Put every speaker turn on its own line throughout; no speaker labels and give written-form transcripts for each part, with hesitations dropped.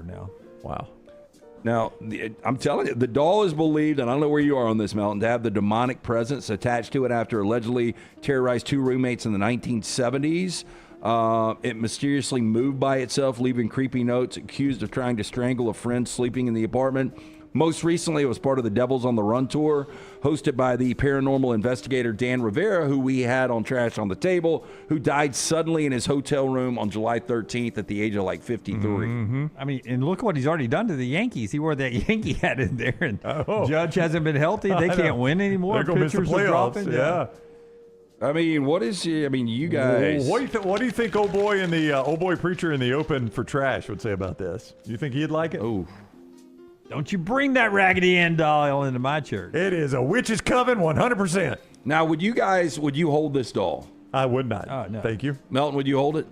now.
Wow.
Now, I'm telling you, the doll is believed, and I don't know where you are on this, Melton, to have the demonic presence attached to it after allegedly terrorized 2 roommates in the 1970s. It mysteriously moved by itself, leaving creepy notes, accused of trying to strangle a friend sleeping in the apartment. Most recently, it was part of the Devils on the Run tour, hosted by the paranormal investigator Dan Rivera, who we had on Trash on the Table, who died suddenly in his hotel room on July 13th at the age of like 53.
Mm-hmm. I mean, and look what he's already done to the Yankees. He wore that Yankee hat in there, and Judge hasn't been healthy. They can't win anymore.
They're going to miss the playoffs. Yeah.
I mean, you guys.
What do you think old boy and the old boy preacher in the Open for Trash would say about this? Do you think he'd like it?
Oh.
Don't you bring that Raggedy Ann doll into my church.
It is a witch's coven 100%.
Now, would you hold this doll?
I would not.
No.
Thank you.
Melton, would you hold it?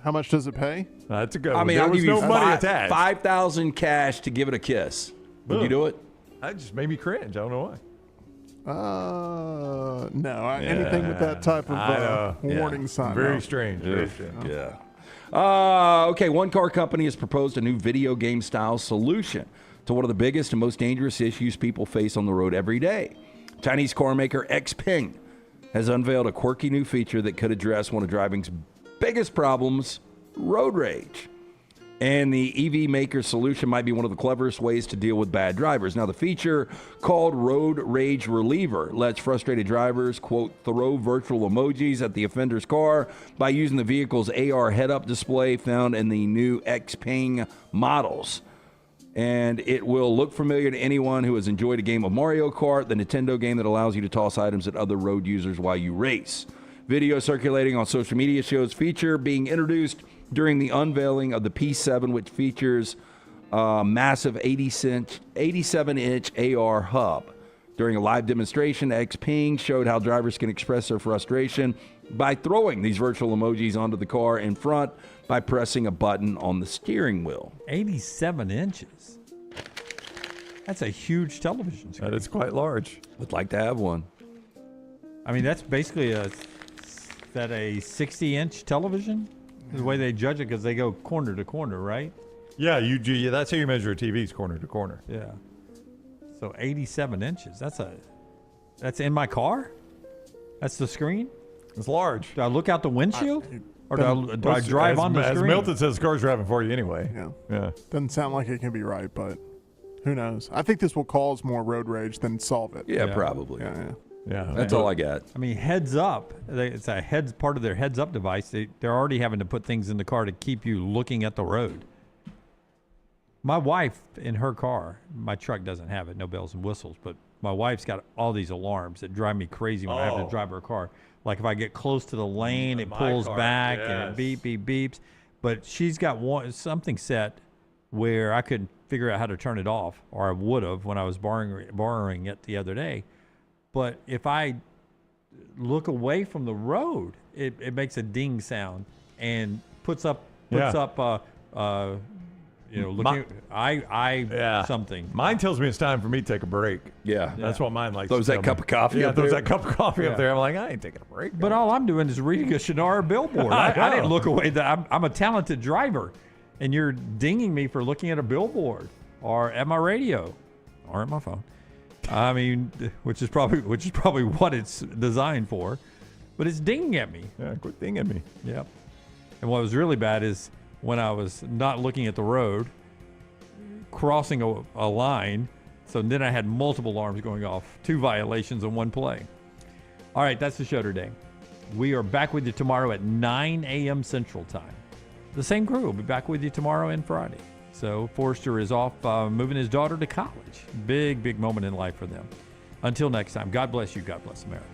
How much does it pay?
That's a good
I
one.
mean,
There
I'll
was
give you
no money attached.
$5,000 cash to give it a kiss. Would you do it?
That just made me cringe. I don't know why.
No. Anything with that type of warning sign.
Very strange. Very strange.
Yeah. Okay, one car company has proposed a new video game style solution to one of the biggest and most dangerous issues people face on the road every day. Chinese car maker XPeng has unveiled a quirky new feature that could address one of driving's biggest problems, road rage. And the EV maker's solution might be one of the cleverest ways to deal with bad drivers. Now, the feature, called Road Rage Reliever, lets frustrated drivers, quote, throw virtual emojis at the offender's car by using the vehicle's AR head-up display found in the new XPeng models. And it will look familiar to anyone who has enjoyed a game of Mario Kart, the Nintendo game that allows you to toss items at other road users while you race. Video circulating on social media shows feature being introduced during the unveiling of the P7, which features a massive 87-inch AR hub. During a live demonstration, XPeng showed how drivers can express their frustration by throwing these virtual emojis onto the car in front by pressing a button on the steering wheel.
87 inches. That's a huge television screen.
That is quite large.
Would like to have one.
I mean, that's basically a 60-inch television? The way they judge it, because they go corner to corner, right?
Yeah, that's how you measure a TV's corner to corner.
Yeah. So 87 inches. That's in my car? That's the screen?
It's large.
Do I look out the windshield? Or do I drive on the screen?
As Milton says, the car's driving for you anyway.
Yeah. Doesn't sound like it can be right, but who knows? I think this will cause more road rage than solve it.
Yeah, probably.
Yeah.
That's all I got.
I mean, heads up. It's part of their heads up device. They're already having to put things in the car to keep you looking at the road. My wife, in her car, my truck doesn't have it, no bells and whistles, but my wife's got all these alarms that drive me crazy when I have to drive her car. Like if I get close to the lane, it pulls back and it beeps. But she's got something set where I couldn't figure out how to turn it off, or I would have when I was borrowing it the other day. But if I look away from the road, it makes a ding sound and puts up something.
Mine tells me it's time for me to take a break.
Yeah.
That's what mine likes.
Throws that cup of coffee up there.
Throws that cup of coffee up there. I'm like, I ain't taking a break.
But all I'm doing is reading a Shunnarah billboard. I didn't look away. I'm a talented driver, and you're dinging me for looking at a billboard or at my radio or at my phone. I mean, which is probably what it's designed for, but it's dinging at me.
Yeah, quit dinging me.
Yep. And what was really bad is when I was not looking at the road, crossing a line. So then I had multiple alarms going off, 2 violations in one play. All right, that's the show today. We are back with you tomorrow at 9 a.m. Central Time. The same crew will be back with you tomorrow and Friday. So Forrester is off moving his daughter to college. Big, big moment in life for them. Until next time, God bless you. God bless America.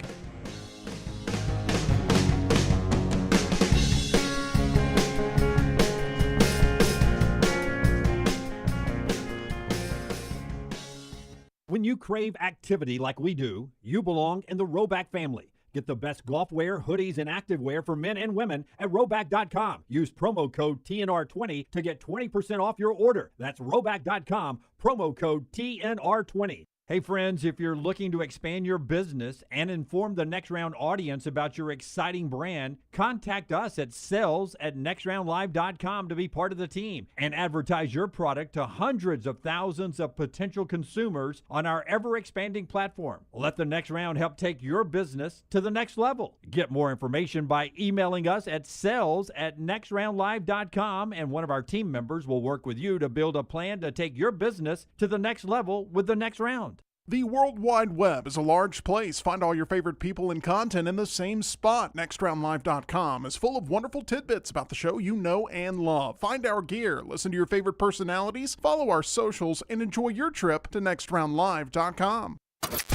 When you crave activity like we do, you belong in the Roback family. Get the best golf wear, hoodies, and activewear for men and women at Roback.com. Use promo code TNR20 to get 20% off your order. That's Roback.com, promo code TNR20. Hey friends, if you're looking to expand your business and inform the Next Round audience about your exciting brand, contact us at sales@nextroundlive.com to be part of the team and advertise your product to hundreds of thousands of potential consumers on our ever-expanding platform. Let the Next Round help take your business to the next level. Get more information by emailing us at sales@nextroundlive.com, and one of our team members will work with you to build a plan to take your business to the next level with the Next Round.
The World Wide Web is a large place. Find all your favorite people and content in the same spot. NextRoundLive.com is full of wonderful tidbits about the show you know and love. Find our gear, listen to your favorite personalities, follow our socials, and enjoy your trip to NextRoundLive.com.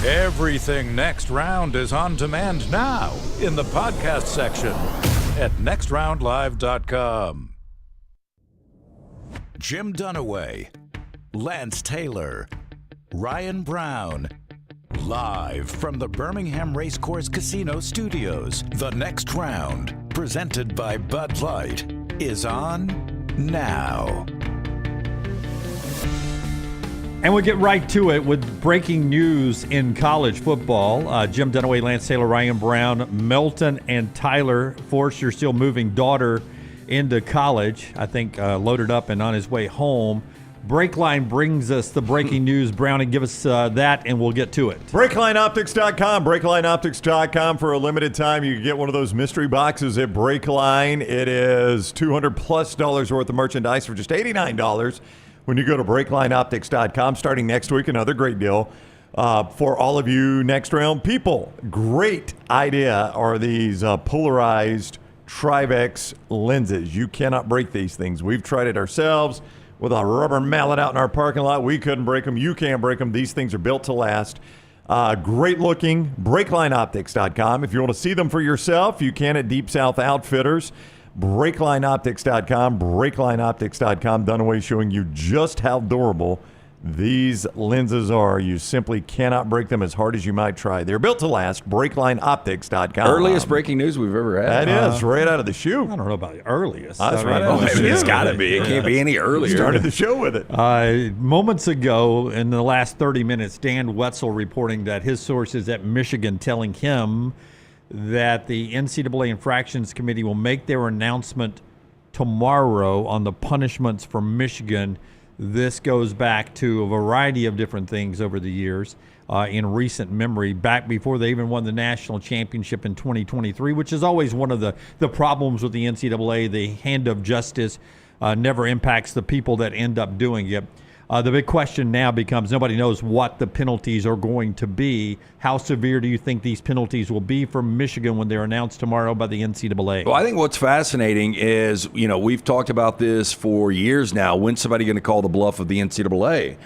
Everything Next Round is on demand now in the podcast section at NextRoundLive.com. Jim Dunaway, Lance Taylor, Ryan Brown, live from the Birmingham Racecourse Casino Studios. The Next Round, presented by Bud Light, is on now.
And we'll get right to it with breaking news in college football. Jim Dunaway, Lance Taylor, Ryan Brown, Melton, and Tyler Force, your still moving daughter into college, I think loaded up and on his way home. Breakline brings us the breaking news. Brownie, give us that, and we'll get to it.
BreaklineOptics.com. BreaklineOptics.com. For a limited time, you can get one of those mystery boxes at Breakline. It is $200+ worth of merchandise for just $89 when you go to BreaklineOptics.com. Starting next week, another great deal for all of you Next Round people. Great idea are these polarized Trivex lenses. You cannot break these things. We've tried it ourselves with a rubber mallet out in our parking lot. We couldn't break them. You can't break them. These things are built to last. Great looking. BreaklineOptics.com. If you want to see them for yourself, you can at Deep South Outfitters. BreaklineOptics.com. BreaklineOptics.com. Dunaway showing you just how durable these lenses are. You simply cannot break them as hard as you might try. They're built to last. BreaklineOptics.com.
Earliest breaking news we've ever had.
That is right out of the chute.
I don't know about the earliest.
That's right out of the chute.
It's got to be. It can't be any earlier.
Started the show with it.
Moments ago, in the last 30 minutes, Dan Wetzel reporting that his sources at Michigan telling him that the NCAA Infractions Committee will make their announcement tomorrow on the punishments for Michigan. This goes back to a variety of different things over the years in recent memory, back before they even won the national championship in 2023, which is always one of the problems with the NCAA. The hand of justice never impacts the people that end up doing it. The big question now becomes nobody knows what the penalties are going to be. How severe do you think these penalties will be for Michigan when they're announced tomorrow by the NCAA?
Well, I think what's fascinating is, we've talked about this for years now. When's somebody going to call the bluff of the NCAA?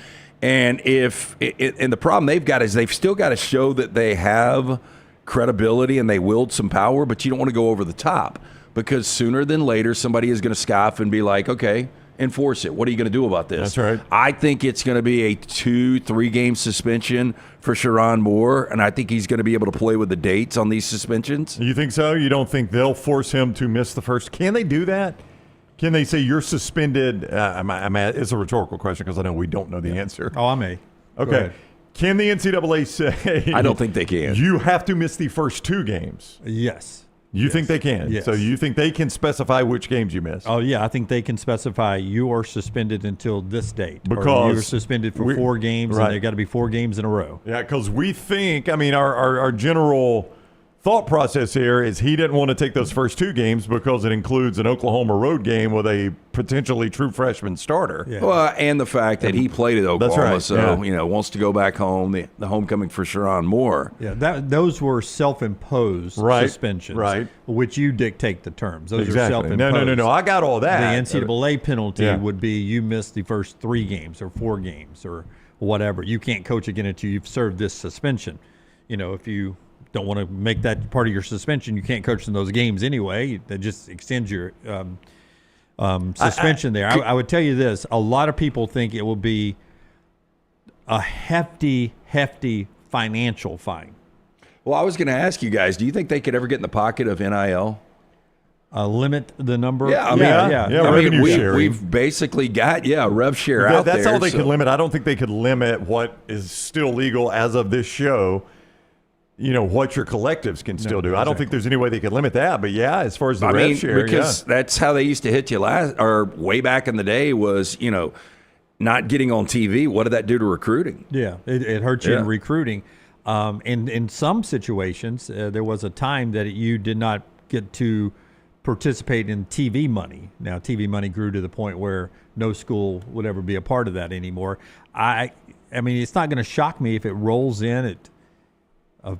And and the problem they've got is they've still got to show that they have credibility and they wield some power, but you don't want to go over the top because sooner than later somebody is going to scoff and be like, okay, enforce it. What are you going to do about this?
That's right.
I think it's going to be a 2-3 game suspension for Shunnarah Moore, and I think he's going to be able to play with the dates on these suspensions.
You think so? You don't think they'll force him to miss the first? Can they do that? Can they say you're suspended? It's a rhetorical question because I know we don't know the answer.
Oh, I may.
Okay. Can the NCAA say?
I don't think they can.
You have to miss the first 2 games.
Yes.
You think they can?
Yes.
So you think they can specify which games you miss?
Oh, yeah. I think they can specify you are suspended until this date.
Because
or you're suspended for 4 games,
right.
and they've got to be 4 games in a row.
Yeah, because we think, our general thought process here is he didn't want to take those first 2 games because it includes an Oklahoma road game with a potentially true freshman starter.
Yeah.
Well, and the fact that he played at Oklahoma,
right.
so
Yeah.
wants to go back home. The homecoming for Shunnarah Moore.
Yeah, those were self-imposed
Right,
suspensions,
right.
which you dictate the terms. Those are
Exactly.
self-imposed.
No. I got all that.
The NCAA penalty
Yeah.
would be you missed the first 3 games or 4 games or whatever. You can't coach again until you've served this suspension. If you don't want to make that part of your suspension, you can't coach in those games anyway. That just extends your suspension there. I would tell you this. A lot of people think it will be a hefty financial fine.
Well, I was going to ask you guys, do you think they could ever get in the pocket of NIL?
limit the number.
Yeah, I mean,
yeah,
I
revenue
mean,
sharing.
We've basically got rev share out there.
That's all they
so-
could limit. I don't think they could limit what is still legal as of this show. What your collectives can still do. I don't think there's any way they could limit that. But yeah, as far as the rev share,
because that's how they used to hit you way back in the day was, not getting on TV. What did that do to recruiting?
Yeah, it hurts you in recruiting. In some situations, there was a time that you did not get to participate in TV money. Now, TV money grew to the point where no school would ever be a part of that anymore. I mean, it's not going to shock me if it rolls in at a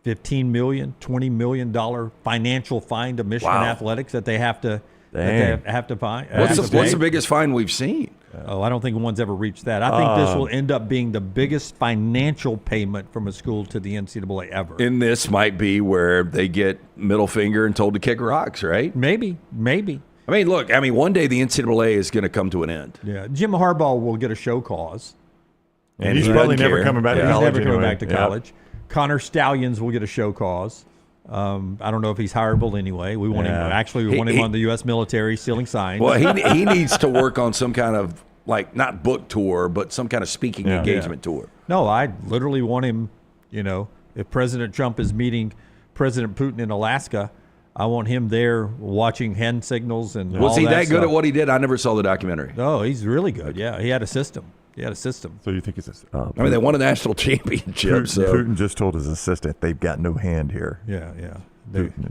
$15 million, $20 million financial fine to Michigan athletics that they have to find.
What's the biggest fine we've seen?
Oh, I don't think one's ever reached that. I think this will end up being the biggest financial payment from a school to the NCAA ever.
And this might be where they get middle finger and told to kick rocks, right?
Maybe.
I mean, look, one day the NCAA is going to come to an end.
Yeah, Jim Harbaugh will get a show cause.
and he's probably
doesn't
never
care.
coming back to
He's
college.
never coming
anyway.
back to
Yep.
college. Connor Stallions will get a show cause. I don't know if he's hireable anyway. We want him. Actually, we want him on the U.S. military stealing signs.
Well, he needs to work on some kind of not book tour, but some kind of speaking engagement tour.
No, I literally want him. If President Trump is meeting President Putin in Alaska, I want him there watching hand signals and.
Was
all
he that good
stuff.
at what he did? I never saw the documentary.
No, he's really good. Yeah, he had a system.
So you think it's
They won a national championship.
Putin just told his assistant they've got no hand here.
Yeah.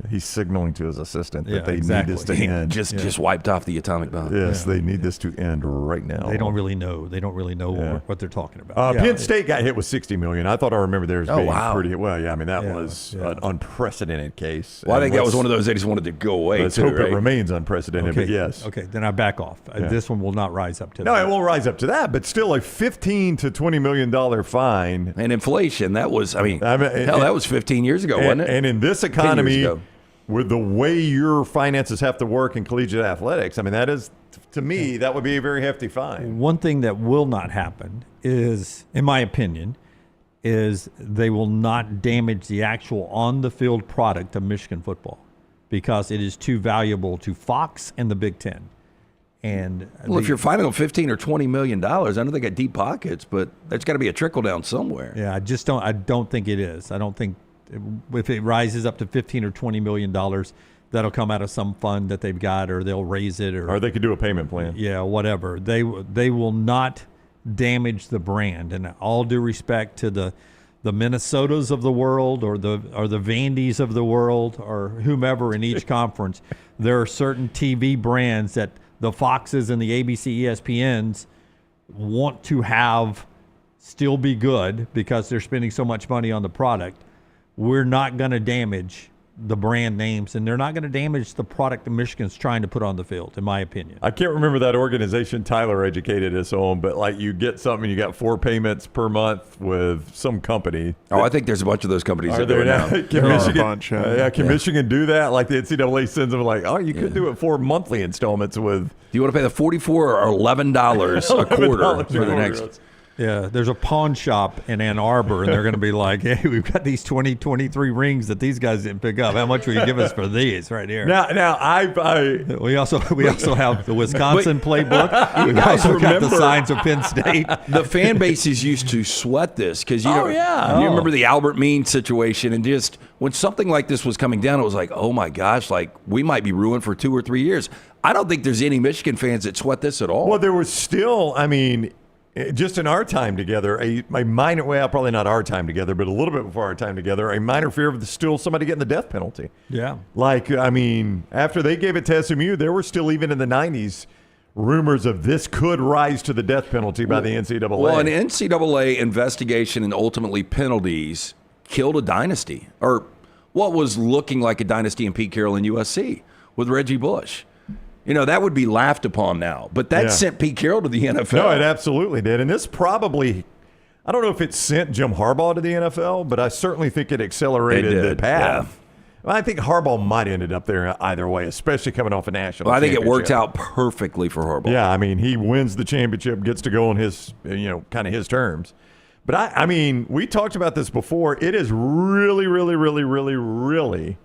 He's signaling to his assistant that they
exactly.
need this to
He
end.
just wiped off the atomic bomb.
Yes, they need this to end right now.
They don't really know. They don't really know what they're talking about.
Penn State got hit with $60 million. I thought I remember theirs being
wow.
pretty well. Yeah, I mean that was an unprecedented case.
Well, I think
And
that was one of those they just wanted to go away.
Let's
too,
hope
right?
it remains unprecedented.
Okay.
But yes,
Okay, then I back off. This one will not rise up to
no,
that.
it won't rise up to that. But still, a $15 to $20 million fine.
And inflation, that was,
that
was 15 years ago, wasn't it?
And in this
10 years
economy,
ago.
with the way your finances have to work in collegiate athletics, I mean, that is, to me, that would be a very hefty fine.
One thing that will not happen is, in my opinion, is they will not damage the actual on-the-field product of Michigan football because it is too valuable to Fox and the Big Ten. And
Well, if you're fining them $15 or $20 million, I know they got deep pockets, but there's got to be a trickle down somewhere.
yeah, I don't think it is. I don't think if it rises up to $15 or $20 million, that'll come out of some fund that they've got, or they'll raise it,
Or they could do a payment plan.
yeah, whatever. They will not damage the brand. And all due respect to the Minnesotas of the world, or the Vandies of the world, or whomever in each conference, there are certain TV brands that the Foxes and the ABC, ESPNs want to have still be good because they're spending so much money on the product. We're not going to damage the brand names, and they're not going to damage the product that Michigan's trying to put on the field, in my opinion.
I can't remember that organization Tyler educated us on, but you get something, you got 4 payments per month with some company.
Oh, I think there's a bunch of those companies
Are
that do
there
it
now?
now.
Can
are a
Michigan,
bunch, yeah.
Can Michigan do that? Like the NCAA sends them you could do it 4 monthly installments with.
Do you want to pay the $44 or $11 a quarter for the next?
Yeah, there's a pawn shop in Ann Arbor, and they're going to be like, hey, we've got these 2023 rings that these guys didn't pick up. How much will you give us for these right here?
Now I
We also have the Wisconsin playbook. We've
guys
also got the
remember-
signs of Penn State.
The fan bases used to sweat this because you remember the Albert Mean situation, and just when something like this was coming down, it was like, oh my gosh, we might be ruined for 2 or 3 years. I don't think there's any Michigan fans that sweat this at all.
Well, there was still, just in our time together, a minor, probably not our time together, but a little bit before our time together, a minor fear of still somebody getting the death penalty.
Yeah.
After they gave it to SMU, there were still, even in the 90s, rumors of this could rise to the death penalty by the NCAA.
Well, an NCAA investigation and ultimately penalties killed a dynasty, or what was looking like a dynasty in Pete Carroll and USC with Reggie Bush. That would be laughed upon now, but that sent Pete Carroll to the NFL.
No, it absolutely did. And this probably, I don't know if it sent Jim Harbaugh to the NFL, but I certainly think it accelerated the path.
Yeah.
Well, I think Harbaugh might have ended up there either way, especially coming off a national
I think it
championship.
worked out perfectly for Harbaugh.
Yeah, he wins the championship, gets to go on his, kind of his terms. But we talked about this before. It is really, really, really, really, really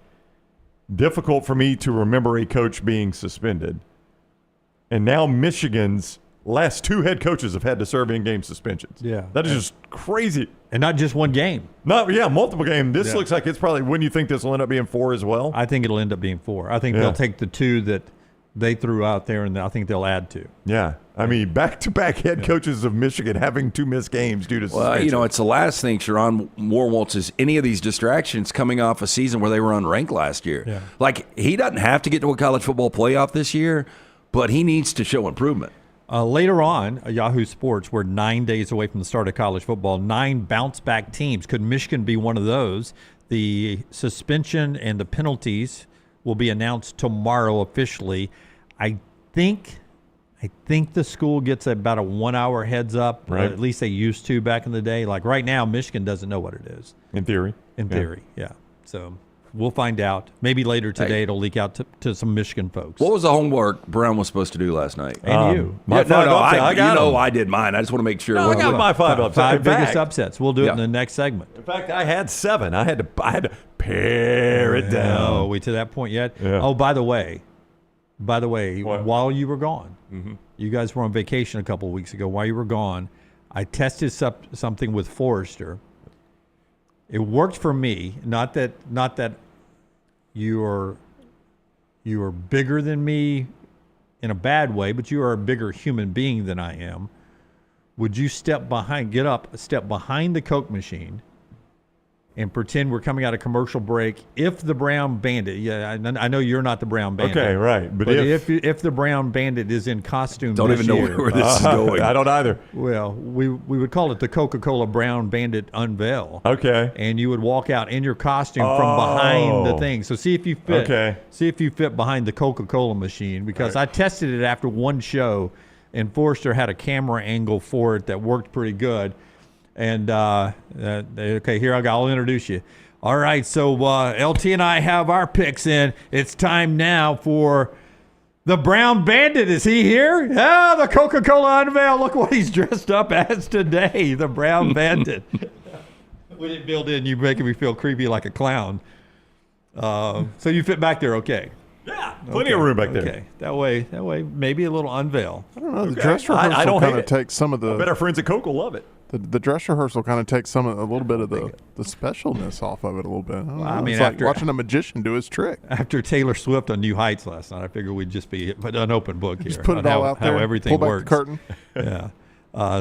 difficult for me to remember a coach being suspended. And now Michigan's last 2 head coaches have had to serve in-game suspensions.
Yeah.
That is just crazy.
And not just one game.
Multiple games. This
Yeah.
looks like it's probably, wouldn't you think this will end up being 4 as well?
I think it'll end up being 4. I think they'll take the 2 that they threw out there, and I think they'll add 2.
Yeah. I mean, back-to-back head coaches of Michigan having to miss games due to suspension.
Well, it's the last thing Sharon Moore wants is any of these distractions coming off a season where they were unranked last year.
Yeah.
Like, he doesn't have to get to a college football playoff this year, but he needs to show improvement.
Later on, Yahoo Sports, we're 9 days away from the start of college football. 9 bounce-back teams. Could Michigan be one of those? The suspension and the penalties will be announced tomorrow officially. I think the school gets about a 1-hour heads up.
Right.
At least they used to back in the day. Like right now, Michigan doesn't know what it is.
In theory.
In theory, yeah. So we'll find out. Maybe later today it'll leak out to some Michigan folks.
What was the homework Brown was supposed to do last night?
And you.
My five upset, I got them.
I did mine. I just want to make sure.
No, I got my 5 upsets.
5
In
biggest
fact-
upsets. We'll do it in the next segment.
In fact, I had 7. I had to pare it down.
Oh, are we to that point yet?
Yeah.
Oh, by the way,
What?
while you were gone, you guys were on vacation a couple of weeks ago. While you were gone, I tested something with Forrester. It worked for me. Not that you are bigger than me in a bad way, but you are a bigger human being than I am. Would you step behind the Coke machine and pretend we're coming out of commercial break if the Brown Bandit, I know you're not the Brown Bandit.
Okay, right.
But if the Brown Bandit is in costume
Don't
this
even know
year,
where this is going.
I don't either.
well, we would call it the Coca-Cola Brown Bandit Unveil.
Okay.
And you would walk out in your costume from behind the
Oh.
thing. So see if you fit.
Okay.
See if you fit behind the Coca-Cola machine, because I tested it after one show, and Forrester had a camera angle for it that worked pretty good. And okay, here I'll introduce you. All right, so LT and I have our picks in. It's time now for the Brown Bandit. Is he here? Ah, the Coca-Cola Unveil. Look what he's dressed up as today, the Brown Bandit. We didn't build in. You making me feel creepy like a clown. So you fit back there, okay?
Yeah, plenty of room back there.
Okay, that way, maybe a little unveil.
I don't know. The
Okay.
dress
I
rehearsal
don't
kind
hate
of
it.
takes some of
I bet
the
our friends at Coke will love it.
the dress rehearsal kind of takes a little bit of the specialness off of it a little bit. I don't know.
I mean,
it's like
after-
watching a magician do his trick.
After Taylor Swift on New Heights last night, I figured we'd just be an open book here.
Just put it
on
all out there.
How everything
pull back
works.
the curtain.
Yeah.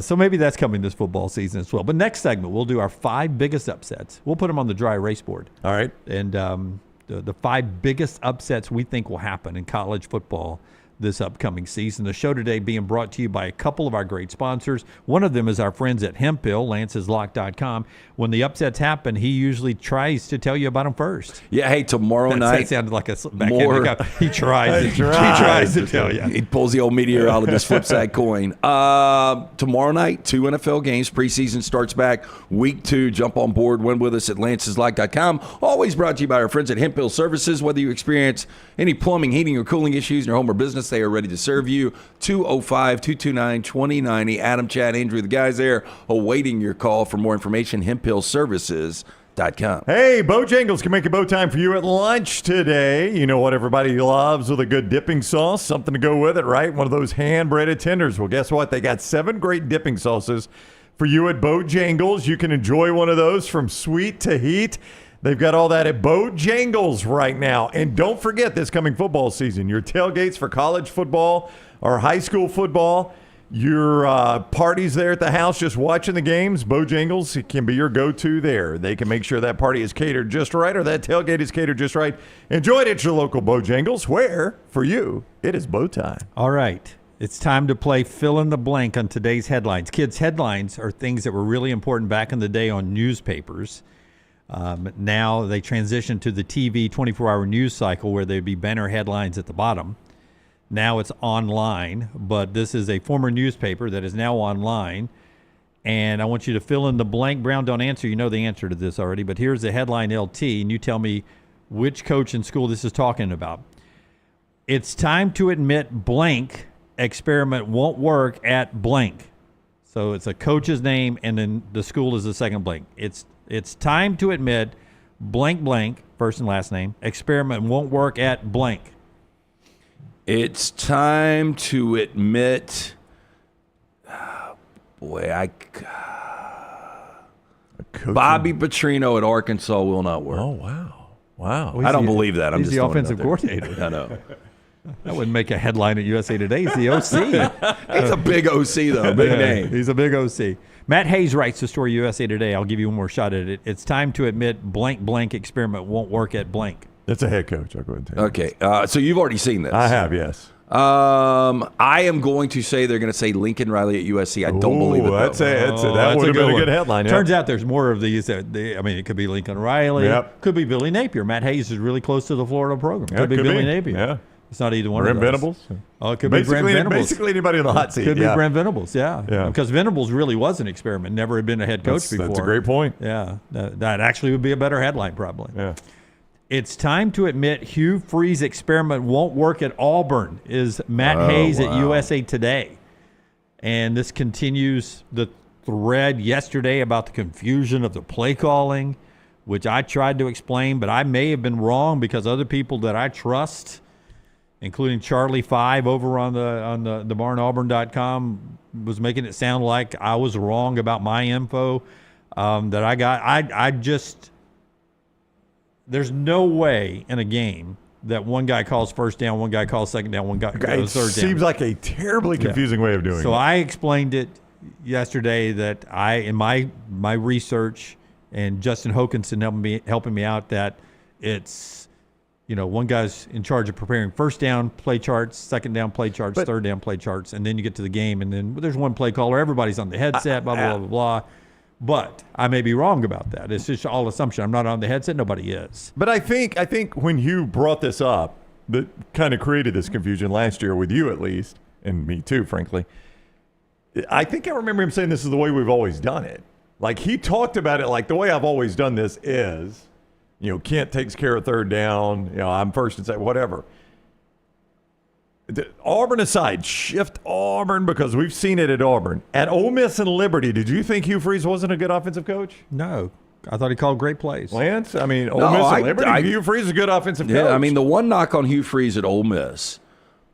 So maybe that's coming this football season as well. But next segment, we'll do our 5 biggest upsets. We'll put them on the dry erase board.
All right.
And the 5 biggest upsets we think will happen in college football this upcoming season. The show today being brought to you by a couple of our great sponsors. One of them is our friends at Hemp Hill, lanceslock.com. When the upsets happen, he usually tries to tell you about them first.
Yeah, hey, tomorrow
That
night.
sounded like a
more-
backhanded guy. He tries. He tries to tell you.
He pulls the old meteorologist flip side coin. Tomorrow night, 2 NFL games. Preseason starts back. Week 2, jump on board. Win with us at lanceslock.com. Always brought to you by our friends at Hemp Hill Services. Whether you experience any plumbing, heating, or cooling issues in your home or business, they are ready to serve you. 205-229-2090. Adam, Chad, Andrew, the guys there awaiting your call. For more information, hemphillservices.com.
Hey, Bojangles can make a bow time for you at lunch today. You know what everybody loves with a good dipping sauce? Something to go with it, right? One of those hand-breaded tenders. Well, guess what? They got 7 great dipping sauces for you at Bojangles. You can enjoy one of those from sweet to heat. They've got all that at Bojangles right now. And don't forget, this coming football season, your tailgates for college football or high school football, your parties there at the house just watching the games, Bojangles can be your go-to there. They can make sure that party is catered just right or that tailgate is catered just right. Enjoy it at your local Bojangles, where, for you, it is bow time.
All right. It's time to play fill in the blank on today's headlines. Kids, headlines are things that were really important back in the day on newspapers. Now they transition to the TV 24-hour news cycle where there'd be banner headlines at the bottom. Now it's online, but this is a former newspaper that is now online. And I want you to fill in the blank. Brown, don't answer. You know the answer to this already, but here's the headline, LT, and you tell me which coach in school this is talking about. It's time to admit blank experiment won't work at blank. So it's a coach's name, and then the school is the second blank. It's time to admit blank blank. first and last name. Experiment won't work at blank.
It's time to admit. Bobby Petrino at Arkansas will not work.
Oh, wow. Wow.
Well,
I don't believe that. I'm
He's
just
the
throwing it
offensive
out there.
coordinator.
I know.
That wouldn't make a headline at USA Today. He's the OC.
He's a big OC, though. Big name.
He's a big OC. Matt Hayes writes the story USA Today. I'll give you one more shot at it. It's time to admit blank experiment won't work at blank.
That's a head coach. I'll go ahead and take it.
Okay. So you've already seen this.
I have, yes.
I am going to say they're going to say Lincoln Riley at USC. I don't believe it, though.
That would have been a good headline.
Turns out there's more of these. It could be Lincoln Riley.
Yep.
Could be Billy Napier. Matt Hayes is really close to the Florida program. Could be Billy Napier.
Yeah.
It's not either one
Brent
of those.
Venables.
Oh, it could be Brent Venables.
Basically anybody in the hot seat.
Could be Brent Venables, yeah.
Yeah.
Because Venables really was an experiment. Never had been a head coach before.
That's a great point.
Yeah. That actually would be a better headline, probably.
Yeah.
It's time to admit Hugh Freeze experiment won't work at Auburn, is Matt Hayes at USA Today. And this continues the thread yesterday about the confusion of the play calling, which I tried to explain, but I may have been wrong because other people that I trust, including Charlie 5 over on the barnauburn.com, was making it sound like I was wrong about my info that I got. I just... There's no way in a game that one guy calls first down, one guy calls second down, one guy goes third down.
It seems like a terribly confusing way of doing it.
So I explained it yesterday that in my research, and Justin Hokanson helping me out, that it's, one guy's in charge of preparing first down play charts, second down play charts, third down play charts, and then you get to the game, and then there's one play caller. Everybody's on the headset, blah, blah, blah, blah. But I may be wrong about that. It's just all assumption. I'm not on the headset. Nobody is.
But I think when Hugh brought this up, that kind of created this confusion last year with you at least, and me too, frankly. I think I remember him saying this is the way we've always done it. Like he talked about it like the way I've always done this is, Kent takes care of third down. I'm first and second, whatever. Auburn aside, shift Auburn because we've seen it at Auburn. At Ole Miss and Liberty, did you think Hugh Freeze wasn't a good offensive coach?
No. I thought he called great plays.
Lance? Ole Miss and Liberty, Hugh Freeze is a good offensive coach.
Yeah, the one knock on Hugh Freeze at Ole Miss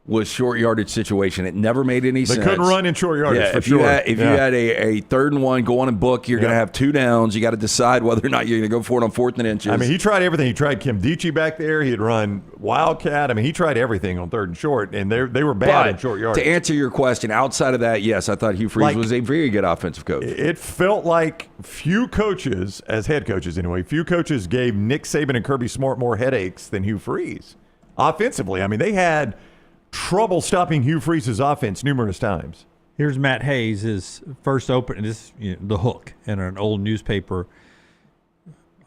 was short yardage situation. It never made any sense.
They couldn't run in short yardage for
if
sure.
You had a 3rd and 1, go on and book, you're going to have 2 downs. You got to decide whether or not you're going to go for it on 4th and inches.
He tried everything. He tried Kim Dichie back there. He had run Wildcat. He tried everything on 3rd and short, and they were bad in short yardage.
To answer your question, outside of that, yes, I thought Hugh Freeze was a very good offensive coach.
It felt like few coaches, as head coaches anyway, gave Nick Saban and Kirby Smart more headaches than Hugh Freeze. Offensively, they had trouble stopping Hugh Freeze's offense numerous times.
Here's Matt Hayes, his first open, the hook in an old newspaper.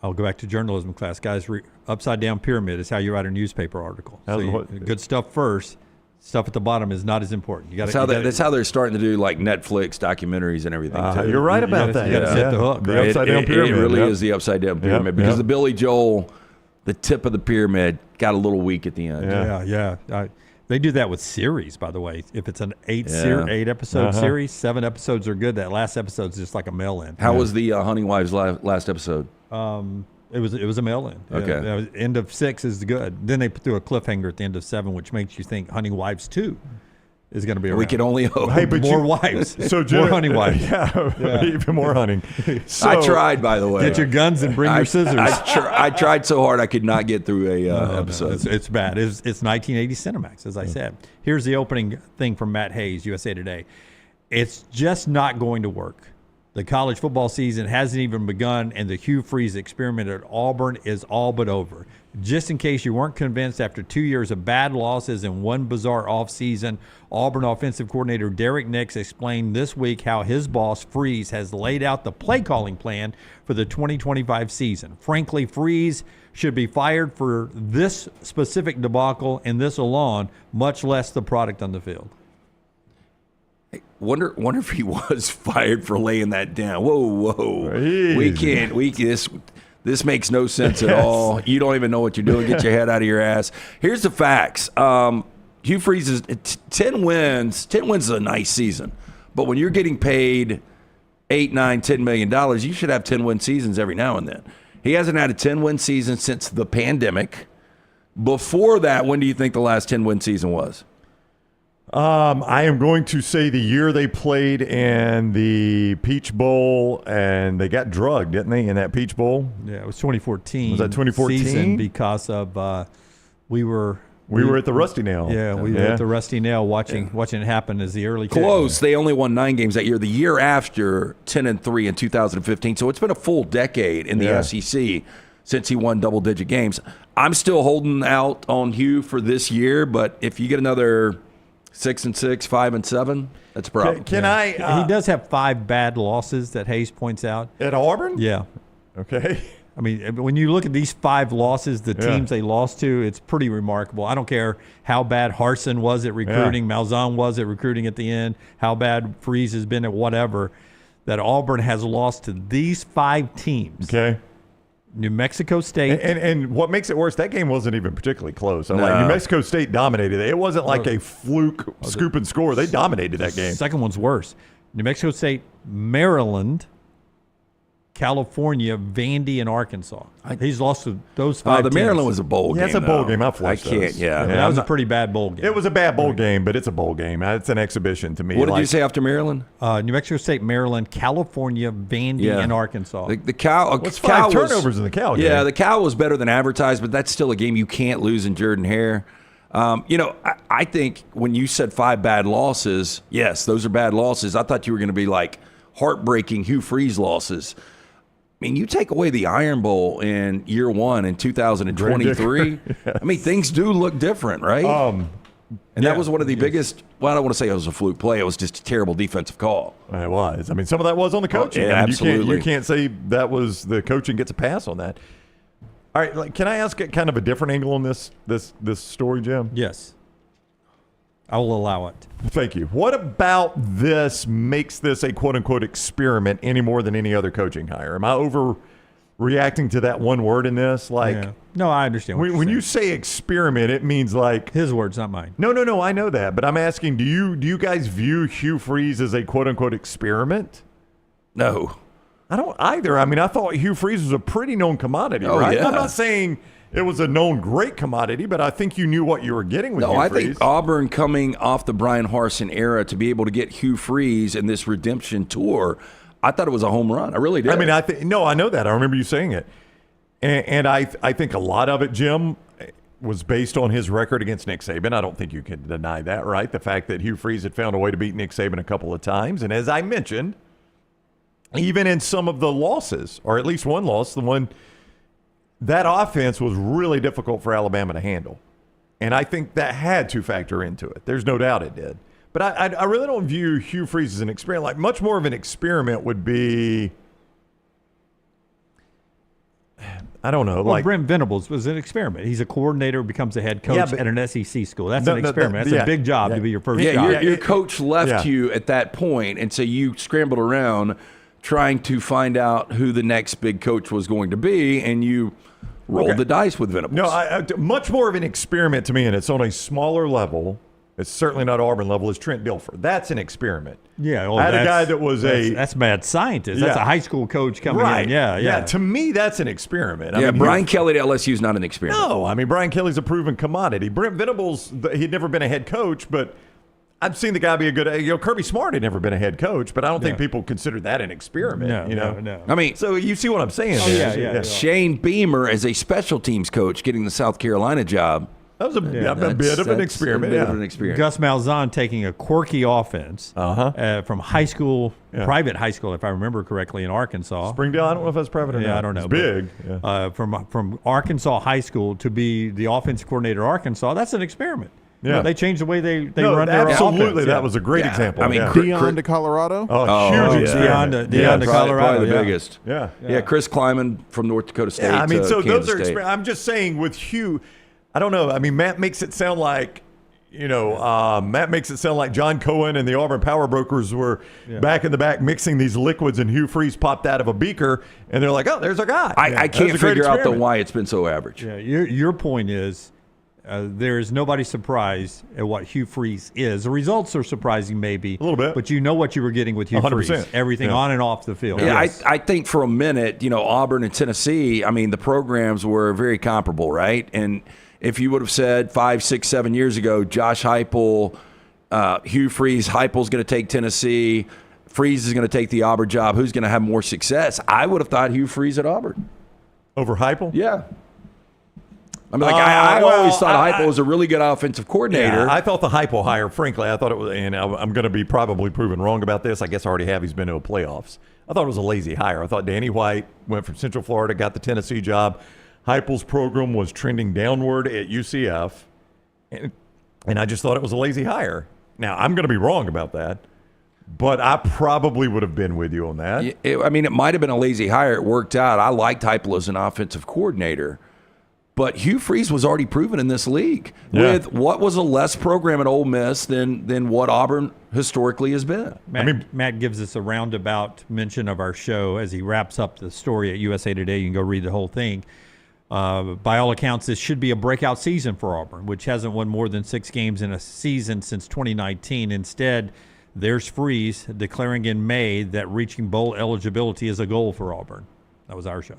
I'll go back to journalism class. Guys, upside down pyramid is how you write a newspaper article. Good stuff first. Stuff at the bottom is not as important.
That's how they're starting to do like Netflix documentaries and everything too.
You're right about that.
You got to set the hook.
The upside down pyramid.
It really is the upside down pyramid because the Billy Joel, the tip of the pyramid, got a little weak at the end.
Yeah. They do that with series, by the way. If it's an 8-episode series, 7 episodes are good. That last episode's just like a mail-in.
How was the Hunting Wives last episode?
It was a mail-in.
Okay.
End of 6 is good. Then they threw a cliffhanger at the end of 7, which makes you think Hunting Wives 2 is going to be around.
We can only hope.
Hey,
more wives.
So
more hunting wives.
Yeah, even more hunting. So,
I tried, by the way.
Get your guns and bring your scissors.
I tried so hard I could not get through a episode.
It's bad. It's 1980 Cinemax, as I said. Here's the opening thing from Matt Hayes, USA Today. It's just not going to work. The college football season hasn't even begun, and the Hugh Freeze experiment at Auburn is all but over. Just in case you weren't convinced after 2 years of bad losses and one bizarre offseason, Auburn offensive coordinator Derek Nix explained this week how his boss, Freeze, has laid out the play-calling plan for the 2025 season. Frankly, Freeze should be fired for this specific debacle and this alone, much less the product on the field.
Wonder if he was fired for laying that down. Whoa. This makes no sense at all. You don't even know what you're doing. Get your head out of your ass. Here's the facts. Hugh Freeze is 10 wins. 10 wins is a nice season. But when you're getting paid $8, $9, $10 million, you should have 10-win seasons every now and then. He hasn't had a 10-win season since the pandemic. Before that, when do you think the last 10-win season was?
I am going to say the year they played in the Peach Bowl, and they got drugged, didn't they, in that Peach Bowl?
Yeah, it was 2014.
Was that 2014?
Season because of we were
at the Rusty Nail.
Yeah, we were at the Rusty Nail watching it happen as the early
close. They only won 9 games that year. The year after, 10-3 in 2015. So it's been a full decade in the SEC since he won double-digit games. I'm still holding out on Hugh for this year, but if you get another 6-6, 5-7, that's a problem.
Can I?
he does have 5 bad losses that Hayes points out.
At Auburn?
Yeah.
Okay.
I mean, when you look at these 5 losses, the teams they lost to, it's pretty remarkable. I don't care how bad Harsin was at recruiting, Malzahn was at recruiting at the end, how bad Freeze has been at whatever, that Auburn has lost to these 5 teams.
Okay.
New Mexico State.
And what makes it worse, that game wasn't even particularly close. Like New Mexico State dominated it. It wasn't like a fluke scoop and score. They dominated that game.
Second one's worse. New Mexico State, Maryland, California, Vandy, and Arkansas. He's lost to those 5
The
teams.
Maryland was a bowl game.
Yeah, it's a bowl game.
I
flushed
can't,
those.
That was a pretty bad bowl game.
It was a bad bowl game, but it's a bowl game. It's an exhibition to me.
What did you say after Maryland?
New Mexico State, Maryland, California, Vandy, and Arkansas.
The Cal.
What's 5 turnovers in the Cal game?
Yeah, the Cal was better than advertised, but that's still a game you can't lose in Jordan-Hare. I think when you said 5 bad losses, yes, those are bad losses. I thought you were going to be like heartbreaking Hugh Freeze losses. I mean, you take away the Iron Bowl in year 1 in 2023. I mean, things do look different, right? And that was one of the biggest. Well, I don't want to say it was a fluke play. It was just a terrible defensive call.
It was. I mean, some of that was on the coaching.
Yeah, absolutely.
You can't say that was the coaching gets a pass on that. All right, can I ask kind of a different angle on this story, Jim?
Yes. I will allow it.
Thank you. What about this makes this a quote-unquote experiment any more than any other coaching hire? Am I overreacting to that one word in this?
No, I understand what
when you say experiment, it means like
his words, not mine.
No, I know that, but I'm asking, do you guys view Hugh Freeze as a quote-unquote experiment?
No.
I don't either. I mean, I thought Hugh Freeze was a pretty known commodity, right?
Yeah.
I'm not saying it was a known great commodity, but I think you knew what you were getting with Hugh Freeze.
I think Auburn coming off the Brian Harsin era to be able to get Hugh Freeze in this redemption tour, I thought it was a home run. I really did.
I mean, I know that. I remember you saying it. And I think a lot of it, Jim, was based on his record against Nick Saban. I don't think you can deny that, right? The fact that Hugh Freeze had found a way to beat Nick Saban a couple of times. And as I mentioned, even in some of the losses, or at least one loss, that offense was really difficult for Alabama to handle. And I think that had to factor into it. There's no doubt it did. But I really don't view Hugh Freeze as an experiment. Like, much more of an experiment would be, I don't know.
Well, Brent Venables was an experiment. He's a coordinator, becomes a head coach at an SEC school. That's an experiment. That's a big job to be your first job.
Your coach left you at that point, and so you scrambled around trying to find out who the next big coach was going to be, and you rolled the dice with Venables.
No, much more of an experiment to me, and it's on a smaller level. It's certainly not Auburn level. Is Trent Dilfer. That's an experiment.
Yeah, well,
I had a guy that was
that's mad scientist. That's a high school coach coming in. Yeah.
To me, that's an experiment.
I mean, Brian Kelly to LSU is not an experiment.
No, I mean, Brian Kelly's a proven commodity. Brent Venables, he'd never been a head coach, but I've seen the guy be a good. Kirby Smart had never been a head coach, but I don't think people consider that an experiment.
No.
I mean,
so you see what I'm saying?
Yeah.
Shane Beamer as a special teams coach getting the South Carolina job.
That was a bit of an experiment.
Gus Malzahn taking a quirky offense from high school, private high school, if I remember correctly, in Arkansas.
Springdale, I don't know if that's private or not.
I don't know.
It's big.
From Arkansas high school to be the offensive coordinator at Arkansas, that's an experiment.
Yeah.
They changed the way they run their offense.
Absolutely, that was a great example.
I mean,
Deion to Colorado.
Huge experiment.
Deion to Colorado,
probably the biggest.
Yeah.
Chris Kleiman from North Dakota State.
Yeah, I mean, so
Kansas
those are.
State.
I'm just saying with Hugh, I don't know. I mean, Matt makes it sound like, John Cohen and the Auburn Power Brokers were back in the back mixing these liquids, and Hugh Freeze popped out of a beaker, and they're like, "Oh, there's our guy."
I can't figure out why it's been so average.
Yeah, your point is, there is nobody surprised at what Hugh Freeze is. The results are surprising, maybe
a little bit,
but you know what you were getting with Hugh
100%.
Freeze. Everything on and off the field.
Yeah,
Yes.
I think for a minute, Auburn and Tennessee, the programs were very comparable, right? And if you would have said 5, 6, 7 years ago, Josh Heupel, Hugh Freeze, Heupel's going to take Tennessee, Freeze is going to take the Auburn job, who's going to have more success? I would have thought Hugh Freeze at Auburn.
Over Heupel?
Yeah. I always thought Heupel was a really good offensive coordinator.
Yeah, I thought the Heupel hire, frankly, I thought it was, and I'm going to be probably proven wrong about this. I guess I already have. He's been to a playoffs. I thought it was a lazy hire. I thought Danny White went from Central Florida, got the Tennessee job. Heupel's program was trending downward at UCF, and I just thought it was a lazy hire. Now, I'm going to be wrong about that, but I probably would have been with you on that.
It might have been a lazy hire. It worked out. I liked Heupel as an offensive coordinator. But Hugh Freeze was already proven in this league with what was a less program at Ole Miss than what Auburn historically has been.
Matt gives us a roundabout mention of our show as he wraps up the story at USA Today. You can go read the whole thing. By all accounts, this should be a breakout season for Auburn, which hasn't won more than 6 games in a season since 2019. Instead, there's Freeze declaring in May that reaching bowl eligibility is a goal for Auburn. That was our show.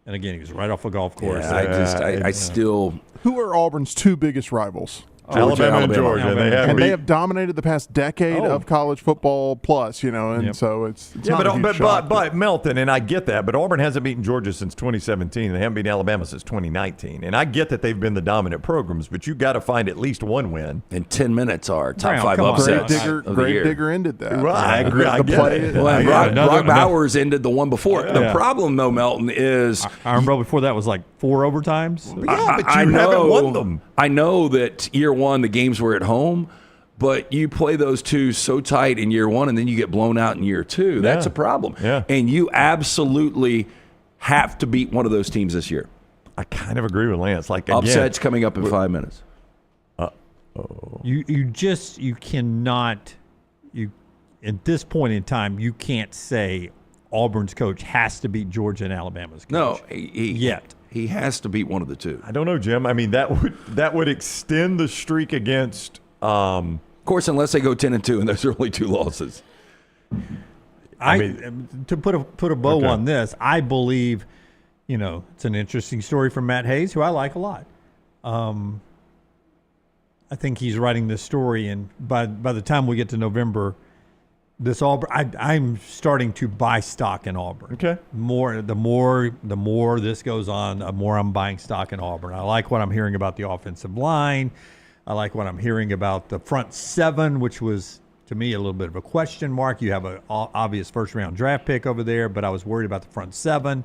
And again, he was right off a golf course.
Yeah, I still.
Who are Auburn's 2 biggest rivals?
Alabama and Georgia.
They have dominated the past decade of college football plus, and so it's not a huge shock.
But Melton, and I get that, but Auburn hasn't beaten Georgia since 2017. They haven't beaten Alabama since 2019. And I get that they've been the dominant programs, but you got to find at least one win.
And 10 minutes are top
Brown,
5
come on.
upsets.
Grave Digger ended that.
Right, I agree. I get it.
Brock Bowers ended the one before. The problem, though, Melton, is
I remember before that was like 4 overtimes.
Yeah, but you haven't won them.
I know that year one, the games were at home, but you play those two so tight in year one, and then you get blown out in year two. That's a problem.
Yeah.
And you absolutely have to beat one of those teams this year.
I kind of agree with Lance.
Upsets coming up in 5 minutes.
You cannot at this point in time you can't say Auburn's coach has to beat Georgia and Alabama's coach.
No,
he
has to beat one of the two.
I don't know, Jim. That would extend the streak against.
Of course, unless they go 10-2, and there's only 2 losses.
To put a bow on this, I believe, it's an interesting story from Matt Hayes, who I like a lot. I think he's writing this story, and by the time we get to November, this Auburn, I'm starting to buy stock in Auburn.
Okay.
The more this goes on, the more I'm buying stock in Auburn. I like what I'm hearing about the offensive line. I like what I'm hearing about the front 7, which was, to me, a little bit of a question mark. You have an obvious first-round draft pick over there, but I was worried about the front 7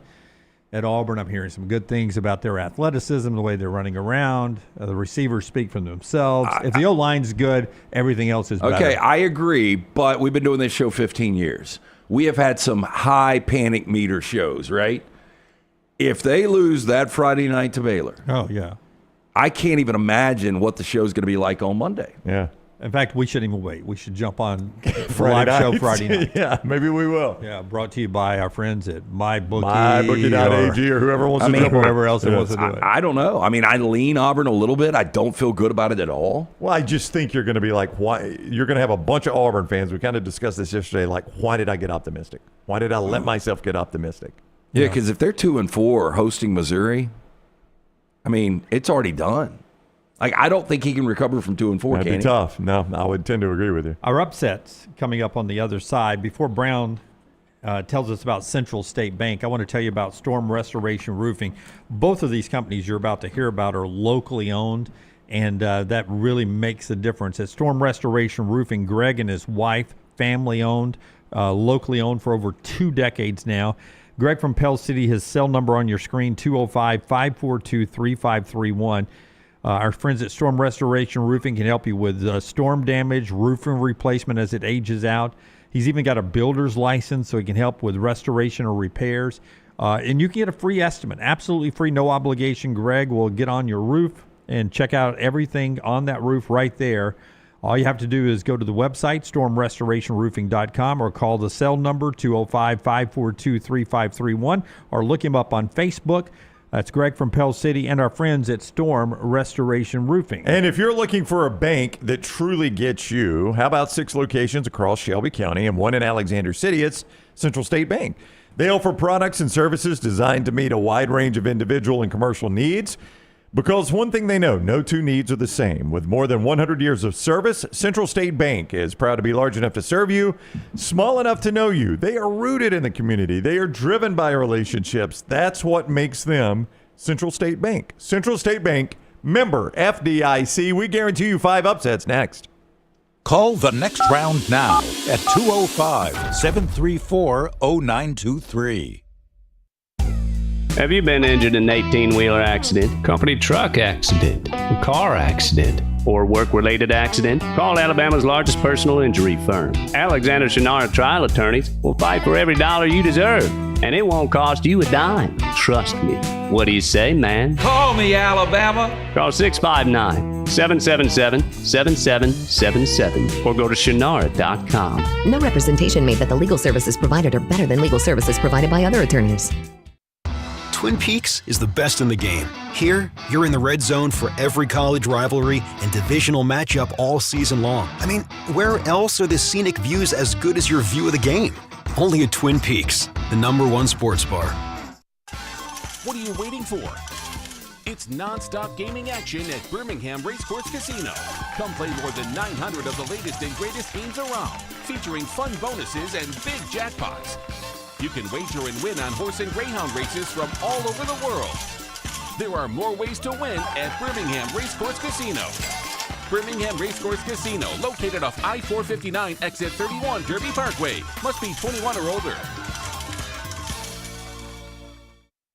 at Auburn. I'm hearing some good things about their athleticism, the way they're running around. The receivers speak for themselves. If the O-line's good, everything else is better.
Okay, I agree, but we've been doing this show 15 years. We have had some high panic meter shows, right? If they lose that Friday night to Baylor,
oh, yeah.
I can't even imagine what the show's going to be like on Monday.
Yeah.
In fact, we shouldn't even wait. We should jump on the
Friday
live show
night.
Friday night.
Yeah, maybe we will.
Yeah, brought to you by our friends at
MyBookie.ag or whoever wants to do it.
Whoever else wants to do it.
I don't know. I lean Auburn a little bit. I don't feel good about it at all.
Well, I just think you're going to be like, why? You're going to have a bunch of Auburn fans. We kind of discussed this yesterday. Like, why did I get optimistic? Why did I let myself get optimistic?
Yeah, because if they're 2-4 hosting Missouri, it's already done. I don't think he can recover from 2-4.
That'd be tough. No, I would tend to agree with you.
Our upsets coming up on the other side. Before Brown tells us about Central State Bank, I want to tell you about Storm Restoration Roofing. Both of these companies you're about to hear about are locally owned, and that really makes a difference. At Storm Restoration Roofing, Greg and his wife, family-owned, locally owned for over 2 decades now. Greg from Pell City, his cell number on your screen, 205-542-3531. Our friends at Storm Restoration Roofing can help you with storm damage, roofing replacement as it ages out. He's even got a builder's license, so he can help with restoration or repairs. And you can get a free estimate, absolutely free, no obligation. Greg will get on your roof and check out everything on that roof right there. All you have to do is go to the website, stormrestorationroofing.com, or call the cell number, 205-542-3531, or look him up on Facebook. That's Greg from Pell City and our friends at Storm Restoration Roofing.
And if you're looking for a bank that truly gets you, how about 6 locations across Shelby County and 1 in Alexander City? It's Central State Bank. They offer products and services designed to meet a wide range of individual and commercial needs. Because one thing they know, no two needs are the same. With more than 100 years of service, Central State Bank is proud to be large enough to serve you, small enough to know you. They are rooted in the community. They are driven by relationships. That's what makes them Central State Bank. Central State Bank, member FDIC. We guarantee you 5 upsets next.
Call the next round now at 205-734-0923.
Have you been injured in an 18-wheeler accident, company truck accident, car accident, or work-related accident? Call Alabama's largest personal injury firm. Alexander Shunnarah Trial Attorneys will fight for every dollar you deserve, and it won't cost you a dime. Trust me. What do you say, man?
Call me, Alabama.
Call 659-777-7777 or go to Shunnarah.com.
No representation made that the legal services provided are better than legal services provided by other attorneys.
Twin Peaks is the best in the game. Here, you're in the red zone for every college rivalry and divisional matchup all season long. I mean, where else are the scenic views as good as your view of the game? Only at Twin Peaks, the #1 sports bar.
What are you waiting for? It's non-stop gaming action at Birmingham Racecourse Casino. Come play more than 900 of the latest and greatest games around, featuring fun bonuses and big jackpots. You can wager and win on horse and greyhound races from all over the world. There are more ways to win at Birmingham Racecourse Casino. Birmingham Racecourse Casino, located off I-459 exit 31 Derby Parkway. Must be 21 or older.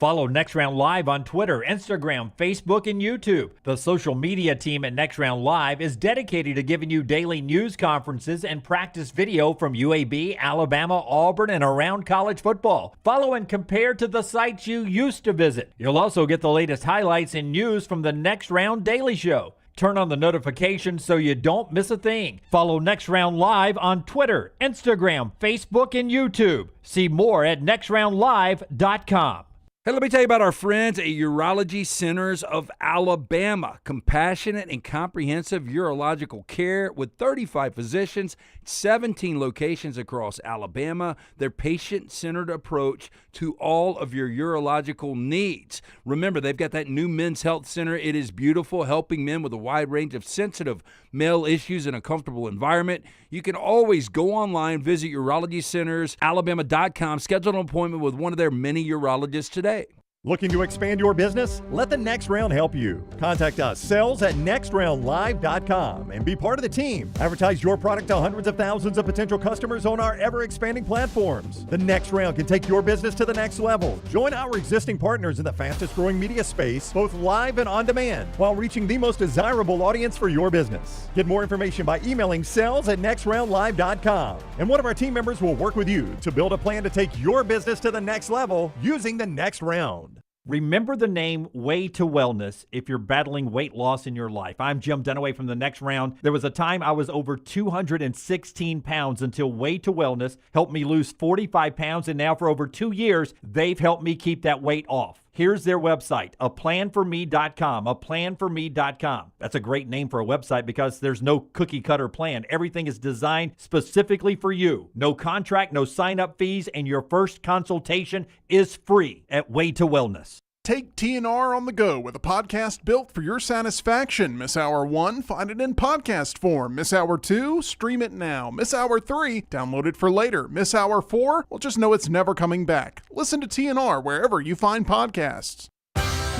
Follow Next Round Live on Twitter, Instagram, Facebook, and YouTube. The social media team at Next Round Live is dedicated to giving you daily news conferences and practice video from UAB, Alabama, Auburn, and around college football. Follow and compare to the sites you used to visit. You'll also get the latest highlights and news from the Next Round Daily Show. Turn on the notifications so you don't miss a thing. Follow Next Round Live on Twitter, Instagram, Facebook, and YouTube. See more at nextroundlive.com.
Hey, let me tell you about our friends at Urology Centers of Alabama. Compassionate and comprehensive urological care with 35 physicians, 17 locations across Alabama. Their patient-centered approach to all of your urological needs. Remember, they've got that new men's health center. It is beautiful, helping men with a wide range of sensitive male issues in a comfortable environment. You can always go online, visit urologycentersalabama.com, schedule an appointment with one of their many urologists today.
Looking to expand your business? Let the Next Round help you. Contact us, sales@nextroundlive.com, and be part of the team. Advertise your product to hundreds of thousands of potential customers on our ever-expanding platforms. The Next Round can take your business to the next level. Join our existing partners in the fastest-growing media space, both live and on demand, while reaching the most desirable audience for your business. Get more information by emailing sales@nextroundlive.com, and one of our team members will work with you to build a plan to take your business to the next level using the Next Round.
Remember the name Way to Wellness if you're battling weight loss in your life. I'm Jim Dunaway from the Next Round. There was a time I was over 216 pounds until Way to Wellness helped me lose 45 pounds, and now for over 2 years, they've helped me keep that weight off. Here's their website, aplanforme.com, aplanforme.com. That's a great name for a website because there's no cookie cutter plan. Everything is designed specifically for you. No contract, no sign-up fees, and your first consultation is free at Way to Wellness.
Take TNR on the go with a podcast built for your satisfaction. Miss Hour 1? Find it in podcast form. Miss Hour 2? Stream it now. Miss Hour 3? Download it for later. Miss Hour 4? Well, just know it's never coming back. Listen to TNR wherever you find podcasts.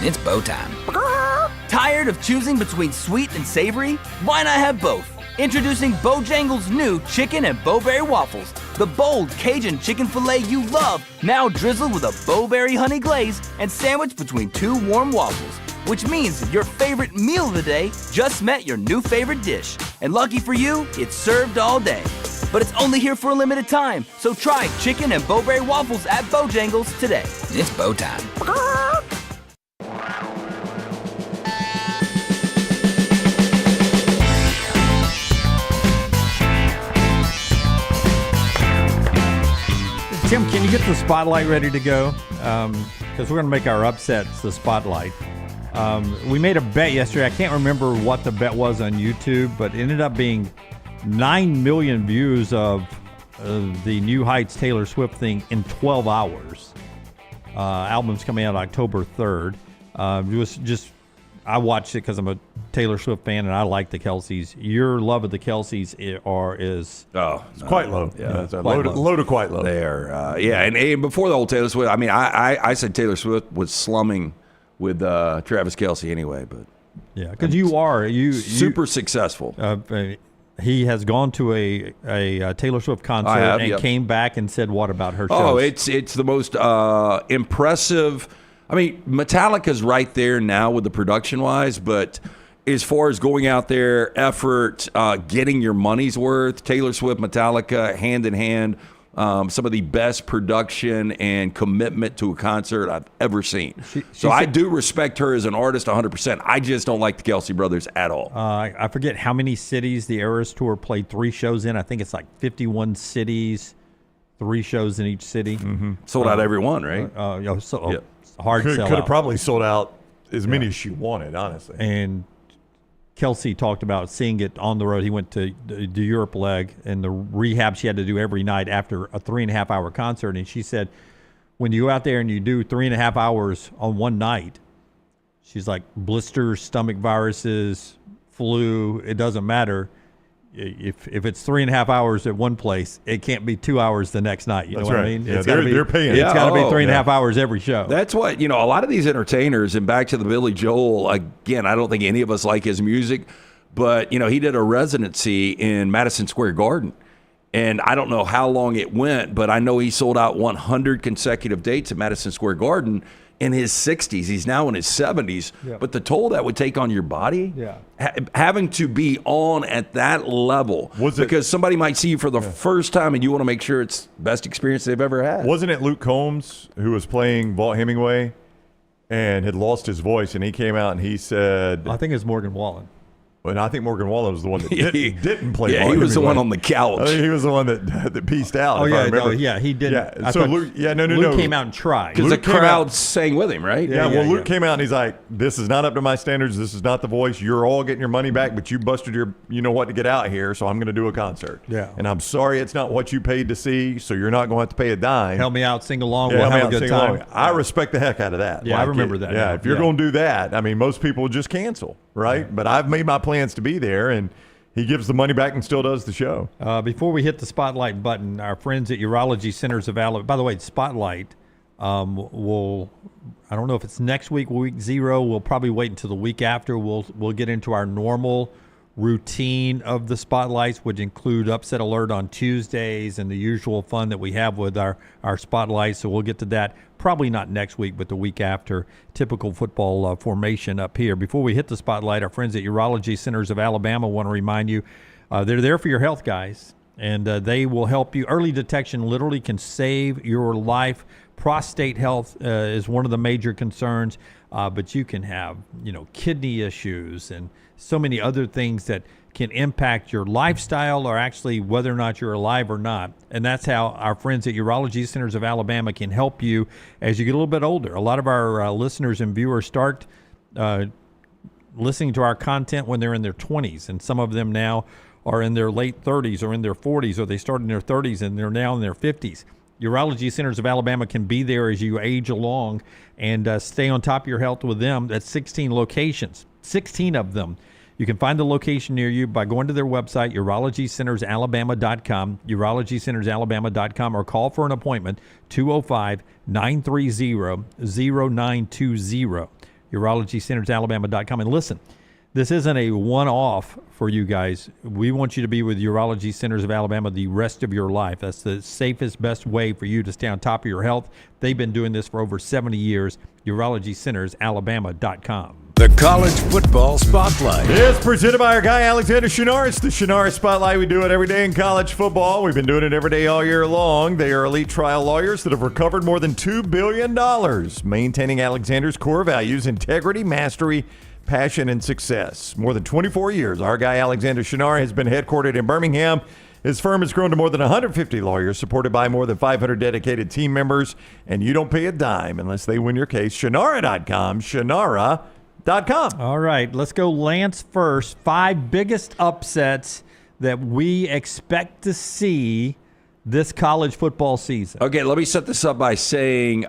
It's bow time. Tired of choosing between sweet and savory? Why not have both? Introducing Bojangles' new chicken and bowberry waffles. The bold Cajun chicken filet you love, now drizzled with a bowberry honey glaze and sandwiched between 2 warm waffles. Which means your favorite meal of the day just met your new favorite dish. And lucky for you, it's served all day. But it's only here for a limited time, so try chicken and bowberry waffles at Bojangles today. It's bow time.
Tim, can you get the spotlight ready to go? because we're going to make our upsets the spotlight. We made a bet yesterday. I can't remember what the bet was on YouTube, but it ended up being 9 million views of the New Heights Taylor Swift thing in 12 hours. Album's coming out October 3rd. It was just, I watched it because I'm a Taylor Swift fan and I like the Kelseys. Your love of the Kelseys is
it's quite low.
Yeah,
it's low to quite low.
They are, and before the whole Taylor Swift, I mean, I said Taylor Swift was slumming with Travis Kelce anyway, but
yeah, because you
super successful.
He has gone to a Taylor Swift concert and came back and said, "What about her shows?"
Oh, it's the most impressive. I mean, Metallica's right there now with the production-wise, but as far as going out there, effort, getting your money's worth, Taylor Swift, Metallica, hand in hand, some of the best production and commitment to a concert I've ever seen. I do respect her as an artist 100%. I just don't like the Kelce brothers at all.
I forget how many cities the Eras Tour played 3 shows in. I think it's like 51 cities, 3 shows in each city.
Mm-hmm. Sold out every one, right?
Hard
could
sell
have
out.
probably sold out as many as she wanted, honestly.
And Kelce talked about seeing it on the road. He went to the Europe leg and the rehab she had to do every night after a 3.5-hour concert. And she said, when you go out there and you do 3.5 hours on one night, she's like, blisters, stomach viruses, flu, it doesn't matter. If it's 3.5 hours at one place, it can't be 2 hours the next night. You know what I mean?
Yeah, they're paying.
It's got to be 3.5 hours every show.
That's what, a lot of these entertainers, and back to the Billy Joel, again, I don't think any of us like his music, but, he did a residency in Madison Square Garden. And I don't know how long it went, but I know he sold out 100 consecutive dates at Madison Square Garden in his 60s. He's now in his 70s. Yeah. But the toll that would take on your body, having to be on at that level, because somebody might see you for the first time and you want to make sure it's the best experience they've ever had.
Wasn't it Luke Combs who was playing Walt Hemingway and had lost his voice, and he came out and he said...
I think it's Morgan Wallen.
And I think Morgan Wallen was the one that didn't play.
Yeah, he was the one on the couch.
I think he was the one that pieced out.
Oh yeah, he did.
Yeah, so Luke, Luke
came out and tried
because the crowd sang with him, right?
Luke came out and he's like, "This is not up to my standards. This is not the voice. You're all getting your money back, but you busted your, to get out here. So I'm going to do a concert.
Yeah,
and I'm sorry it's not what you paid to see. So you're not going to have to pay a dime.
Help me out, sing along. We'll have a good time.
I respect the heck out of that.
Yeah, I remember that.
Yeah, if you're going to do that, I mean, most people would just cancel, right? Yeah. But I've made my plans to be there. And he gives the money back and still does the show.
Before we hit the spotlight button, our friends at Urology Centers of Alabama, by the way, spotlight will, I don't know if it's next week, week 0. We'll probably wait until the week after. We'll get into our normal routine of the spotlights, which include upset alert on Tuesdays and the usual fun that we have with our spotlights. So we'll get to that probably not next week, but the week after. Typical football formation up here. Before we hit the spotlight, our friends at Urology Centers of Alabama want to remind you they're there for your health, guys, and they will help you. Early detection literally can save your life. Prostate health is one of the major concerns, but you can have kidney issues and so many other things that can impact your lifestyle or actually whether or not you're alive or not. And that's how our friends at Urology Centers of Alabama can help you as you get a little bit older. A lot of our listeners and viewers start listening to our content when they're in their 20s, and some of them now are in their late 30s or in their 40s, or they started in their 30s and they're now in their 50s. Urology Centers of Alabama can be there as you age along and stay on top of your health with them. That's 16 locations, 16 of them. You can find the location near you by going to their website, urologycentersalabama.com, urologycentersalabama.com, or call for an appointment, 205-930-0920, urologycentersalabama.com. And listen, this isn't a one-off for you guys. We want you to be with Urology Centers of Alabama the rest of your life. That's the safest, best way for you to stay on top of your health. They've been doing this for over 70 years, urologycentersalabama.com.
The College Football Spotlight.
It's presented by our guy, Alexander Shunnarah. It's the Shunnarah Spotlight. We do it every day in college football. We've been doing it every day all year long. They are elite trial lawyers that have recovered more than $2 billion, maintaining Alexander's core values: integrity, mastery, passion, and success. More than 24 years, our guy, Alexander Shunnarah, has been headquartered in Birmingham. His firm has grown to more than 150 lawyers, supported by more than 500 dedicated team members, and you don't pay a dime unless they win your case. Shunnarah.com, Shunnarah.com.
All right, let's go Lance first. 5 biggest upsets that we expect to see this college football season.
Okay, let me set this up by saying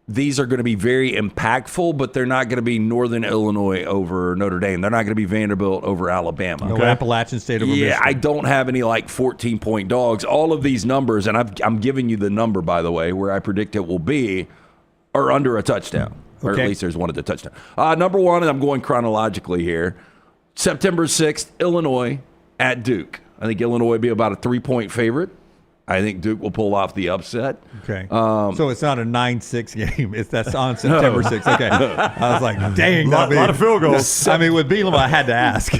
these are going to be very impactful, but they're not going to be Northern Illinois over Notre Dame. They're not going to be Vanderbilt over Alabama.
No Appalachian State over Michigan.
I don't have any 14-point dogs. All of these numbers, and I'm giving you the number, by the way, where I predict it will be, are under a touchdown. Or at least there's one at the touchdown. Number one, and I'm going chronologically here, September 6th, Illinois at Duke. I think Illinois will be about a 3-point favorite. I think Duke will pull off the upset.
Okay. So it's not a 9-6 game. That's on September 6th. Okay. I was like, dang.
A lot of field goals.
I mean, with Bielema, I had to ask.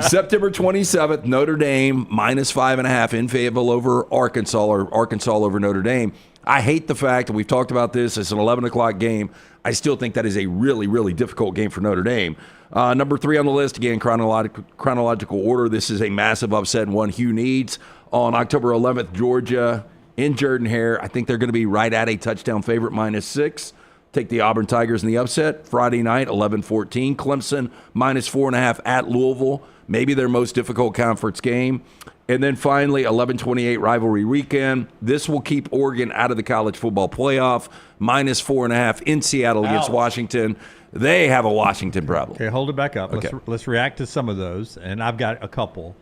September 27th, Notre Dame -5.5 in Fayetteville over Arkansas, or Arkansas over Notre Dame. I hate the fact, and we've talked about this, it's an 11 o'clock game. I still think that is a really, really difficult game for Notre Dame. Number 3 on the list, again, chronological order. This is a massive upset and one Hugh needs. On October 11th, Georgia in Jordan-Hare. I think they're going to be right at a touchdown favorite, -6. Take the Auburn Tigers in the upset. Friday night, 11-14. Clemson, -4.5 at Louisville. Maybe their most difficult conference game. And then finally, 11-28 rivalry weekend. This will keep Oregon out of the college football playoff. -4.5 in Seattle against Washington. They have a Washington problem.
Okay, hold it back up.
Okay.
Let's react to some of those. And I've got a couple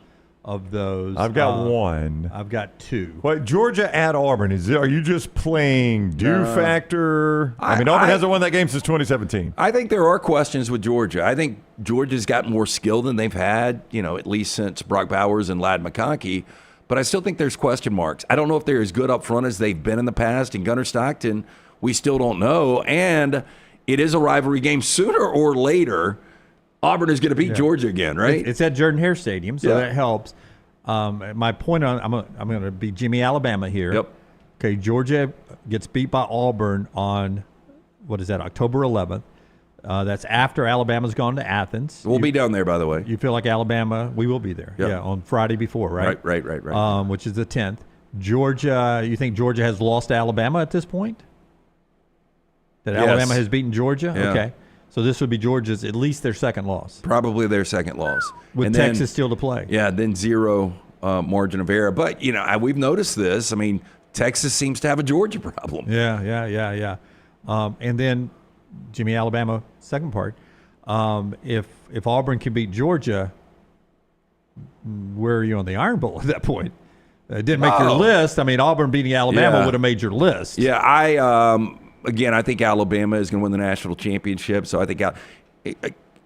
of those.
I've got one.
I've got 2.
What, Georgia at Auburn? Are you just playing factor? Auburn hasn't won that game since 2017.
I think there are questions with Georgia. I think Georgia's got more skill than they've had, at least since Brock Bowers and Ladd McConkey. But I still think there's question marks. I don't know if they're as good up front as they've been in the past. And Gunnar Stockton, we still don't know. And it is a rivalry game. Sooner or later, Auburn is going to beat Georgia again, right?
It's at Jordan-Hare Stadium, so that helps. My point I'm going to be Jimmy Alabama here.
Yep.
Okay, Georgia gets beat by Auburn on, October 11th. That's after Alabama's gone to Athens.
We'll be down there, by the way.
You feel like Alabama? We will be there.
Yep.
Yeah, on Friday before, right?
Right.
Which is the 10th. Georgia, you think Georgia has lost to Alabama at this point? That Alabama has beaten Georgia?
Yeah.
Okay. So this would be Georgia's, at least their second loss.
Probably their second loss.
With
and
Texas
then,
still to play.
Yeah, then 0 margin of error. But, we've noticed this. I mean, Texas seems to have a Georgia problem.
Yeah. And then Jimmy Alabama, second part. If Auburn can beat Georgia, where are you on the Iron Bowl at that point? It didn't make your list. I mean, Auburn beating Alabama would have made your list.
Yeah, Again, I think Alabama is going to win the national championship. So I think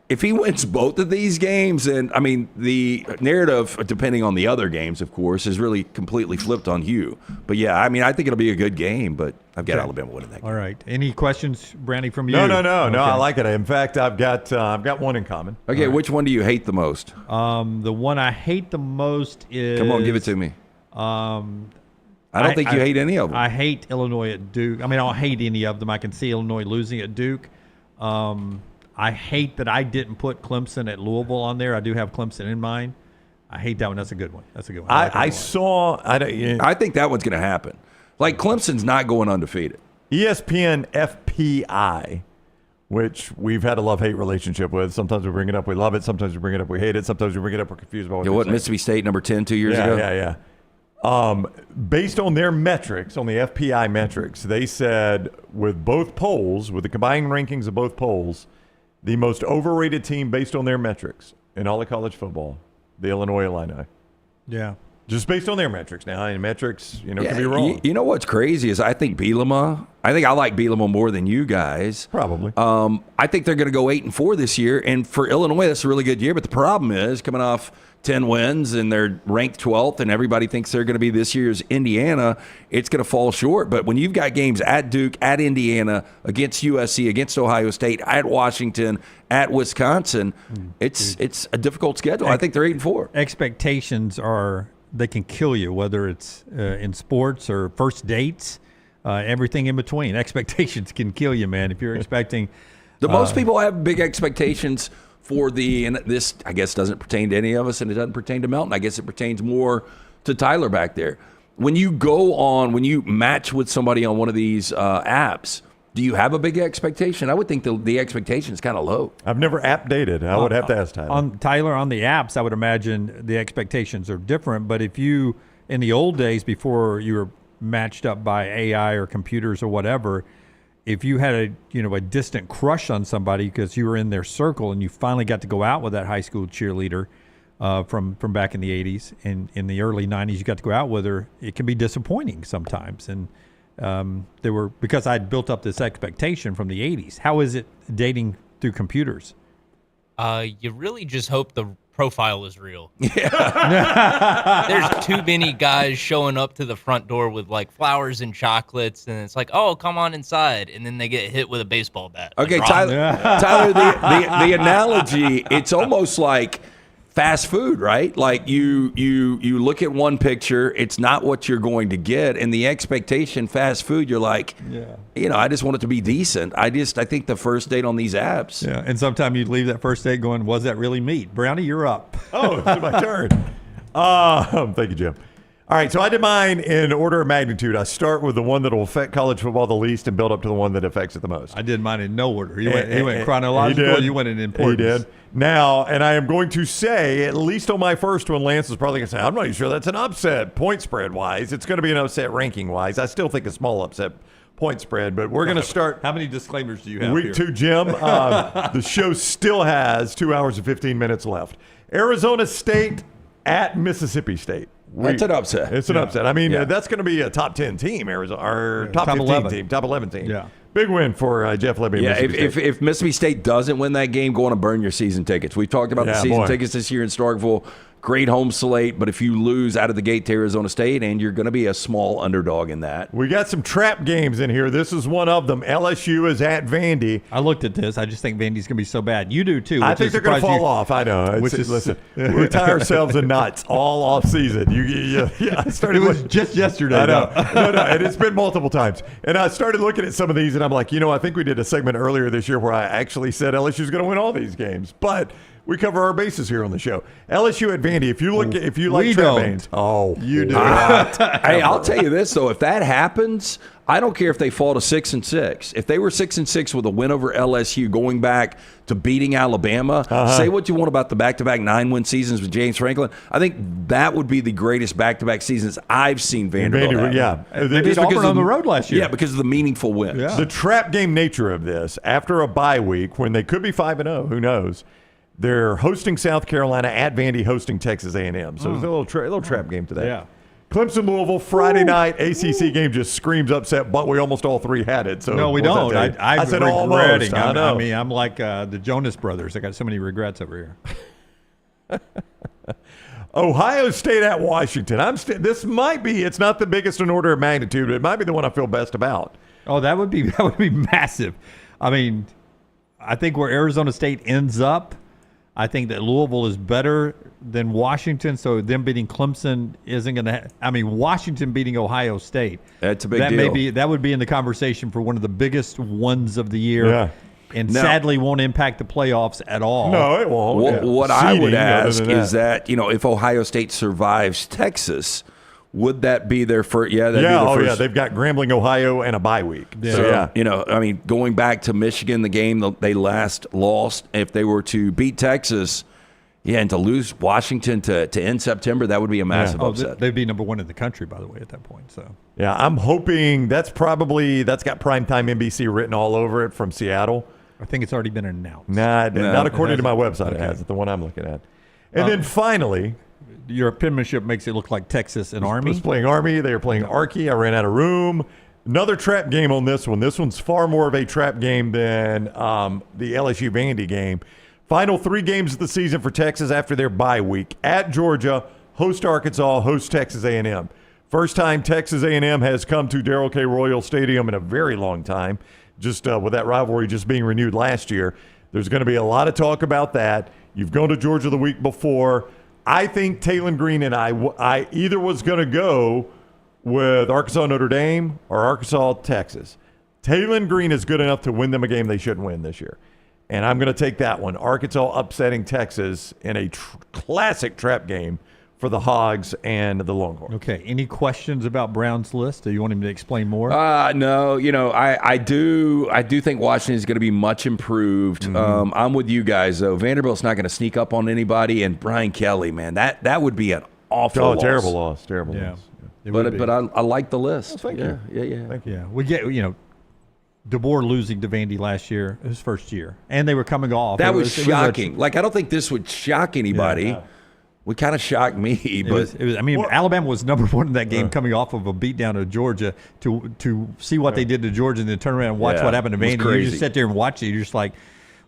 if he wins both of these games, and the narrative, depending on the other games, of course, is really completely flipped on Hugh. But yeah, I think it'll be a good game. But I've got Alabama winning that game.
All right. Any questions, Brandy, from you?
No.
Okay.
I like it. In fact, I've got one in common.
Okay, which one do you hate the most?
The one I hate the most is.
Come on, give it to me. I don't think you hate any of them.
I hate Illinois at Duke. I don't hate any of them. I can see Illinois losing at Duke. I hate that I didn't put Clemson at Louisville on there. I do have Clemson in mind. I hate that one. That's a good one.
I
think that one's going to happen. Clemson's not going undefeated.
ESPN FPI, which we've had a love-hate relationship with. Sometimes we bring it up, we love it. Sometimes we bring it up, we hate it. Sometimes we bring it up, we're confused about what
Mississippi State number 10 2 years ago?
Yeah. Based on their metrics, on the FPI metrics, they said with both polls, with the combined rankings of both polls, the most overrated team based on their metrics in all of college football, the Illinois Illini.
Yeah.
Just based on their metrics now. And metrics, can be wrong.
You know what's crazy is I think I like Bielema more than you guys.
Probably.
I think they're going to go 8-4 this year. And for Illinois, that's a really good year. But the problem is coming off 10 wins and they're ranked 12th and everybody thinks they're going to be this year's Indiana, it's going to fall short. But when you've got games at Duke, at Indiana, against USC, against Ohio State, at Washington, at Wisconsin, it's a difficult schedule. I think they're 8-4.
Expectations they can kill you, whether it's in sports or first dates, everything in between. Expectations can kill you, man. If you're expecting
most people have big expectations for and this, I guess, doesn't pertain to any of us, and it doesn't pertain to Melton. I guess it pertains more to Tyler back there. When you match with somebody on one of these apps, do you have a big expectation? I would think the expectation is kind of low.
I've never app dated. I would have to ask Tyler.
On the apps, I would imagine the expectations are different. But if you, in the old days before you were matched up by AI or computers or whatever, if you had a distant crush on somebody because you were in their circle and you finally got to go out with that high school cheerleader from back in the 80s and in the early 90s, you got to go out with her, it can be disappointing sometimes. And because I'd built up this expectation from the 80s. How is it dating through computers?
You really just hope the profile is real. Yeah. There's too many guys showing up to the front door with like flowers and chocolates, and it's like, oh, come on inside, and then they get hit with a baseball bat.
Okay,
like,
Tyler, the analogy, it's almost like fast food, right? Like you look at one picture, it's not what you're going to get, and the expectation, fast food, you're like, I just want it to be decent. I think the first date on these apps.
Yeah, and sometimes you'd leave that first date going, was that really meat? Brownie, you're up.
Oh, it's my turn. Thank you, Jim. All right, so I did mine in order of magnitude. I start with the one that will affect college football the least and build up to the one that affects it the most.
I did mine in no order. He went chronological. You went in importance.
He did. Now, and I am going to say, at least on my first one, Lance is probably going to say, I'm not even sure that's an upset point spread-wise. It's going to be an upset ranking-wise. I still think a small upset point spread, but we're going to start.
How many disclaimers do you have
Week
here?
2, Jim. The show still has 2 hours and 15 minutes left. Arizona State at Mississippi State.
That's an upset.
It's an upset. I mean, that's going to be a top 10 team, Arizona, or top 15
11.
team, top 11 team.
Yeah.
Big win for Jeff Lebby.
Yeah, if Mississippi State doesn't win that game, go on and burn your season tickets. We've talked about the season tickets this year in Starkville. Great home slate, but if you lose out of the gate to Arizona State, and you're going to be a small underdog in that.
We got some trap games in here. This is one of them. LSU is at Vandy.
I looked at this. I just think Vandy's going to be so bad. You do, too.
I think they're going to fall off. I know. Listen, we tie ourselves in knots all off season. I started.
It was just yesterday.
I know. No, and it's been multiple times. And I started looking at some of these, and I'm like, I think we did a segment earlier this year where I actually said LSU's going to win all these games. But we cover our bases here on the show. LSU at Vandy. If you like trap games, you do.
Hey, I'll tell you this though: if that happens, I don't care if they fall to 6-6. If they were 6-6 with a win over LSU, going back to beating Alabama, say what you want about the back-to-back 9-win seasons with James Franklin. I think that would be the greatest back-to-back seasons I've seen Vanderbilt have.
They beat Auburn on the road last year.
Yeah, because of the meaningful wins.
Yeah. The trap game nature of this, after a bye week when they could be 5-0, who knows? They're hosting South Carolina at Vandy, hosting Texas A&M. So there's a little trap game to that.
Yeah.
Clemson, Louisville, Friday night ACC game just screams upset, but we almost all three had it. So
no, we don't. I
said
regretting.
almost.
I mean, I'm like the Jonas Brothers. I got so many regrets over here.
Ohio State at Washington. This might be. It's not the biggest in order of magnitude, but it might be the one I feel best about.
Oh, that would be massive. I mean, I think where Arizona State ends up, I think that Louisville is better than Washington, so them beating Clemson isn't going to – I mean, Washington beating Ohio State.
That's a big deal.
That would be in the conversation for one of the biggest ones of the year.
Yeah.
And sadly won't impact the playoffs at all.
No, it won't.
What I would ask is that, if Ohio State survives Texas – would that be their first? Yeah, that'd be the first.
Yeah, they've got Grambling, Ohio, and a bye week.
Yeah.
So, going back to Michigan, the game they last lost, if they were to beat Texas, and to lose Washington to end September, that would be a massive upset.
They'd be number one in the country, by the way, at that point. So
yeah, I'm hoping that's got primetime NBC written all over it from Seattle.
I think it's already been announced.
Not according to my website. Okay. It has it, the one I'm looking at. And then finally,
your penmanship makes it look like Texas and Army.
Was playing Army. They were playing Archie. I ran out of room. Another trap game on this one. This one's far more of a trap game than the LSU Vandy game. Final 3 games of the season for Texas after their bye week. At Georgia, host Arkansas, host Texas A&M. First time Texas A&M has come to Darrell K. Royal Stadium in a very long time, just with that rivalry just being renewed last year. There's going to be a lot of talk about that. You've gone to Georgia the week before. I think Talon Green and I either was going to go with Arkansas Notre Dame or Arkansas Texas. Talon Green is good enough to win them a game they shouldn't win this year. And I'm going to take that one. Arkansas upsetting Texas in a classic trap game for the Hogs and the Longhorns.
Okay. Any questions about Brown's list? Do you want him to explain more?
No. I do think Washington is going to be much improved.
Mm-hmm.
I'm with you guys, though. Vanderbilt's not going to sneak up on anybody. And Brian Kelly, man, that would be an awful loss.
Terrible loss. Terrible loss.
But I like the list.
Thank you.
Yeah.
Thank you.
Yeah. We get, DeBoer losing to Vandy last year, his first year. And they were coming off.
That was shocking. I don't think this would shock anybody.
Yeah.
Would kind of shock me, but
Alabama was number one in that game, coming off of a beatdown of Georgia. To see what they did to Georgia and then turn around and watch what happened to Vandy. You just sit there and watch it. You're just like,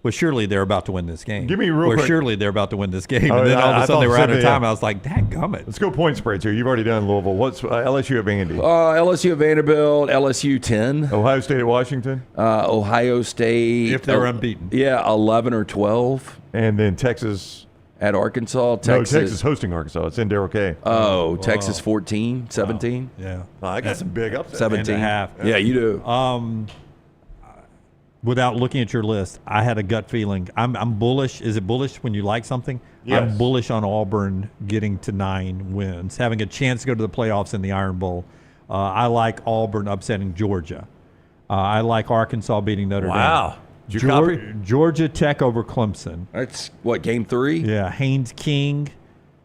well, surely they're about to win this game.
Give me real quick.
Surely they're about to win this game. And then all of a sudden they were out of time. I was like, dadgummit.
Let's go point spreads here. You've already done Louisville. What's LSU at Vandy?
LSU at Vanderbilt, LSU 10.
Ohio State at Washington?
Ohio State.
If they're unbeaten.
Yeah, 11 or 12.
And then Texas
at Arkansas.
Texas hosting Arkansas. It's in Daryl K.
Oh, Texas 14, 17.
Yeah.
I got some big upsets.
17
and a half.
Yeah, you do.
Without looking at your list, I had a gut feeling. I'm bullish. Is it bullish when you like something?
Yes.
I'm bullish on Auburn getting to 9 wins, having a chance to go to the playoffs in the Iron Bowl. I like Auburn upsetting Georgia. I like Arkansas beating Notre Dame.
Wow. Did you copy?
Georgia Tech over Clemson.
That's what, game 3?
Yeah, Haynes King.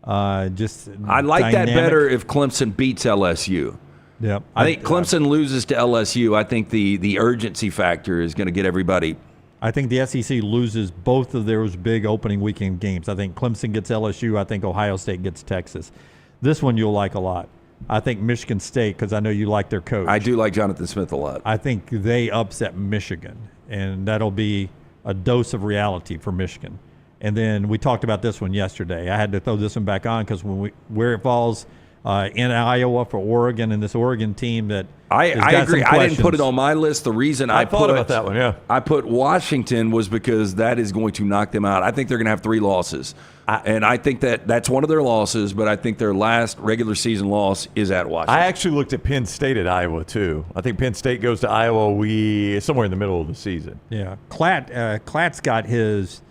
I like that better if Clemson beats LSU.
Yep.
I think Clemson loses to LSU. I think the urgency factor is going to get everybody.
I think the SEC loses both of those big opening weekend games. I think Clemson gets LSU. I think Ohio State gets Texas. This one you'll like a lot. I think Michigan State, because I know you like their coach.
I do like Jonathan Smith a lot.
I think they upset Michigan, and that'll be a dose of reality for Michigan. And then we talked about this one yesterday. I had to throw this one back on because where it falls in Iowa for Oregon, and this Oregon team that
I agree. I didn't put it on my list. The reason I
thought about that one, yeah.
I put Washington was because that is going to knock them out. I think they're going to have 3 losses. And I think that's one of their losses, but I think their last regular season loss is at Washington.
I actually looked at Penn State at Iowa, too. I think Penn State goes to Iowa somewhere in the middle of the season.
Yeah. Klatt's got his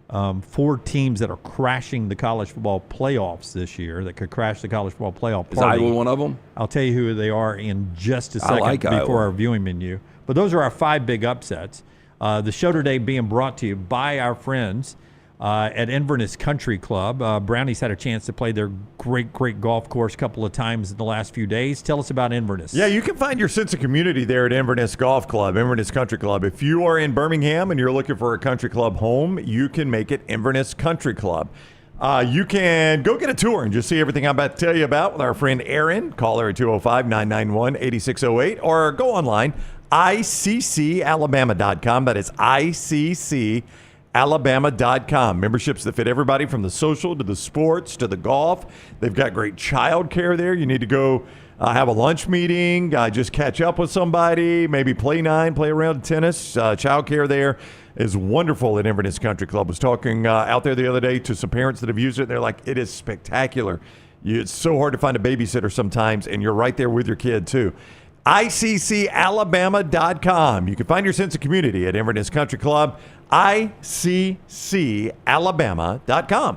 4 teams that are crashing the college football playoffs this year, that could crash the college football playoff party.
Is Iowa one of them?
I'll tell you who they are in just a second
like
before
Iowa.
our viewing menu. But those are our 5 big upsets. The show today being brought to you by our friends at Inverness Country Club. Brownies had a chance to play their great golf course a couple of times in the last few days. Tell us about Inverness.
Yeah, you can find your sense of community there at Inverness Golf Club, Inverness Country Club. If you are in Birmingham and you're looking for a country club home, you can make it Inverness Country Club. You can go get a tour and just see everything I'm about to tell you about with our friend Aaron. Call her at 205-991-8608 or go online, ICCalabama.com. That is ICCalabama.com. Memberships that fit everybody from the social to the sports to the golf. They've got great child care there. You need to go have a lunch meeting, just catch up with somebody, maybe play around tennis. Child care there is wonderful at Inverness Country Club. I was talking out there the other day to some parents that have used it, and they're like, it is spectacular. It's so hard to find a babysitter sometimes, and you're right there with your kid, too. ICCalabama.com. You can find your sense of community at Inverness Country Club. ICCalabama.com.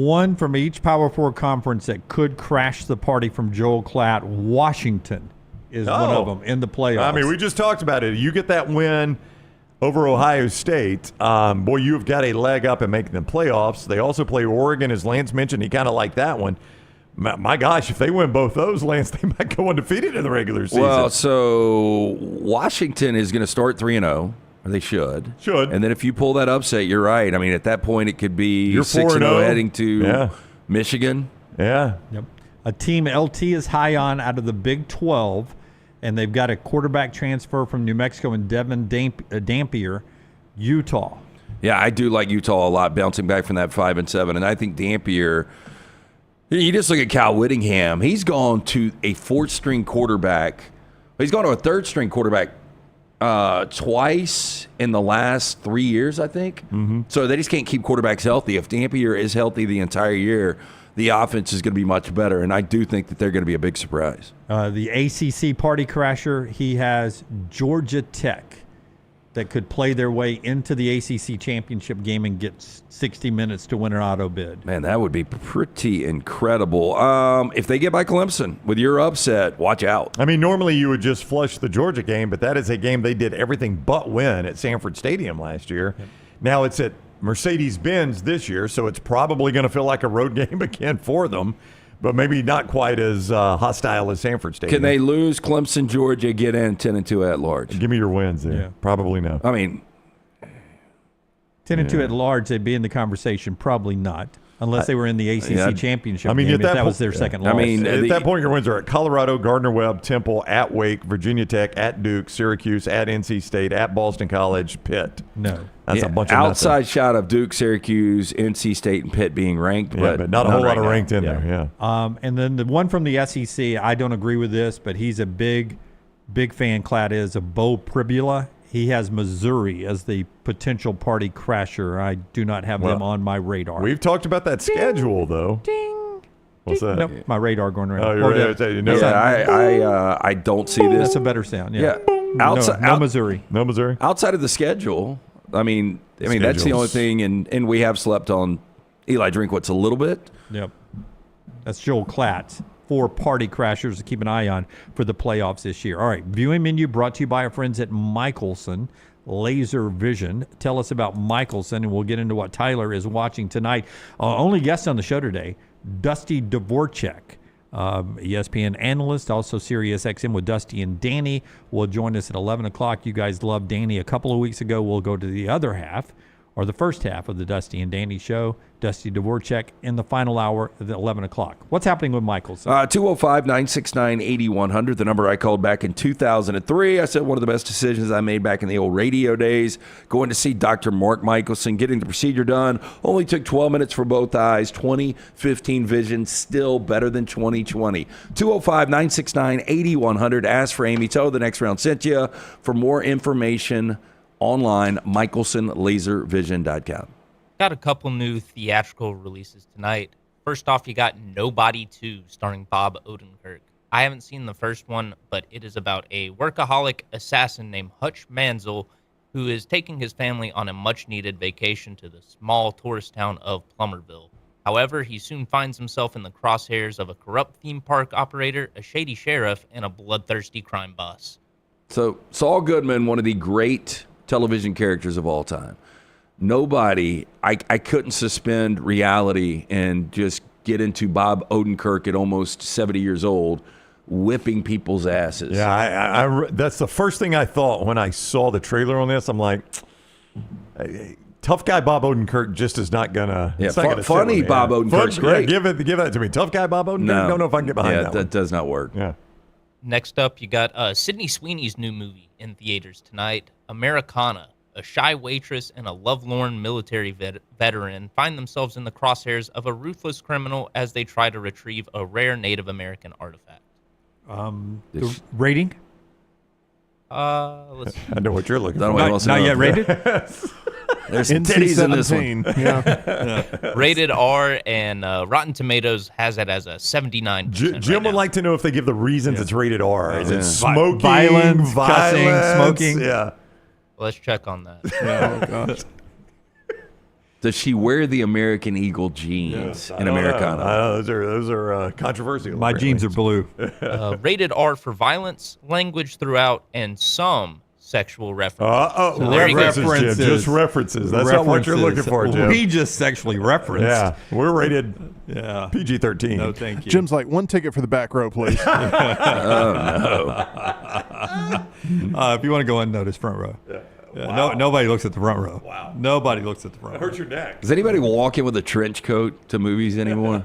One from each Power 4 conference that could crash the party from Joel Klatt. Washington is one of them in the playoffs.
I mean, we just talked about it. You get that win over Ohio State, boy, you've got a leg up in making the playoffs. They also play Oregon, as Lance mentioned. He kind of liked that one. My gosh, if they win both those, Lance, they might go undefeated in the regular season.
Well, so Washington is going to start 3-0. Or they should. And then if you pull that upset, you're right. I mean, at that point, it could be 6-0 heading to Michigan.
Yeah.
Yep. A team LT is high on out of the Big 12, and they've got a quarterback transfer from New Mexico and Devin Dampier, Utah.
Yeah, I do like Utah a lot, bouncing back from that 5-7. And I think Dampier, you just look at Cal Whittingham. He's gone to a 4th-string quarterback. He's gone to a 3rd-string quarterback twice in the last 3 years, I think.
Mm-hmm.
So they just can't keep quarterbacks healthy. If Dampier is healthy the entire year, the offense is going to be much better, and I do think that they're going to be a big surprise.
The ACC party crasher, he has Georgia Tech that could play their way into the ACC championship game and get 60 minutes to win an auto bid.
Man, that would be pretty incredible. If they get by Clemson with your upset, watch out.
I mean, normally you would just flush the Georgia game, but that is a game they did everything but win at Sanford Stadium last year. Yep. Now it's at Mercedes-Benz this year, so it's probably going to feel like a road game again for them, but maybe not quite as hostile as Sanford Stadium.
Can they lose Clemson, Georgia, get in 10-2 at large?
Give me your wins there. Yeah. Probably no.
I mean,
10-2 at large, they'd be in the conversation. Probably not, unless they were in the ACC championship game. If that was their second loss.
I mean, at that point, your wins are at Colorado, Gardner-Webb, Temple, at Wake, Virginia Tech, at Duke, Syracuse, at NC State, at Boston College, Pitt.
No.
That's a bunch of
outside shot of Duke, Syracuse, NC State, and Pitt being ranked,
but not a whole lot of ranked in there. Yeah.
And then the one from the SEC, I don't agree with this, but he's a big fan. Klatt is of Bo Pribula. He has Missouri as the potential party crasher. I do not have them on my radar.
We've talked about that schedule, though.
Ding.
What's that?
Nope, my radar going around.
Oh, you're right.
I don't see this.
That's a better sound. Yeah.
No
Missouri.
No Missouri.
Outside of the schedule, I mean, that's the only thing, and we have slept on Eli Drinkwitz a little bit.
Yep. That's Joel Klatt. 4 party crashers to keep an eye on for the playoffs this year. All right, viewing menu brought to you by our friends at Michelson Laser Vision. Tell us about Michelson, and we'll get into what Tyler is watching tonight. Only guest on the show today, Dusty Dvorak, ESPN analyst, also Sirius XM with Dusty and Danny, will join us at 11 o'clock. You guys loved Danny a couple of weeks ago. We'll go to the other half, or the first half of the Dusty and Danny show. Dusty Dvorak in the final hour at 11 o'clock. What's happening with Michelson?
205-969-8100, the number I called back in 2003. I said one of the best decisions I made back in the old radio days, going to see Dr. Mark Michelson, getting the procedure done. Only took 12 minutes for both eyes, 20/15 vision, still better than 20/20. 205-969-8100. Ask for Amy Toe. The next round sent you. For more information, online, michelsonlaservision.com.
Got a couple new theatrical releases tonight. First off, you got Nobody 2, starring Bob Odenkirk. I haven't seen the first one, but it is about a workaholic assassin named Hutch Mansell who is taking his family on a much-needed vacation to the small tourist town of Plummerville. However, he soon finds himself in the crosshairs of a corrupt theme park operator, a shady sheriff, and a bloodthirsty crime boss.
So, Saul Goodman, one of the great television characters of all time. Nobody, I couldn't suspend reality and just get into Bob Odenkirk at almost 70 years old, whipping people's asses.
Yeah, that's the first thing I thought when I saw the trailer on this. I'm like, tough guy Bob Odenkirk just is not gonna.
Yeah, funny Bob Odenkirk's great.
Give that to me. Tough guy Bob Odenkirk.
No.
Don't know if I can get behind that.
That does not work.
Yeah.
Next up, you got Sydney Sweeney's new movie in theaters tonight, Americana. A shy waitress and a lovelorn military veteran find themselves in the crosshairs of a ruthless criminal as they try to retrieve a rare Native American artifact.
The rating?
Let's see.
I know what you're looking for.
Not yet rated?
There's some titties in this one.
Yeah.
Rated R, and Rotten Tomatoes has it as a 79%.
Jim would like to know if they give the reasons it's rated R. Is it smoking,
violence, cussing, smoking?
Yeah.
Let's check on that.
Oh, gosh.
Does she wear the American Eagle jeans in Americana?
Those are controversial.
My jeans are blue.
Rated R for violence, language throughout, and some sexual references.
So
there you go.
references, Jim. Just references. That's not what you're looking for, Jim.
We just sexually referenced.
Yeah, we're rated PG-13.
No, thank you.
Jim's like, 1 ticket for the back row, please.
If you want to go unnoticed, front row. Wow. Nobody looks at the front row.
Wow.
Nobody looks at the front row.
Hurt your neck.
Does anybody walk in with a trench coat to movies anymore?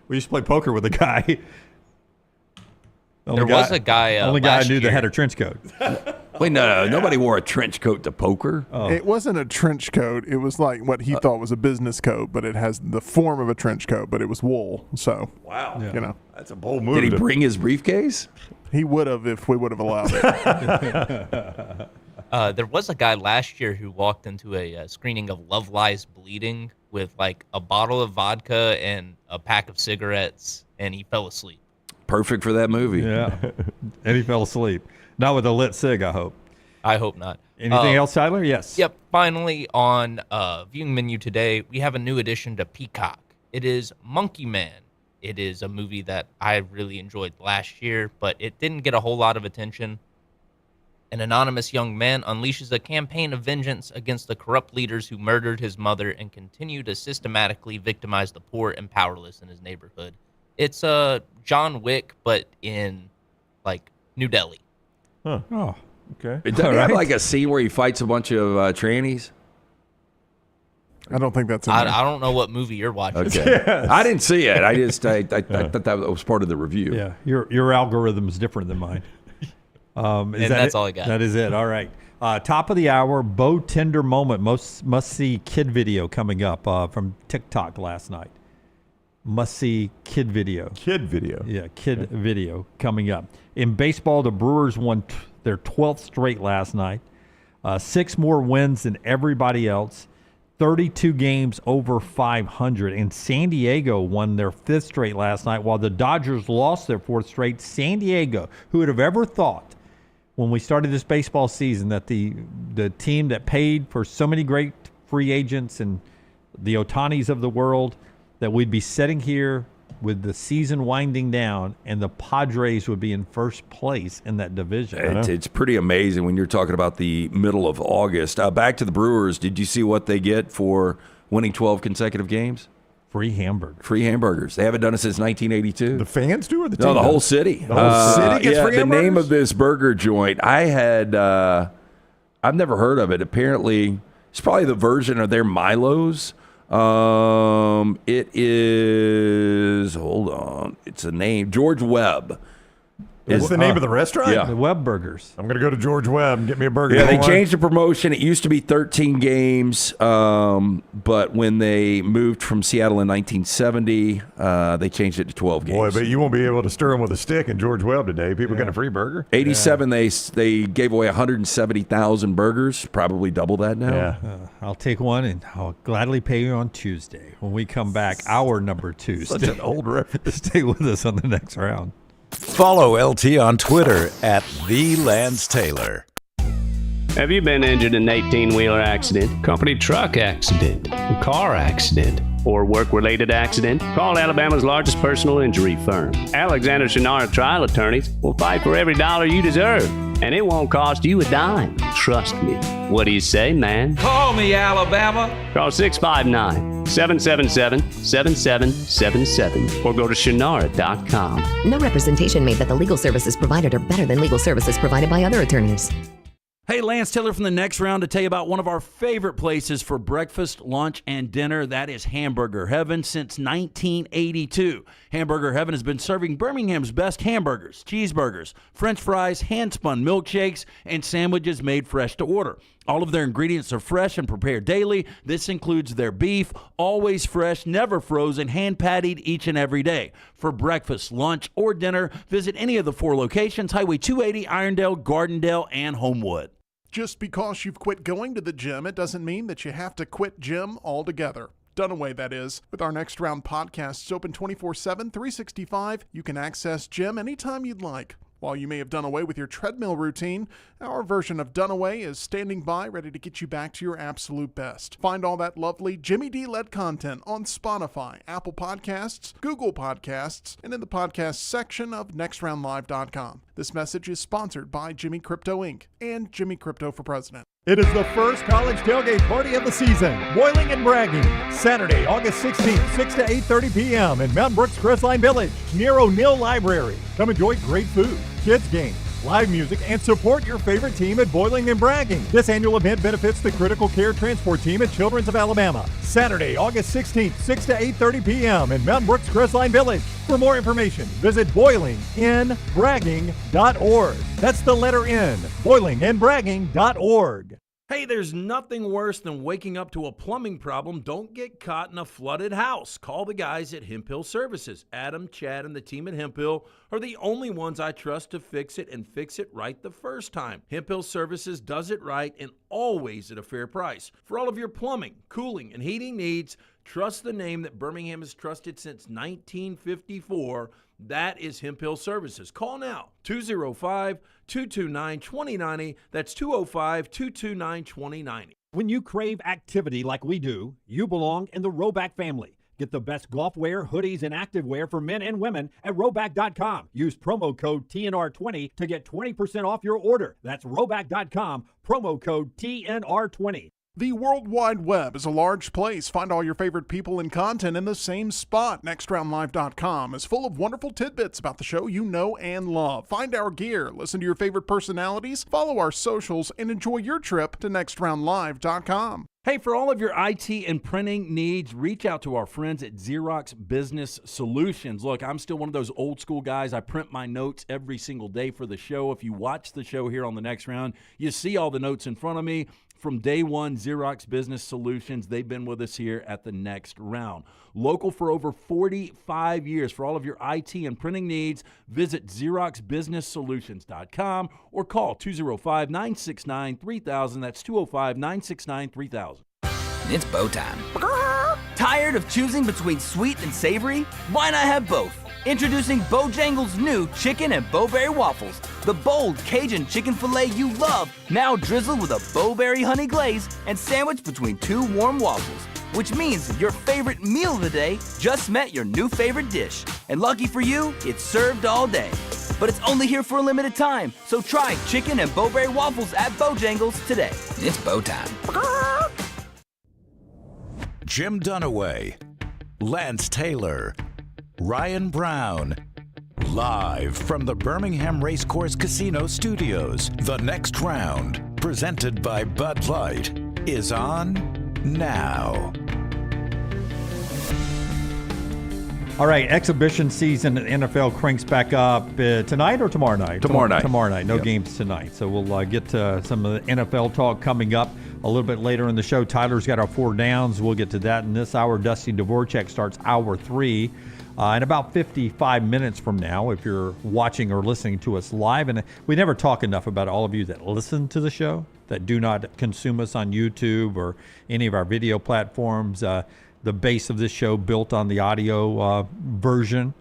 We used to play poker with a guy.
Was a guy
only guy I knew
year.
that had a trench coat.
Wait, no. Nobody wore a trench coat to poker.
Oh.
It wasn't a trench coat. It was like what he thought was a business coat, but it has the form of a trench coat, but it was wool. So,
wow.
You know.
That's a bold move.
Did he bring his briefcase?
He would have if we would have allowed it.
There was a guy last year who walked into a screening of Love Lies Bleeding with like a bottle of vodka and a pack of cigarettes, and he fell asleep.
Perfect for that movie.
Yeah. And he fell asleep. Not with a lit cig, I hope.
I hope not.
Anything else, Tyler? Yes.
Yep. Finally, on viewing menu today, we have a new addition to Peacock. It is Monkey Man. It is a movie that I really enjoyed last year, but it didn't get a whole lot of attention. An anonymous young man unleashes a campaign of vengeance against the corrupt leaders who murdered his mother and continue to systematically victimize the poor and powerless in his neighborhood. It's John Wick, but in, like, New Delhi.
Huh.
Oh.
Okay.
It doesn't have like a scene where he fights a bunch of trannies.
I don't think that's in there.
I don't know what movie you're watching.
Okay.
Yes.
I didn't see it. I thought that was part of the review.
Yeah, your algorithm's different than mine.
That's all I got.
That is it. All right. Top of the hour, Bo Tender Moment, must-see kid video coming up from TikTok last night. Must-see kid video.
Kid video.
Yeah, kid video coming up. In baseball, the Brewers won their 12th straight last night. 6 more wins than everybody else. 32 games over 500. And San Diego won their 5th straight last night, while the Dodgers lost their 4th straight. San Diego, who would have ever thought when we started this baseball season that the team that paid for so many great free agents and the Ohtanis of the world, that we'd be sitting here with the season winding down and the Padres would be in first place in that division.
It's pretty amazing when you're talking about the middle of August. Back to the Brewers, did you see what they get for winning 12 consecutive games?
Free hamburgers.
Free hamburgers. They haven't done it since 1982.
The fans do or the team?
No, the
does?
whole city.
The whole city gets free
the
hamburgers?
name of this burger joint, I've never heard of it. Apparently, it's probably the version of their Milos. It is, hold on, it's a name, George Webb.
Is the name of the restaurant?
Yeah.
The Webb Burgers.
I'm going to go to George Webb and get me a burger.
Yeah, they changed the promotion. It used to be 13 games, but when they moved from Seattle in 1970, they changed it to 12 games.
Boy, but you won't be able to stir them with a stick in George Webb today. People get a free burger.
87, they gave away 170,000 burgers, probably double that now.
Yeah.
I'll take one, and I'll gladly pay you on Tuesday when we come back. Hour number 2.
Such an old reference.
Stay with us on the next round.
Follow LT on Twitter at @TheLanceTaylor.
Have you been injured in an 18-wheeler accident, company truck accident, car accident, or work-related accident? Call Alabama's largest personal injury firm. Alexander Shunnarah Trial Attorneys will fight for every dollar you deserve, and it won't cost you a dime. Trust me. What do you say, man?
Call me, Alabama.
Call 659-777-7777 or go to Shunnarah.com.
No representation made that the legal services provided are better than legal services provided by other attorneys.
Hey, Lance Taylor from the next round to tell you about one of our favorite places for breakfast, lunch, and dinner. That is Hamburger Heaven since 1982. Hamburger Heaven has been serving Birmingham's best hamburgers, cheeseburgers, French fries, hand-spun milkshakes, and sandwiches made fresh to order. All of their ingredients are fresh and prepared daily. This includes their beef, always fresh, never frozen, hand-pattied each and every day. For breakfast, lunch, or dinner, visit any of the 4 locations, Highway 280, Irondale, Gardendale, and Homewood.
Just because you've quit going to the gym, it doesn't mean that you have to quit gym altogether. Dunaway, that is. With our Next Round podcasts open 24/7, 365, you can access gym anytime you'd like. While you may have done away with your treadmill routine, our version of Dunaway is standing by ready to get you back to your absolute best. Find all that lovely Jimmy D-led content on Spotify, Apple Podcasts, Google Podcasts, and in the podcast section of nextroundlive.com. This message is sponsored by Jimmy Crypto Inc. and Jimmy Crypto for President.
It is the first college tailgate party of the season. Boiling and Bragging. Saturday, August 16th, 6 to 8:30 p.m. in Mountain Brooks Crestline Village, near O'Neill Library. Come enjoy great food, kids games, live music, and support your favorite team at Boiling and Bragging. This annual event benefits the Critical Care Transport Team at Children's of Alabama. Saturday, August 16th, 6 to 8:30 p.m. in Mountain Brooks Crestline Village. For more information, visit boilinginbragging.org. That's the letter N, boilinginbragging.org.
Hey, there's nothing worse than waking up to a plumbing problem. Don't get caught in a flooded house. Call the guys at Hemp Hill Services. Adam, Chad, and the team at Hemp Hill are the only ones I trust to fix it and fix it right the first time. Hemp Hill Services does it right and always at a fair price. For all of your plumbing, cooling, and heating needs, trust the name that Birmingham has trusted since 1954. That is Hemp Hill Services. Call now, 205-229-2090. That's 205-229-2090.
When you crave activity like we do, you belong in the Roback family. Get the best golf wear, hoodies, and activewear for men and women at Roback.com. Use promo code TNR20 to get 20% off your order. That's Roback.com, promo code TNR20.
The World Wide Web is a large place. Find all your favorite people and content in the same spot. NextRoundLive.com is full of wonderful tidbits about the show you know and love. Find our gear, listen to your favorite personalities, follow our socials, and enjoy your trip to NextRoundLive.com.
Hey, for all of your IT and printing needs, reach out to our friends at Xerox Business Solutions. Look, I'm still one of those old school guys. I print my notes every single day for the show. If you watch the show here on the Next Round, you see all the notes in front of me. From day one, Xerox Business Solutions, they've been with us here at the Next Round. Local for over 45 years. For all of your IT and printing needs, visit XeroxBusinessSolutions.com or call 205-969-3000. That's 205-969-3000.
It's bow time. Tired of choosing between sweet and savory? Why not have both? Introducing Bojangles' new chicken and bowberry waffles. The bold Cajun chicken filet you love, now drizzled with a bowberry honey glaze and sandwiched between two warm waffles. Which means your favorite meal of the day just met your new favorite dish. And lucky for you, it's served all day. But it's only here for a limited time, so try chicken and bowberry waffles at Bojangles today. It's bow time.
Jim Dunaway, Lance Taylor, Ryan Brown. Live from the Birmingham Racecourse Casino Studios, the Next Round, presented by Bud Light, is on now.
All right, exhibition season in NFL cranks back up tonight or tomorrow night?
Tomorrow night.
Tomorrow night. No
Yep.
games tonight. So we'll get to some of the NFL talk coming up a little bit later in the show. Tyler's got our 4 downs. We'll get to that in this hour. Dusty Dvorak starts hour 3 in about 55 minutes from now if you're watching or listening to us live. And we never talk enough about all of you that listen to the show, that do not consume us on YouTube or any of our video platforms. The base of this show built on the audio version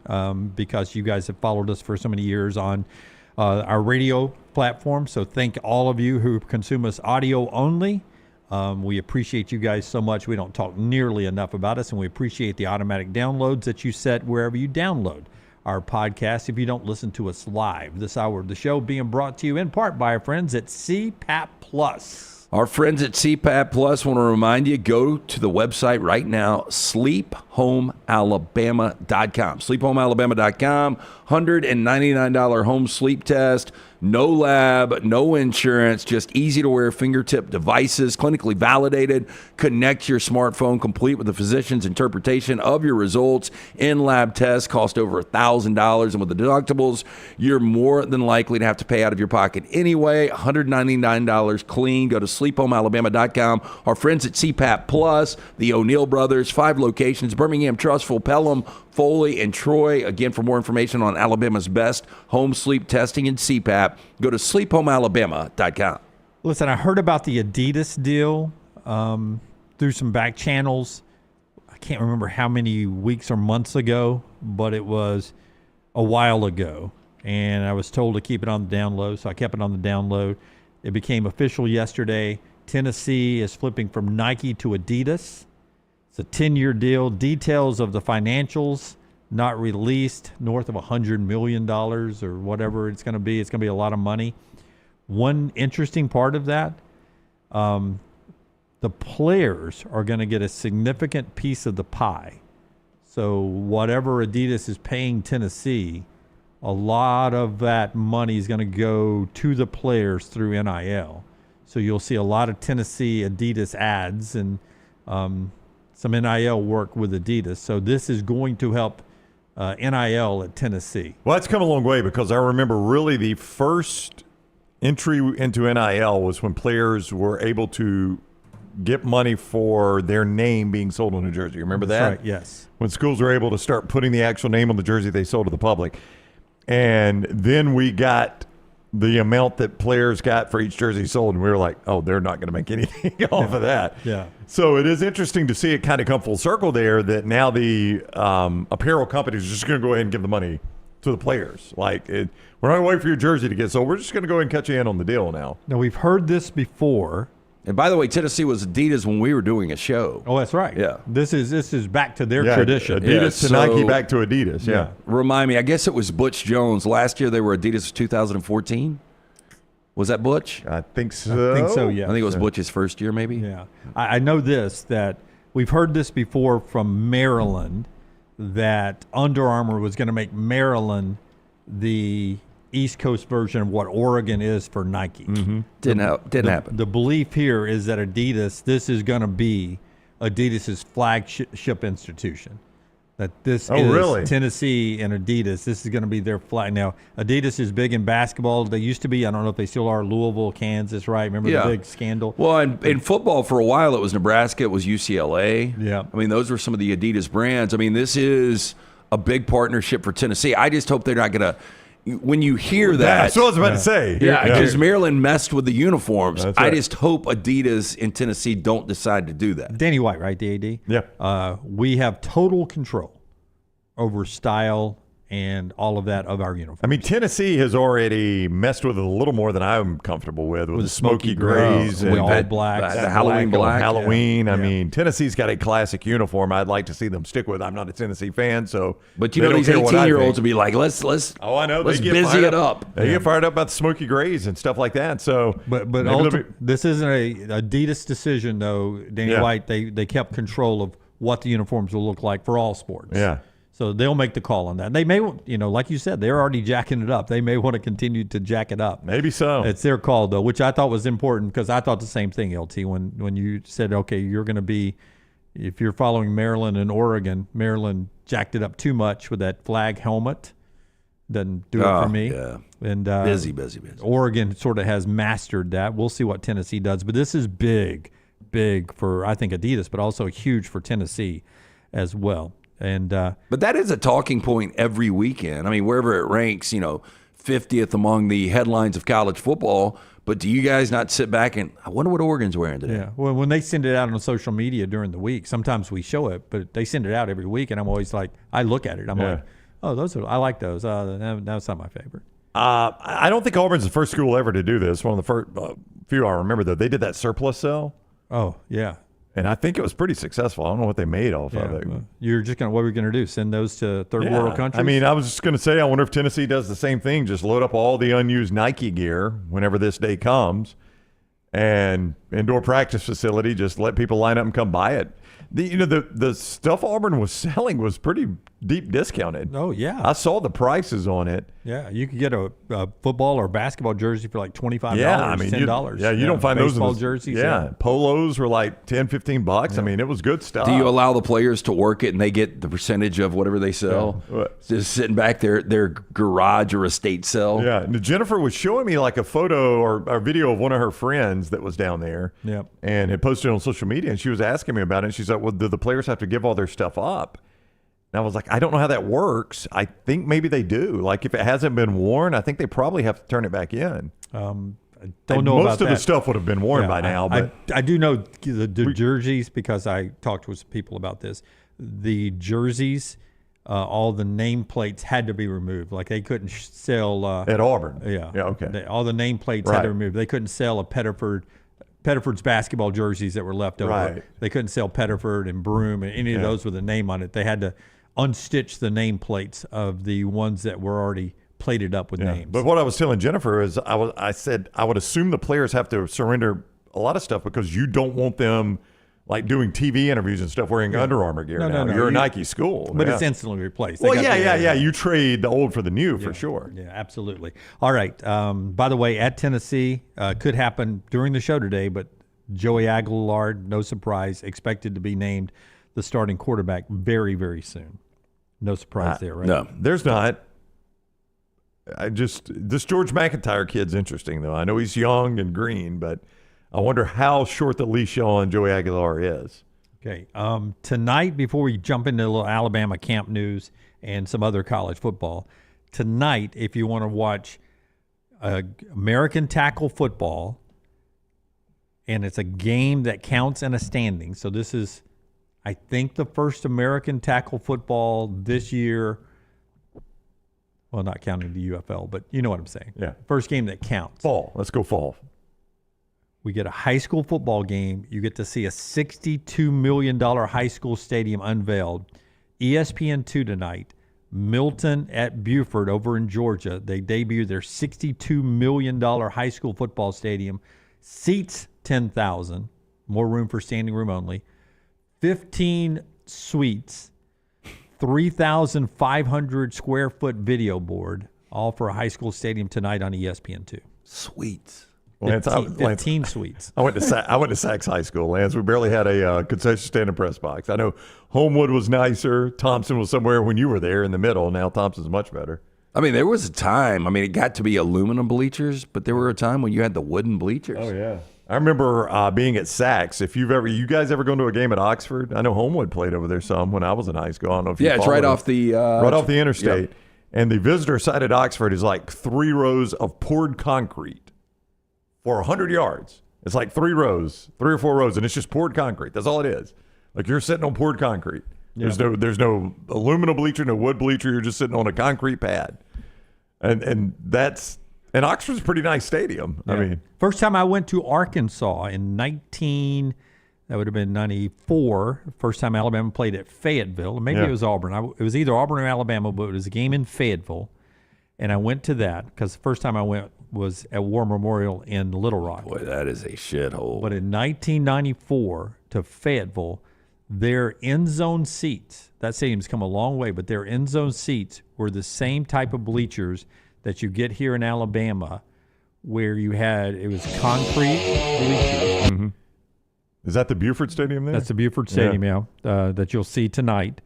because you guys have followed us for so many years on our radio platform. So thank all of you who consume us audio only. We appreciate you guys so much. We don't talk nearly enough about us, and we appreciate the automatic downloads that you set wherever you download our podcast if you don't listen to us live. This hour of the show being brought to you in part by our friends at CPAP Plus.
Our friends at CPAP Plus want to remind you, go to the website right now, sleephomealabama.com. Sleephomealabama.com, $199 home sleep test, no lab, no insurance, just easy-to-wear fingertip devices, clinically validated. Connect your smartphone, complete with the physician's interpretation of your results. In-lab tests cost over $1,000, and with the deductibles, you're more than likely to have to pay out of your pocket anyway. $199 clean. Go to sleephomealabama.com. Our friends at CPAP Plus, the O'Neill brothers, 5 locations, Birmingham, Trussville, Pelham, Foley, and Troy. Again, for more information on Alabama's best home sleep testing and CPAP, go to sleephomealabama.com.
Listen, I heard about the Adidas deal through some back channels. I can't remember how many weeks or months ago, but it was a while ago. And I was told to keep it on the down low, so I kept it on the down low. It became official yesterday. Tennessee is flipping from Nike to Adidas. It's a 10-year deal. Details of the financials not released, north of $100 million or whatever it's going to be. It's going to be a lot of money. One interesting part of that, the players are going to get a significant piece of the pie. So whatever Adidas is paying Tennessee, a lot of that money is going to go to the players through NIL. So you'll see a lot of Tennessee Adidas ads and some NIL work with Adidas. So this is going to help NIL at Tennessee.
Well, that's come a long way because I remember really the first entry into NIL was when players were able to get money for their name being sold on a jersey. Remember that?
That's right, yes.
When schools were able to start putting the actual name on the jersey they sold to the public. And then we got the amount that players got for each jersey sold, and we were like, oh, they're not going to make anything off of that.
Yeah.
So it is interesting to see it kind of come full circle there that now the apparel companies are just going to go ahead and give the money to the players. Like, we're not going to wait for your jersey to get sold. We're just going to go ahead and cut you in on the deal now.
Now, we've heard this before.
And by the way, Tennessee was Adidas when we were doing a show.
Oh, that's right.
Yeah.
This is back to their tradition.
Adidas to Nike, back to Adidas. Yeah.
Remind me, I guess it was Butch Jones. Last year they were Adidas 2014. Was that Butch?
I think so.
I think so, yeah.
I think it was Butch's first year, maybe.
Yeah. I know this, that we've heard this before from Maryland, that Under Armour was going to make Maryland the East Coast version of what Oregon is for Nike.
Didn't happen.
The belief here is that Adidas, this is going to be Adidas's flagship institution. That this is
really?
Tennessee and Adidas. This is going to be their flag. Now, Adidas is big in basketball. They used to be, I don't know if they still are, Louisville, Kansas, right? Remember the big scandal?
Well, in football for a while, it was Nebraska, it was UCLA.
Yeah.
I mean, those were some of the Adidas brands. I mean, this is a big partnership for Tennessee. I just hope they're not going to, when you hear that.
That's what I was about to say.
Yeah, because Maryland messed with the uniforms.
That's
I
right.
just hope Adidas in Tennessee don't decide to do that.
Danny White, right, the AD?
Yeah.
We have total control over style and all of that of our uniform.
I mean, Tennessee has already messed with it a little more than I'm comfortable with the smoky grays and
all black.
The Halloween black.
Halloween.
Yeah.
I mean, Tennessee's got a classic uniform I'd like to see them stick with. I'm not a Tennessee fan, so.
But you
they
know,
don't
these
care what I
18-year-olds
think.
will be like, let's
Oh, I know.
let's
They get
busy
fired
it up.
They get fired up about the smoky grays and stuff like that. So,
But
maybe they'll be-
this isn't a Adidas decision, though. Danny
Yeah.
White, they kept control of what the uniforms will look like for all sports.
Yeah.
So they'll make the call on that. They may, like you said, they're already jacking it up. They may want to continue to jack it up.
Maybe so.
It's their call, though, which I thought was important because I thought the same thing, LT, when you said, okay, you're going to be, if you're following Maryland and Oregon, Maryland jacked it up too much with that flag helmet. Doesn't do it for me.
Yeah.
And
Busy.
Oregon sort of has mastered that. We'll see what Tennessee does. But this is big for, I think, Adidas, but also huge for Tennessee as well. And
But that is a talking point every weekend. I mean, wherever it ranks, 50th among the headlines of college football. But do you guys not sit back and, I wonder what Oregon's wearing today?
yeah, well, when they send it out on social media during the week, sometimes we show it, but they send it out every week, and I'm always like, I look at it, I'm like, oh, I like those. That's not my favorite.
I don't think Auburn's the first school ever to do this. One of the first few I remember, though. They did that surplus sale.
Oh, yeah.
And I think it was pretty successful. I don't know what they made off of it.
Well, you're just what are we going to do? Send those to third world countries?
I mean, I was just going to say, I wonder if Tennessee does the same thing. Just load up all the unused Nike gear whenever this day comes, and indoor practice facility. Just let people line up and come buy it. The stuff Auburn was selling was pretty deep discounted.
Oh yeah,
I saw the prices on it.
Yeah, you could get a football or basketball jersey for like $25.
Yeah, I mean,
$10.
You don't find those in
baseball
the,
jerseys.
Yeah, polos were like $10-15. I mean, it was good stuff.
Do you allow the players to work it and they get the percentage of whatever they sell?
Yeah.
Just sitting back their garage or estate sell?
Yeah, and Jennifer was showing me like a photo or video of one of her friends that was down there.
Yep.
And had posted it on social media, and she was asking me about it. And she's like, well, do the players have to give all their stuff up? And I was like, I don't know how that works. I think maybe they do. Like, if it hasn't been worn, I think they probably have to turn it back in.
I don't
And
know
most
about
of the
that.
stuff would have been worn by now. But
I do know the jerseys because I talked with some people about this. The jerseys, all the nameplates had to be removed. Like, they couldn't sell
at Auburn.
Yeah.
Yeah, okay.
All the nameplates had to be removed. They couldn't sell a Pettiford's basketball jerseys that were left over.
Right.
They couldn't sell Pettiford and Broome and any of those with a name on it. They had to unstitch the nameplates of the ones that were already plated up with names.
But what I was telling Jennifer is I said I would assume the players have to surrender a lot of stuff because you don't want them like doing TV interviews and stuff wearing Under Armour gear.
No.
You're a Nike school.
But it's instantly replaced.
Well, yeah. You trade the old for the new for sure.
Yeah, absolutely. All right. By the way, at Tennessee, could happen during the show today, but Joey Aguilar, no surprise, expected to be named the starting quarterback very, very soon. No surprise there, right?
No, there's not. This George McIntyre kid's interesting, though. I know he's young and green, but I wonder how short the leash on Joey Aguilar is.
Okay. Tonight, before we jump into a little Alabama camp news and some other college football, tonight, if you want to watch American tackle football, and it's a game that counts in a standing. So this is, I think, the first American tackle football this year. Well, not counting the UFL, but you know what I'm saying.
Yeah.
First game that counts.
Fall. Let's go fall.
We get a high school football game. You get to see a $62 million high school stadium unveiled. ESPN2 tonight. Milton at Buford over in Georgia. They debut their $62 million high school football stadium. Seats 10,000. More room for standing room only. 15 suites. 3,500 square foot video board. All for a high school stadium tonight on ESPN2.
Sweets.
15 suites.
I went to Sachs High School, Lance. We barely had a concession stand and press box. I know Homewood was nicer. Thompson was somewhere when you were there in the middle. Now Thompson's much better.
I mean, there was a time. I mean, it got to be aluminum bleachers, but there were a time when you had the wooden bleachers.
Oh yeah, I remember being at Sachs. If you guys ever gone to a game at Oxford? I know Homewood played over there some when I was in high school. I don't know if you
it's right off the
interstate.
Yep.
And the visitor side at Oxford is like 3 rows of poured concrete for 100 yards. It's like 3 or 4 rows, and it's just poured concrete. That's all it is. Like you're sitting on poured concrete. Yeah. There's no aluminum bleacher, no wood bleacher. You're just sitting on a concrete pad. And Oxford's a pretty nice stadium. Yeah. I mean,
first time I went to Arkansas in 94. First time Alabama played at Fayetteville. Maybe it was Auburn. It was either Auburn or Alabama, but it was a game in Fayetteville. And I went to that because the first time I went was at War Memorial in Little Rock.
Boy, that is a shithole.
But in 1994 to Fayetteville, their end zone seats, that stadium's come a long way, but their end zone seats were the same type of bleachers that you get here in Alabama, where it was concrete bleachers.
Mm-hmm. Is that the Buford Stadium there?
That's the Buford Stadium, that you'll see tonight.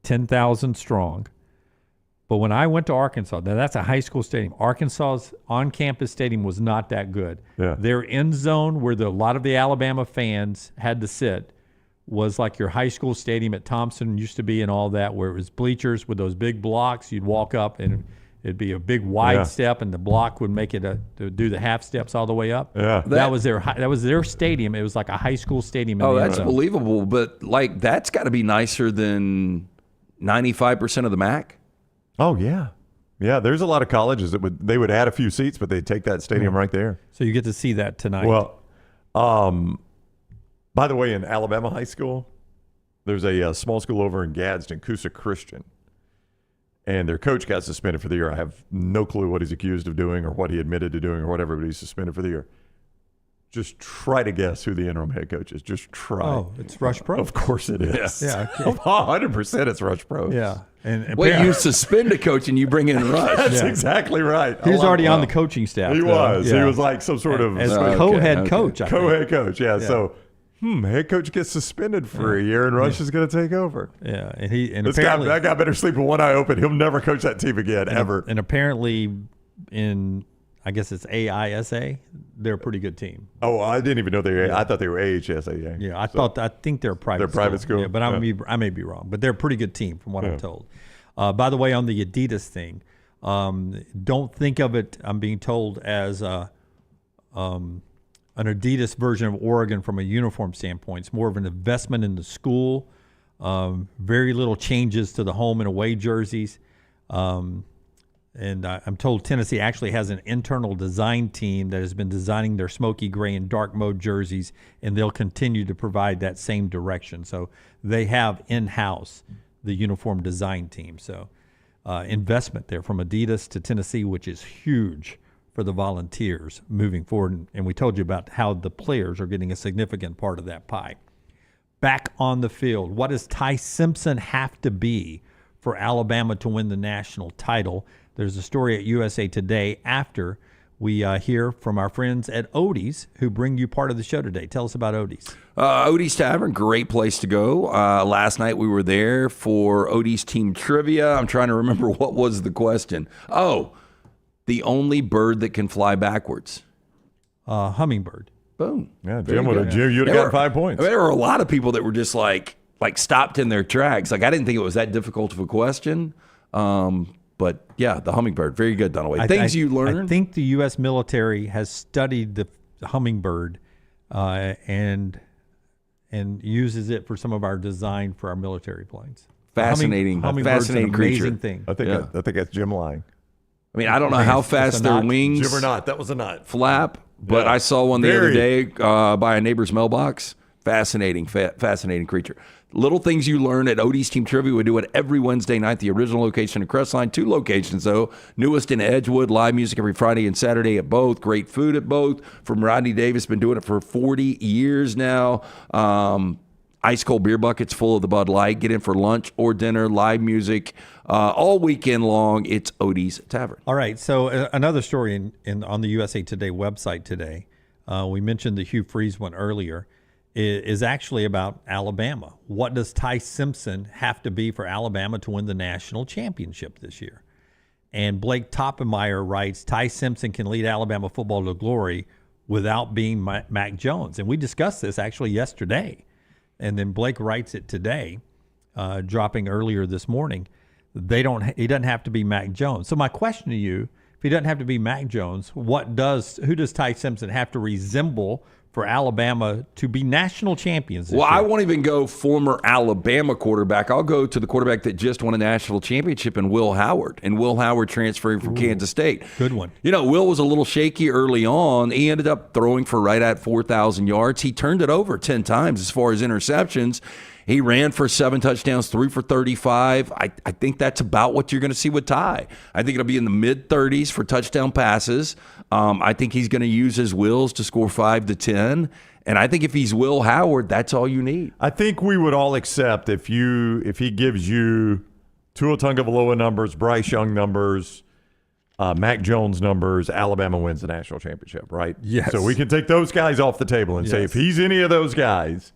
10,000 strong. But when I went to Arkansas, now that's a high school stadium. Arkansas's on-campus stadium was not that good.
Yeah.
Their end zone, where a lot of the Alabama fans had to sit, was like your high school stadium at Thompson used to be and all that, where it was bleachers with those big blocks. You'd walk up and it'd be a big wide step, and the block would make it to do the half steps all the way up.
Yeah,
that was their stadium. It was like a high school stadium.
That's believable. But like that's got to be nicer than 95% of the MAC.
Oh yeah. There's a lot of colleges that would add a few seats, but they'd take that stadium right there.
So you get to see that tonight.
Well, by the way, in Alabama high school, there's a small school over in Gadsden, Coosa Christian. And their coach got suspended for the year. I have no clue what he's accused of doing or what he admitted to doing or whatever, but he's suspended for the year. Just try to guess who the interim head coach is. Just try.
Oh, it's Rush Pro.
Of course it is.
Yeah.
100% it's Rush Pro.
Yeah. And
wait, you suspend a coach and you bring in Rush.
That's exactly right.
He was already on the coaching staff.
He was. Yeah. He was like some sort of
co-head coach.
Co-head coach, yeah. So head coach gets suspended for a year, and Rush is going to take over.
Yeah, and
that guy better sleep with one eye open. He'll never coach that team again, ever.
And apparently, I guess it's AISA, they're a pretty good team.
Oh, I didn't even know they were. I thought they were AHSA.
Yeah, I think they're a private.
They're private school.
Yeah, but I may be wrong. But they're a pretty good team, from what I'm told. By the way, on the Adidas thing, don't think of it. I'm being told as an Adidas version of Oregon from a uniform standpoint. It's more of an investment in the school. Very little changes to the home and away jerseys. And I'm told Tennessee actually has an internal design team that has been designing their smoky gray and dark mode jerseys, and they'll continue to provide that same direction. So they have in-house the uniform design team. So investment there from Adidas to Tennessee, which is huge for the Volunteers moving forward. And we told you about how the players are getting a significant part of that pie. Back on the field, what does Ty Simpson have to be for Alabama to win the national title? There's a story at USA Today after we hear from our friends at Odie's, who bring you part of the show today. Tell us about Odie's.
Odie's Tavern, great place to go. Last night we were there for Odie's team trivia. I'm trying to remember what was the question. Oh, the only bird that can fly backwards.
Hummingbird.
Boom.
Yeah, Jim would have gotten 5 points.
I mean, there were a lot of people that were just like stopped in their tracks. Like I didn't think it was that difficult of a question. But yeah, the hummingbird, very good, Dunaway. Things you learn.
I think the U.S. military has studied the hummingbird and uses it for some of our design for our military planes.
Fascinating
Hummingbird's an
creature.
amazing thing.
I think that's Jim lying.
I mean, I don't know how fast their wings
Jim or not, that was a nut.
flap, but I saw one the other day by a neighbor's mailbox. Fascinating creature. Little things you learn at Odie's Team Trivia. We do it every Wednesday night. The original location in Crestline. 2 locations, though. Newest in Edgewood. Live music every Friday and Saturday at both. Great food at both. From Rodney Davis. Been doing it for 40 years now. Ice cold beer buckets full of the Bud Light. Get in for lunch or dinner. Live music all weekend long. It's Odie's Tavern.
All right. So another story on the USA Today website today. We mentioned the Hugh Freeze one earlier. Is actually about Alabama. What does Ty Simpson have to be for Alabama to win the national championship this year? And Blake Toppenmeyer writes, Ty Simpson can lead Alabama football to glory without being Mac Jones. And we discussed this actually yesterday. And then Blake writes it today, dropping earlier this morning. He doesn't have to be Mac Jones. So my question to you, if he doesn't have to be Mac Jones, who does Ty Simpson have to resemble for Alabama to be national champions this year?
I won't even go former Alabama quarterback. I'll go to the quarterback that just won a national championship in Will Howard. And Will Howard transferring from Kansas State.
Good one.
You know, Will was a little shaky early on. He ended up throwing for right at 4,000 yards. He turned it over 10 times as far as interceptions. He ran for 7 touchdowns, 3 for 35. I think that's about what you're going to see with Ty. I think it'll be in the mid-30s for touchdown passes. I think he's going to use his wills to score 5 to 10. And I think if he's Will Howard, that's all you need.
I think we would all accept if he gives you Tua Tagovailoa numbers, Bryce Young numbers, Mac Jones numbers, Alabama wins the national championship, right?
Yes.
So we can take those guys off the table and say if he's any of those guys,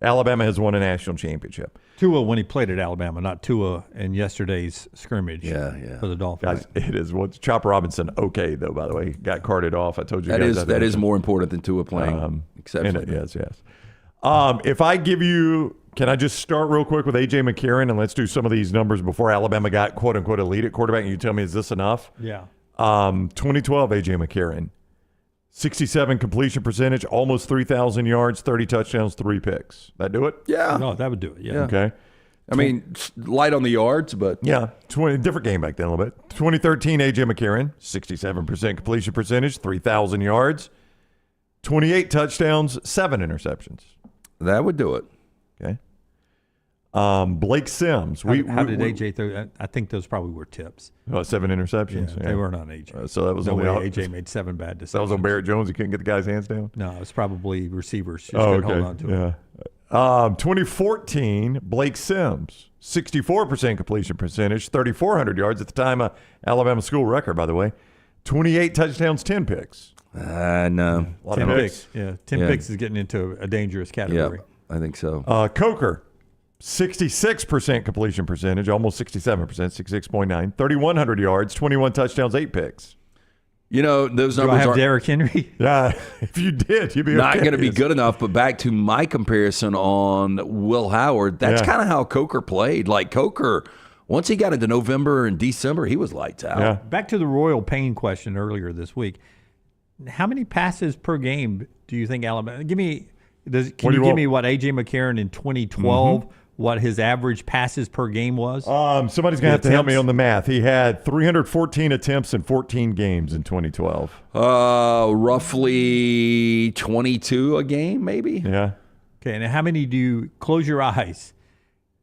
Alabama has won a national championship.
Tua when he played at Alabama, not Tua in yesterday's scrimmage for the Dolphins.
Guys, it is Chopper Robinson okay, though, by the way. Got carted off. I told you guys
that is more important than Tua playing. Exceptionally.
Yes. If I give you, can I just start real quick with A.J. McCarron, and let's do some of these numbers before Alabama got, quote-unquote, elite at quarterback, and you tell me, is this enough?
Yeah.
2012, A.J. McCarron. 67 completion percentage, almost 3,000 yards, 30 touchdowns, 3 picks. That do it?
Yeah.
No, that would do it. Yeah.
Okay.
I mean, light on the yards, but
yeah, different game back then a little bit. 2013, A.J. McCarron, 67% completion percentage, 3,000 yards, 28 touchdowns, 7 interceptions.
That would do it.
Okay. Blake Sims.
How did A.J. throw? I think those probably were tips.
7 interceptions.
Yeah, they weren't on A.J.
So that was
no
only
way A.J. made 7 bad decisions.
That was on Barrett Jones. He couldn't get the guy's hands down?
No, it was probably receivers. Just couldn't hold on to it.
2014, Blake Sims, 64% completion percentage, 3,400 yards at the time, Alabama school record, by the way. 28 touchdowns, 10 picks.
No.
10 picks. Yeah, 10 picks is getting into a dangerous category.
Yeah, I think so.
Coker, 66% completion percentage, almost 67%, 66.9, 3,100 yards, 21 touchdowns, 8 picks.
You know, those numbers
Do I have Derrick Henry?
Yeah, if you did, you'd be
not
okay.
going to be good enough. But back to my comparison on Will Howard, that's kind of how Coker played. Like Coker, once he got into November and December, he was lights out.
Yeah.
Back to the Royal Payne question earlier this week. How many passes per game do you think Alabama? Can you give me what A.J. McCarron in 2012? What his average passes per game was?
Somebody's going to have to help me on the math. He had 314 attempts in 14 games in 2012.
Roughly 22 a game, maybe.
Yeah.
Okay, and how many do you close your eyes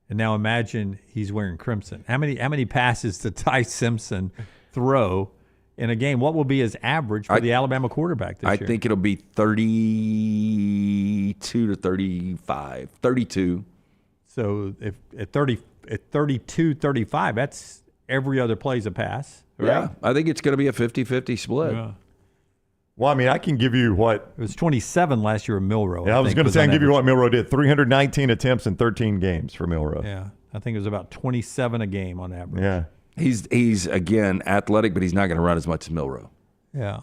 and now imagine he's wearing crimson? How many passes did Ty Simpson throw in a game? What will be his average for the Alabama quarterback this year?
I think it'll be 32 to 35. 32.
So if at 32, 35, that's every other play's a pass. Right?
Yeah, I think it's going to be a 50-50 split.
Yeah.
Well, I mean, I can give you what.
It was 27 last year with Milroe.
Yeah, I was going to say, I can give you what Milroe did. 319 attempts in 13 games for Milroe.
Yeah, I think it was about 27 a game on average.
Yeah.
He's again, athletic, but he's not going to run as much as Milroe.
Yeah.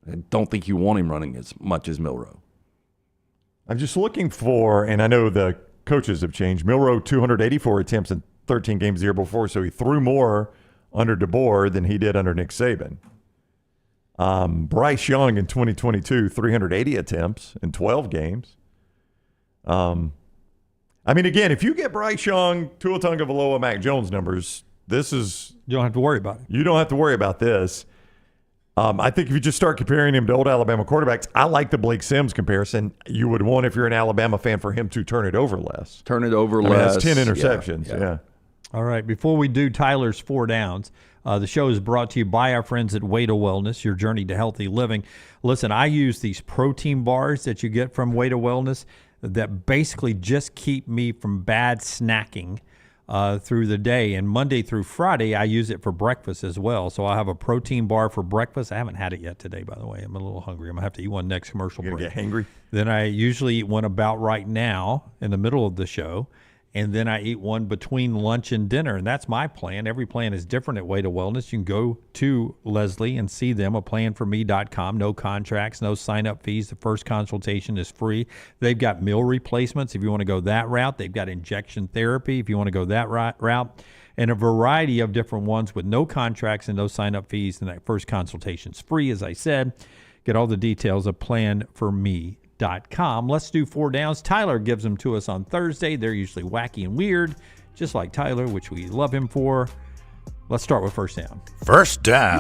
I don't think you want him running as much as Milroe.
I'm just looking for, and I know the coaches have changed. Milroe, 284 attempts in 13 games the year before, so he threw more under DeBoer than he did under Nick Saban. Bryce Young in 2022, 380 attempts in 12 games. I mean, again, if you get Bryce Young, Tua Tagovailoa, Mac Jones numbers, this is
you don't have to worry about it.
You don't have to worry about this. I think if you just start comparing him to old Alabama quarterbacks, I like the Blake Sims comparison. You would want, if you're an Alabama fan, for him to turn it over less.
Less.
That's 10 interceptions. Yeah.
All right. Before we do Tyler's 4 downs, the show is brought to you by our friends at Wada Wellness, your journey to healthy living. Listen, I use these protein bars that you get from Wada Wellness that basically just keep me from bad snacking through the day. And Monday through Friday, I use it for breakfast as well. So I'll have a protein bar for breakfast. I haven't had it yet today, by the way. I'm a little hungry. I'm going to have to eat one next commercial break.
You're going to get hangry?
Then I usually eat one about right now in the middle of the show. And then I eat one between lunch and dinner. And that's my plan. Every plan is different at Wada Wellness. You can go to Leslie and see them, aplanforme.com. No contracts, no sign-up fees. The first consultation is free. They've got meal replacements if you want to go that route. They've got injection therapy if you want to go that route. And a variety of different ones with no contracts and no sign-up fees. And that first consultation is free, as I said. Get all the details at planforme.com. Let's do 4 downs. Tyler gives them to us on Thursday. They're usually wacky and weird, just like Tyler, which we love him for. Let's start with first down.
First down.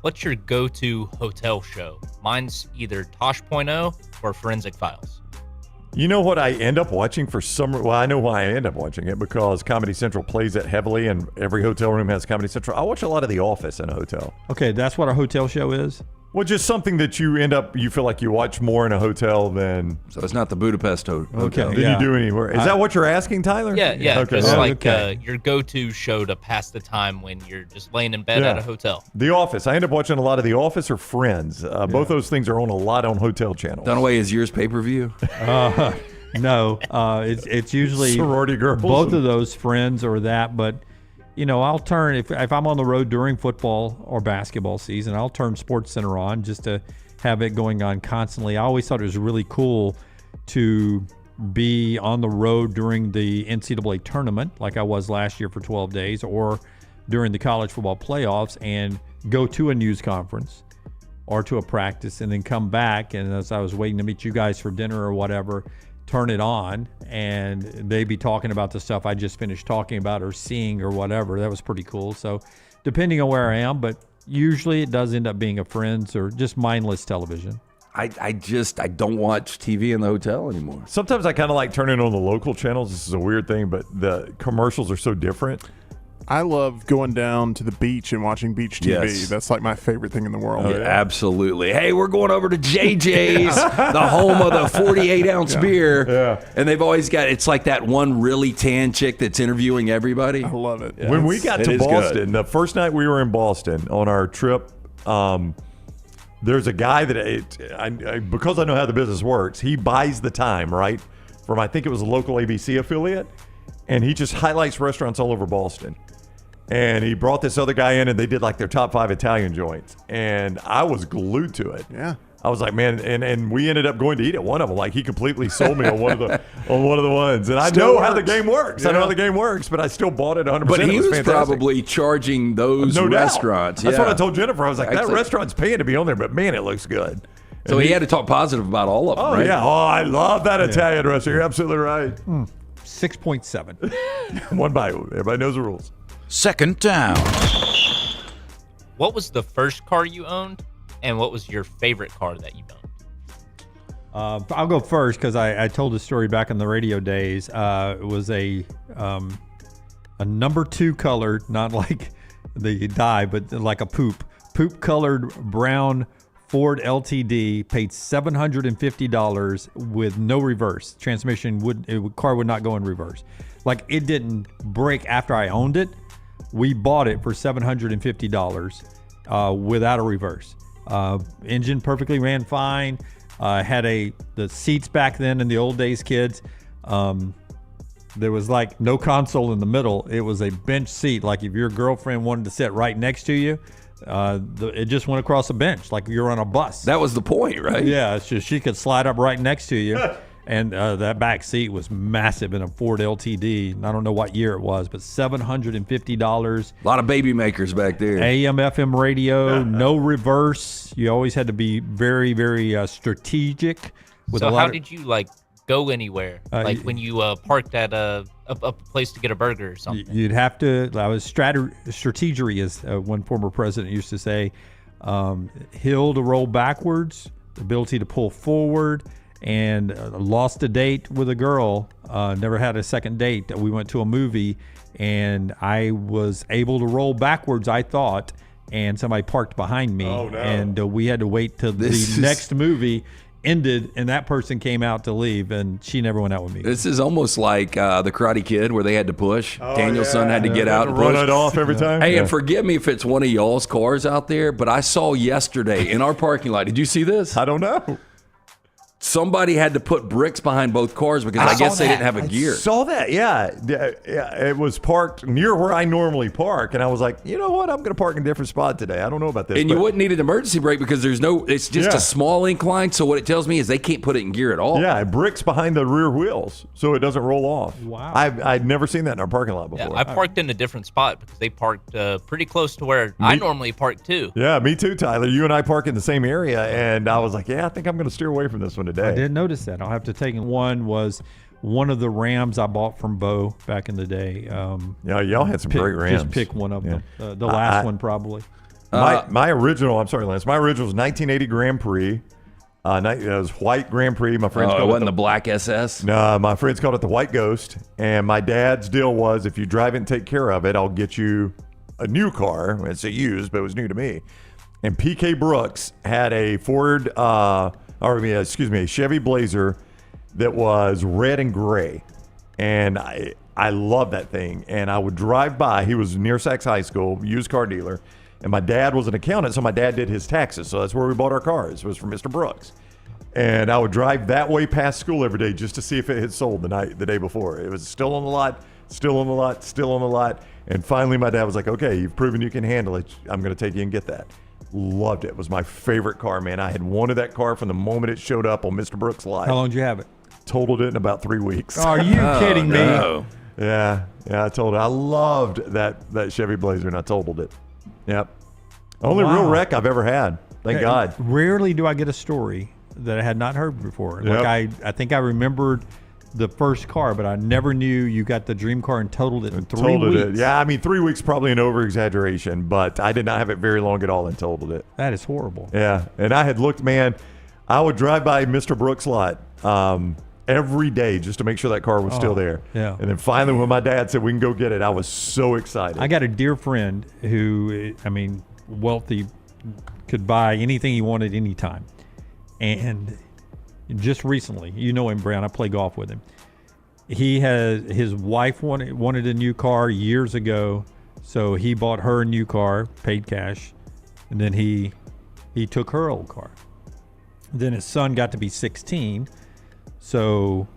What's your go-to hotel show? Mine's either Tosh.0 or Forensic Files.
You know what I end up watching for some... Well, I know why I end up watching it, because Comedy Central plays it heavily, and every hotel room has Comedy Central. I watch a lot of The Office in a hotel.
Okay, that's what a hotel show is?
Well, just something that you feel like you watch more in a hotel than...
So it's not the Budapest hotel.
Okay,
than you do anywhere. Is that what you're asking, Tyler?
Yeah.
Okay.
Just like your go-to show to pass the time when you're just laying in bed at a hotel.
The Office. I end up watching a lot of The Office or Friends. Both those things are on a lot on hotel channels.
Dunaway, is yours pay-per-view?
No. It's usually...
Sorority Girls.
Both of those, Friends or that, but... You know, I'll turn, if I'm on the road during football or basketball season, I'll turn SportsCenter on just to have it going on constantly. I always thought it was really cool to be on the road during the NCAA tournament, like I was last year for 12 days, or during the college football playoffs, and go to a news conference or to a practice and then come back. And as I was waiting to meet you guys for dinner or whatever, turn it on and they'd be talking about the stuff I just finished talking about or seeing or whatever. That was pretty cool. So depending on where I am, but usually it does end up being a Friends or just mindless television.
I don't watch TV in the hotel anymore.
Sometimes I kind of like turning on the local channels. This is a weird thing, but the commercials are so different.
I love going down to the beach and watching beach TV.
Yes.
That's like my favorite thing in the world.
Oh, yeah. Absolutely. Hey, we're going over to JJ's, the home of the 48-ounce beer.
Yeah.
And they've always got, it's like that one really tan chick that's interviewing every,body.
I love it.
When we got to Boston, the first night we were in Boston on our trip, there's a guy that, because I know how the business works, he buys the time, right, from I think it was a local ABC affiliate, and he just highlights restaurants all over Boston. And he brought this other guy in, and they did like their top 5 Italian joints. And I was glued to it.
Yeah.
I was like, man, and we ended up going to eat at one of them. Like, he completely sold me on one of the ones. And I know how the game works.
Yeah.
I know how the game works, but I still bought it 100%.
But he was
fantastic.
Probably charging those restaurants.
That's
yeah.
what I told Jennifer. I was like, that restaurant's paying to be on there, but man, it looks good.
So he had to talk positive about all of them, right?
Yeah. Oh, I love that Italian restaurant. You're absolutely right.
6.7.
One bite. Everybody knows the rules.
Second down.
What was the first car you owned, and what was your favorite car that you owned?
I'll go first because I told the story back in the radio days. It was a number 2 colored, not like the dye, but like a poop colored brown Ford LTD. Paid $750 with no reverse. Car would not go in reverse. Like, it didn't break after I owned it. We bought it for $750 without a reverse. Engine perfectly ran fine. Had the seats back then in the old days, kids. There was like no console in the middle. It was a bench seat. Like if your girlfriend wanted to sit right next to you, it just went across a bench like you're on a bus.
That was the point, right?
Yeah, it's just she could slide up right next to you. And that back seat was massive in a Ford LTD. I don't know what year it was, but $750.
A lot of baby makers back there.
AM, FM radio, no reverse. You always had to be very, very strategic.
So how did you go anywhere, like when you parked at a place to get a burger or something?
You'd have to. I was strategery, as one former president used to say. Hill to roll backwards, ability to pull forward, and lost a date with a girl. Never had a second date. We went to a movie, and I was able to roll backwards, I thought, and somebody parked behind me.
Oh, no.
And we had to wait till the next movie ended, and that person came out to leave, and she never went out with me.
This is almost like the Karate Kid, where they had to push. Danielson had to get out and
run
push.
it off every time.
Hey, and forgive me if it's one of y'all's cars out there, but I saw yesterday in our parking lot. Did you see this?
I don't know.
Somebody had to put bricks behind both cars because I guess they didn't have a gear.
Saw that, yeah. It was parked near where I normally park, and I was like, you know what? I'm going to park in a different spot today. I don't know about this.
And you wouldn't need an emergency brake because it's just a small incline. So what it tells me is they can't put it in gear at all.
Yeah, bricks behind the rear wheels so it doesn't roll off.
Wow.
I'd never seen that in our parking lot before.
Yeah, I parked in a different spot because they parked pretty close to where I normally park too.
Yeah, me too, Tyler. You and I park in the same area, and I was like, yeah, I think I'm going to steer away from this one today.
I didn't notice that. I'll have to take it. One was one of the Rams I bought from Bo back in the day.
Yeah, y'all had some great Rams.
Just pick one of them. The last one probably.
My original, I'm sorry, Lance. My original was 1980 Grand Prix. It was white Grand Prix. My friends
it
called
wasn't
it
the Black SS?
No, my friends called it the White Ghost. And my dad's deal was, if you drive it and take care of it, I'll get you a new car. It's a used, but it was new to me. And PK Brooks had a a Chevy Blazer that was red and gray. And I loved that thing. And I would drive by. He was near Sachs High School, used car dealer. And my dad was an accountant, so my dad did his taxes. So that's where we bought our cars. It was from Mr. Brooks. And I would drive that way past school every day just to see if it had sold the day before. It was still on the lot, still on the lot, still on the lot. And finally my dad was like, okay, you've proven you can handle it. I'm going to take you and get that. Loved it. It was my favorite car, man. I had wanted that car from the moment it showed up on Mr. Brooks' lot.
How long did you have it?
Totaled it in about 3 weeks.
Are you kidding me?
No.
Yeah, I told it. I loved that Chevy Blazer, and I totaled it. Yep. Only real wreck I've ever had. Thank God.
Rarely do I get a story that I had not heard before.
Yep.
Like I think I remembered the first car, but I never knew you got the dream car and totaled it in 3 weeks.
Yeah, I mean, 3 weeks probably an over-exaggeration, but I did not have it very long at all and totaled it.
That is horrible.
Yeah, and I had looked, man, I would drive by Mr. Brooks' lot every day just to make sure that car was still there.
Yeah.
And then finally when my dad said we can go get it, I was so excited.
I got a dear friend who, wealthy, could buy anything he wanted anytime. And just recently, you know him, Brown, I play golf with him. His wife wanted a new car years ago, so he bought her a new car, paid cash, and then he took her old car. Then his son got to be 16, so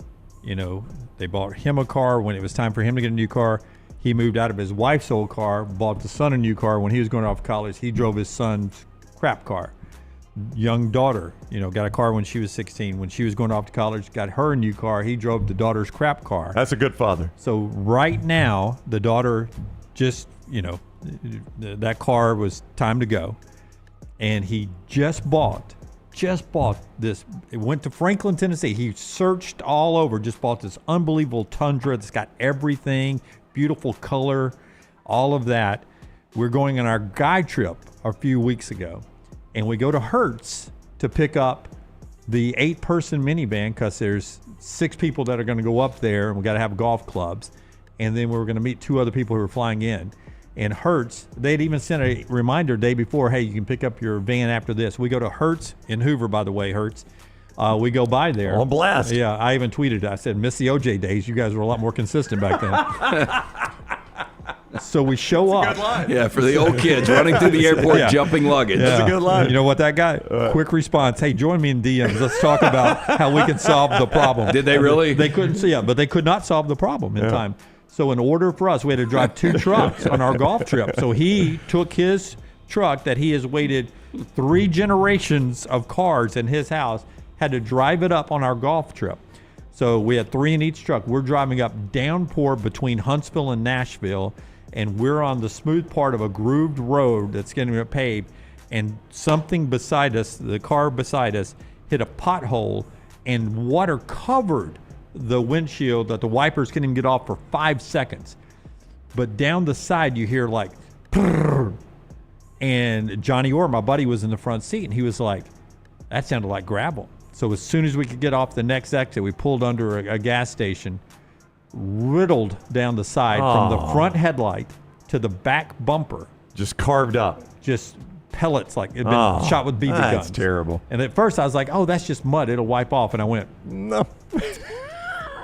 they bought him a car when it was time for him to get a new car. He moved out of his wife's old car, bought the son a new car. When he was going off to college, he drove his son's crap car. Young daughter, got a car when she was 16. When she was going off to college, got her a new car. He drove the daughter's crap car.
That's a good father.
So right now, the daughter just, that car was time to go. And he just bought this. It went to Franklin, Tennessee. He searched all over, just bought this unbelievable Tundra that's got everything, beautiful color, all of that. We're going on our guide trip a few weeks ago. And we go to Hertz to pick up the 8-person minivan because there's 6 people that are going to go up there, and we got to have golf clubs. And then we were going to meet 2 other people who were flying in. And Hertz, they'd even sent a reminder day before, hey, you can pick up your van after this. We go to Hertz in Hoover, by the way, Hertz. We go by there.
On blast.
Yeah, I even tweeted, I said, miss the OJ days. You guys were a lot more consistent back then. So we show up.
Yeah, for the old kids running through the airport, jumping luggage.
Yeah. That's a good line.
You know what that guy? Quick response. Hey, join me in DMs. Let's talk about how we can solve the problem.
Did they really?
They couldn't see it, but they could not solve the problem in time. So in order for us, we had to drive 2 trucks on our golf trip. So he took his truck that he has waited 3 generations of cars in his house, had to drive it up on our golf trip. So we had 3 in each truck. We're driving up downpour between Huntsville and Nashville, and we're on the smooth part of a grooved road that's getting paved, and something beside us, the car beside us, hit a pothole and water covered the windshield that the wipers couldn't even get off for 5 seconds. But down the side, you hear like, and Johnny Orr, my buddy, was in the front seat, and he was like, that sounded like gravel. So as soon as we could get off the next exit, we pulled under a gas station, riddled down the side from the front headlight to the back bumper.
Just carved up.
Just pellets, like it'd been shot with BB guns.
That's terrible.
And at first I was like, oh, that's just mud. It'll wipe off. And I went,
no.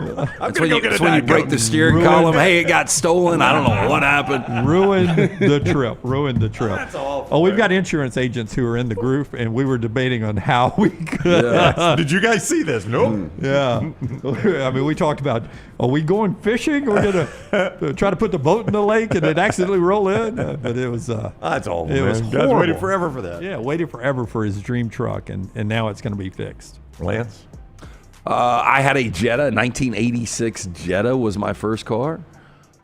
That's when you break the steering column. Hey, it got stolen. I don't know what happened.
Ruined the trip. That's awful. Oh, we've got insurance agents who are in the group, and we were debating on how we could.
Yeah. Did you guys see this? Nope.
Yeah. I mean, we talked about, are we going fishing? We're going to try to put the boat in the lake and then accidentally roll in. But it was.
That's awful.
It was
horrible. Guys waited forever for that.
Yeah, waited forever for his dream truck, and now it's going to be fixed.
Lance?
I had a Jetta. 1986 Jetta was my first car.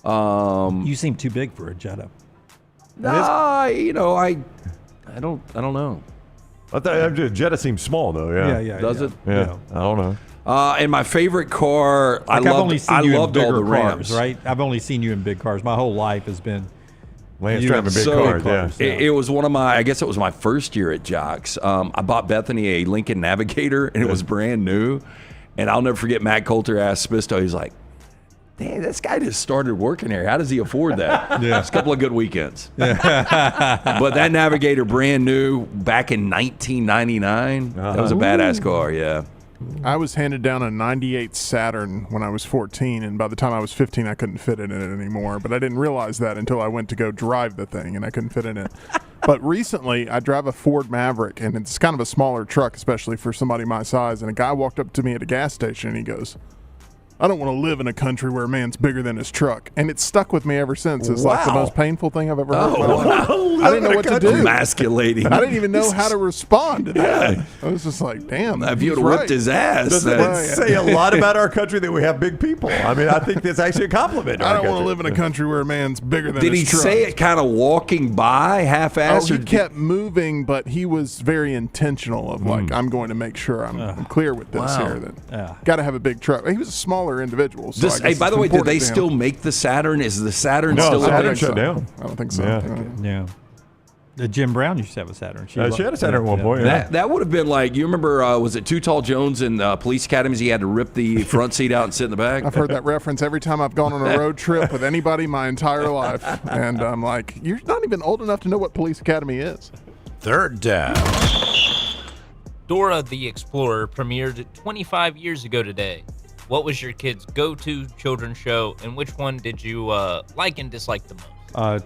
You seem too big for a Jetta.
Nah, I don't know.
I thought Jetta seems small though. Yeah.
Does it?
Yeah. I don't know.
And my favorite car,
I've only seen you in bigger
all the
cars,
Rams.
right? I've only seen you in big cars. My whole life has been
Lance driving big cars. Yeah.
It was one of my, I guess it was my first year at Jocks. I bought Bethany a Lincoln Navigator, and it was brand new. And I'll never forget Matt Coulter asked Spisto, he's like, "Dang, this guy just started working here. How does he afford that?"
Yeah.
It's a couple of good weekends. But that Navigator, brand new, back in 1999, that was a badass car, yeah.
I was handed down a 98 Saturn when I was 14, and by the time I was 15, I couldn't fit in it anymore. But I didn't realize that until I went to go drive the thing, and I couldn't fit in it. But recently, I drive a Ford Maverick, and it's kind of a smaller truck, especially for somebody my size. And a guy walked up to me at a gas station, and he goes, "I don't want to live in a country where a man's bigger than his truck." And it's stuck with me ever since. It's like the most painful thing I've ever heard in my life. I didn't know what to do.
Emasculating.
I didn't even know how to respond to that. I was just like, damn.
If you would have whipped his ass.
Doesn't it say a lot about our country that we have big people? I mean, I think that's actually a compliment.
I don't want to live in a country where a man's bigger than his truck.
Did he say it kind of walking by, half-assed?
Oh, he kept moving, but he was very intentional of like, I'm going to make sure I'm clear with this here. Got to have a big truck. He was a smaller individual. So
hey, by the way, do they still make the Saturn? Is the Saturn still
Saturn shut down?
I don't think so.
Yeah. Jim Brown used to have a Saturn.
She had a Saturn at one point.
That would have been like, you remember, was it Too Tall Jones in Police Academies? He had to rip the front seat out and sit in the back.
I've heard that reference every time I've gone on a road trip with anybody my entire life. And I'm like, you're not even old enough to know what Police Academy is.
Third down.
Dora the Explorer premiered 25 years ago today. What was your kid's go-to children's show, and which one did you like and dislike the most?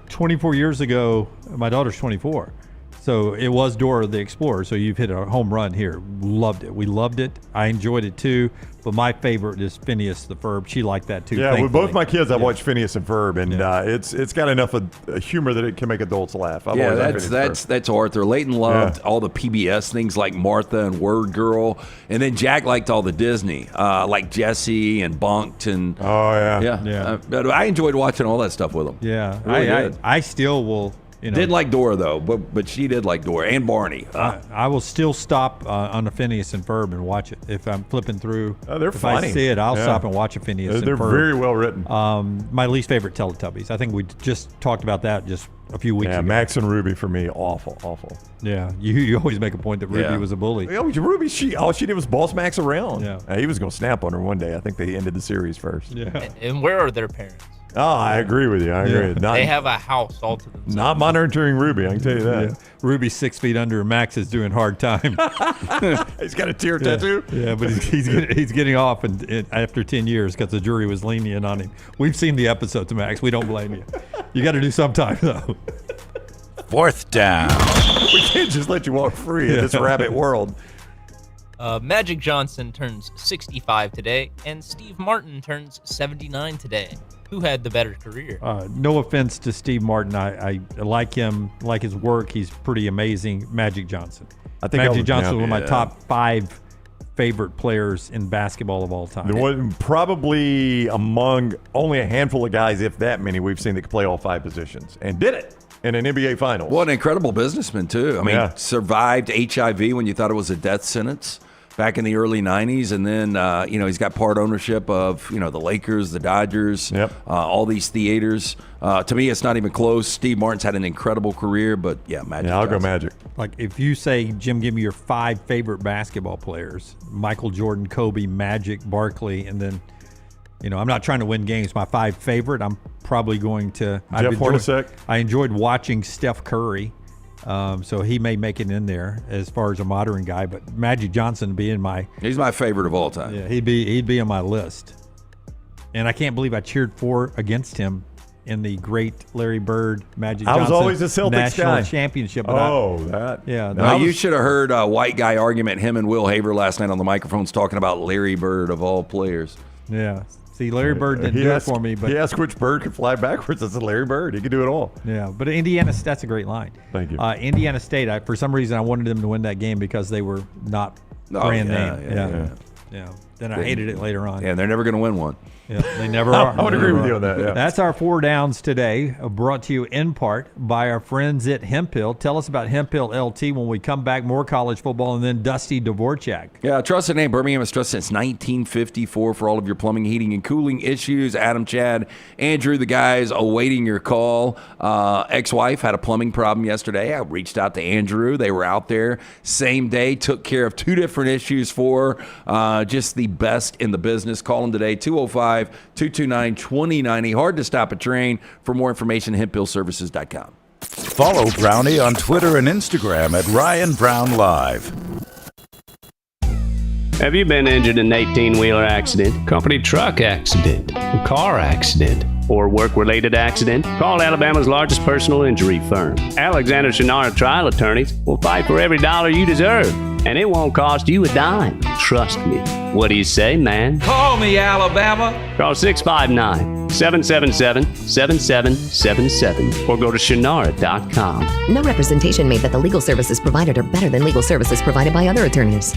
24 years ago, my daughter's 24. So it was Dora the Explorer. So you've hit a home run here. Loved it. We loved it. I enjoyed it too. But my favorite is Phineas the Ferb. She liked that too.
Yeah, with both my kids, I watched Phineas and Ferb, and it's got enough of humor that it can make adults laugh.
That's Arthur. Layton loved all the PBS things like Martha and Word Girl, and then Jack liked all the Disney, like Jessie and Bunked and but I enjoyed watching all that stuff with them.
Yeah,
really
I still will.
Didn't like Dora though, but she did like Dora and Barney.
I will still stop on a Phineas and Ferb and watch it if I'm flipping through.
They're funny.
If I see it, I'll stop and watch a Phineas and Ferb.
They're very well written.
My least favorite, Teletubbies. I think we just talked about that just a few weeks ago.
Max and Ruby for me, awful.
Yeah, you always make a point that Ruby was a bully.
Ruby, all she did was boss Max around.
Yeah.
He was going to snap on her one day. I think they ended the series first.
Yeah.
And where are their parents?
Oh, I agree with you. I agree.
They have a house all to themselves.
Not monitoring Ruby, I can tell you that.
Yeah. Ruby's 6 feet under, and Max is doing hard time.
He's got a tear tattoo.
Yeah, but he's getting off and after 10 years because the jury was lenient on him. We've seen the episodes, Max. We don't blame you. You got to do sometime, though.
Fourth down.
We can't just let you walk free in this rabbit world.
Magic Johnson turns 65 today, and Steve Martin turns 79 today. Who had the better career?
No offense to Steve Martin. I like him, like his work. He's pretty amazing. Magic Johnson. I think Magic Johnson is one of my top 5 favorite players in basketball of all time.
Probably among only a handful of guys, if that many, we've seen that could play all 5 positions and did it in an NBA Finals.
What an incredible businessman, too. I mean, survived HIV when you thought it was a death sentence.
back in the early 90s. And then, he's got part ownership of, the Lakers, the Dodgers, all these theaters. To me, it's not even close. Steve Martin's had an incredible career, but Magic.
Yeah, I'll go Magic.
Like if you say, Jim, give me your 5 favorite basketball players: Michael Jordan, Kobe, Magic, Barkley, and then, I'm not trying to win games. My 5 favorite, I'm probably going to
Jeff Hornacek.
I enjoyed watching Steph Curry. So he may make it in there as far as a modern guy, but Magic Johnson being
he's my favorite of all time.
Yeah, he'd be on my list. And I can't believe I cheered against him in the great Larry Bird Magic Johnson
I was always a Celtics
national
guy.
championship.
But
you should have heard a white guy argument, him and Will Haver last night on the microphones talking about Larry Bird of all players.
Yeah. See, Larry Bird didn't do it for me. But
he asked which bird could fly backwards. I said Larry Bird. He could do it all.
Yeah, but that's a great line.
Thank you.
Indiana State, for some reason, I wanted them to win that game because they were not brand name. Yeah. Then I hated it later on.
Yeah, they're never going to win one.
Yeah, they never are.
I would agree with you on that. Yeah.
That's our 4 downs today, brought to you in part by our friends at Hemphill. Tell us about Hemphill LT when we come back. More college football, and then Dusty Dvorak.
Yeah, trusted name. Birmingham has trusted since 1954 for all of your plumbing, heating, and cooling issues. Adam, Chad, Andrew, the guys awaiting your call. Ex-wife had a plumbing problem yesterday. I reached out to Andrew. They were out there same day, took care of 2 different issues for just the best in the business. Call them today, 205-229-2090. Hard to stop a train. For more information, hemphillservices.com.
Follow Brownie on Twitter and Instagram at Ryan Brown Live.
Have you been injured in an 18-wheeler accident, company truck accident, car accident, or work-related accident? Call Alabama's largest personal injury firm. Alexander Shunnarah Trial Attorneys will fight for every dollar you deserve, and it won't cost you a dime. Trust me. What do you say, man?
Call me, Alabama.
Call 659-777-7777 or go to Shunnarah.com.
No representation made that the legal services provided are better than legal services provided by other attorneys.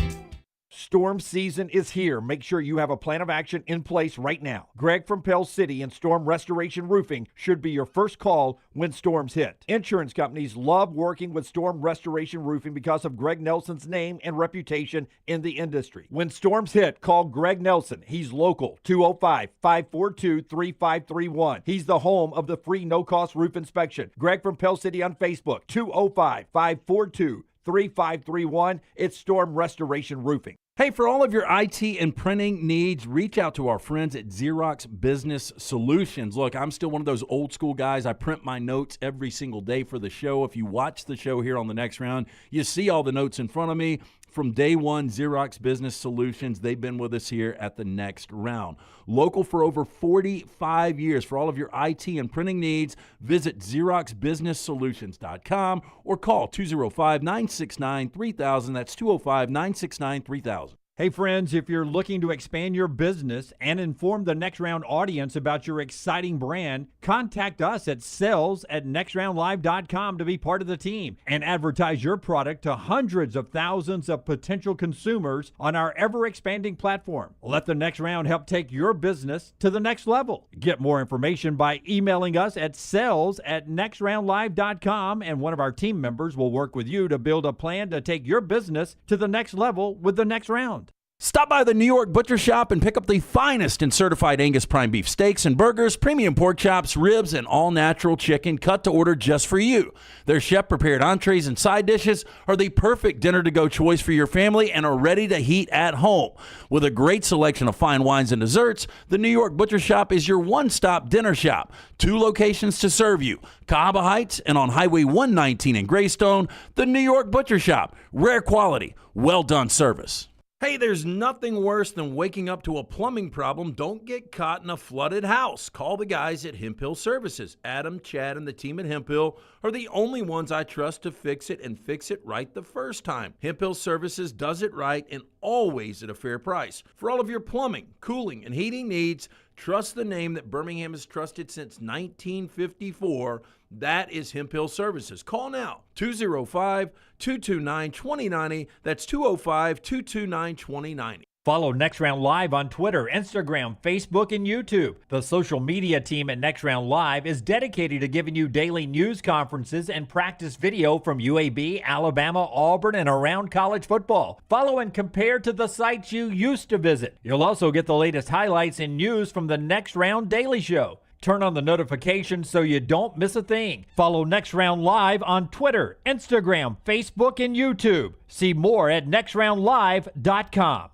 Storm season is here. Make sure you have a plan of action in place right now. Greg from Pell City and Storm Restoration Roofing should be your first call when storms hit. Insurance companies love working with Storm Restoration Roofing because of Greg Nelson's name and reputation in the industry. When storms hit, call Greg Nelson. He's local, 205-542-3531. He's the home of the free no-cost roof inspection. Greg from Pell City on Facebook, 205-542-3531. It's Storm Restoration Roofing.
Hey, for all of your IT and printing needs, reach out to our friends at Xerox Business Solutions. Look, I'm still one of those old school guys. I print my notes every single day for the show. If you watch the show here on the next round, you see all the notes in front of me. From day one, Xerox Business Solutions, they've been with us here at the next round. Local for over 45 years. For all of your IT and printing needs, visit XeroxBusinessSolutions.com or call 205-969-3000. That's 205-969-3000.
Hey friends, if you're looking to expand your business and inform the Next Round audience about your exciting brand, contact us at sales@nextroundlive.com to be part of the team and advertise your product to hundreds of thousands of potential consumers on our ever-expanding platform. Let the Next Round help take your business to the next level. Get more information by emailing us at sales@nextroundlive.com, and one of our team members will work with you to build a plan to take your business to the next level with the Next Round.
Stop by the New York Butcher Shop and pick up the finest in certified Angus prime beef steaks and burgers, premium pork chops, ribs, and all-natural chicken cut to order just for you. Their chef-prepared entrees and side dishes are the perfect dinner-to-go choice for your family and are ready to heat at home. With a great selection of fine wines and desserts, the New York Butcher Shop is your one-stop dinner shop. 2 locations to serve you, Cahaba Heights and on Highway 119 in Greystone. The New York Butcher Shop, rare quality, well-done service. Hey, there's nothing worse than waking up to a plumbing problem. Don't get caught in a flooded house. Call the guys at Hemphill Services. Adam, Chad, and the team at Hemphill are the only ones I trust to fix it and fix it right the first time. Hemphill Services does it right and always at a fair price. For all of your plumbing, cooling, and heating needs, trust the name that Birmingham has trusted since 1954. That is Hemphill Services. Call now, 205-229-2090. That's 205-229-2090.
Follow Next Round Live on Twitter, Instagram, Facebook, and YouTube. The social media team at Next Round Live is dedicated to giving you daily news conferences and practice video from UAB, Alabama, Auburn, and around college football. Follow and compare to the sites you used to visit. You'll also get the latest highlights and news from the Next Round Daily Show. Turn on the notifications so you don't miss a thing. Follow Next Round Live on Twitter, Instagram, Facebook, and YouTube. See more at nextroundlive.com.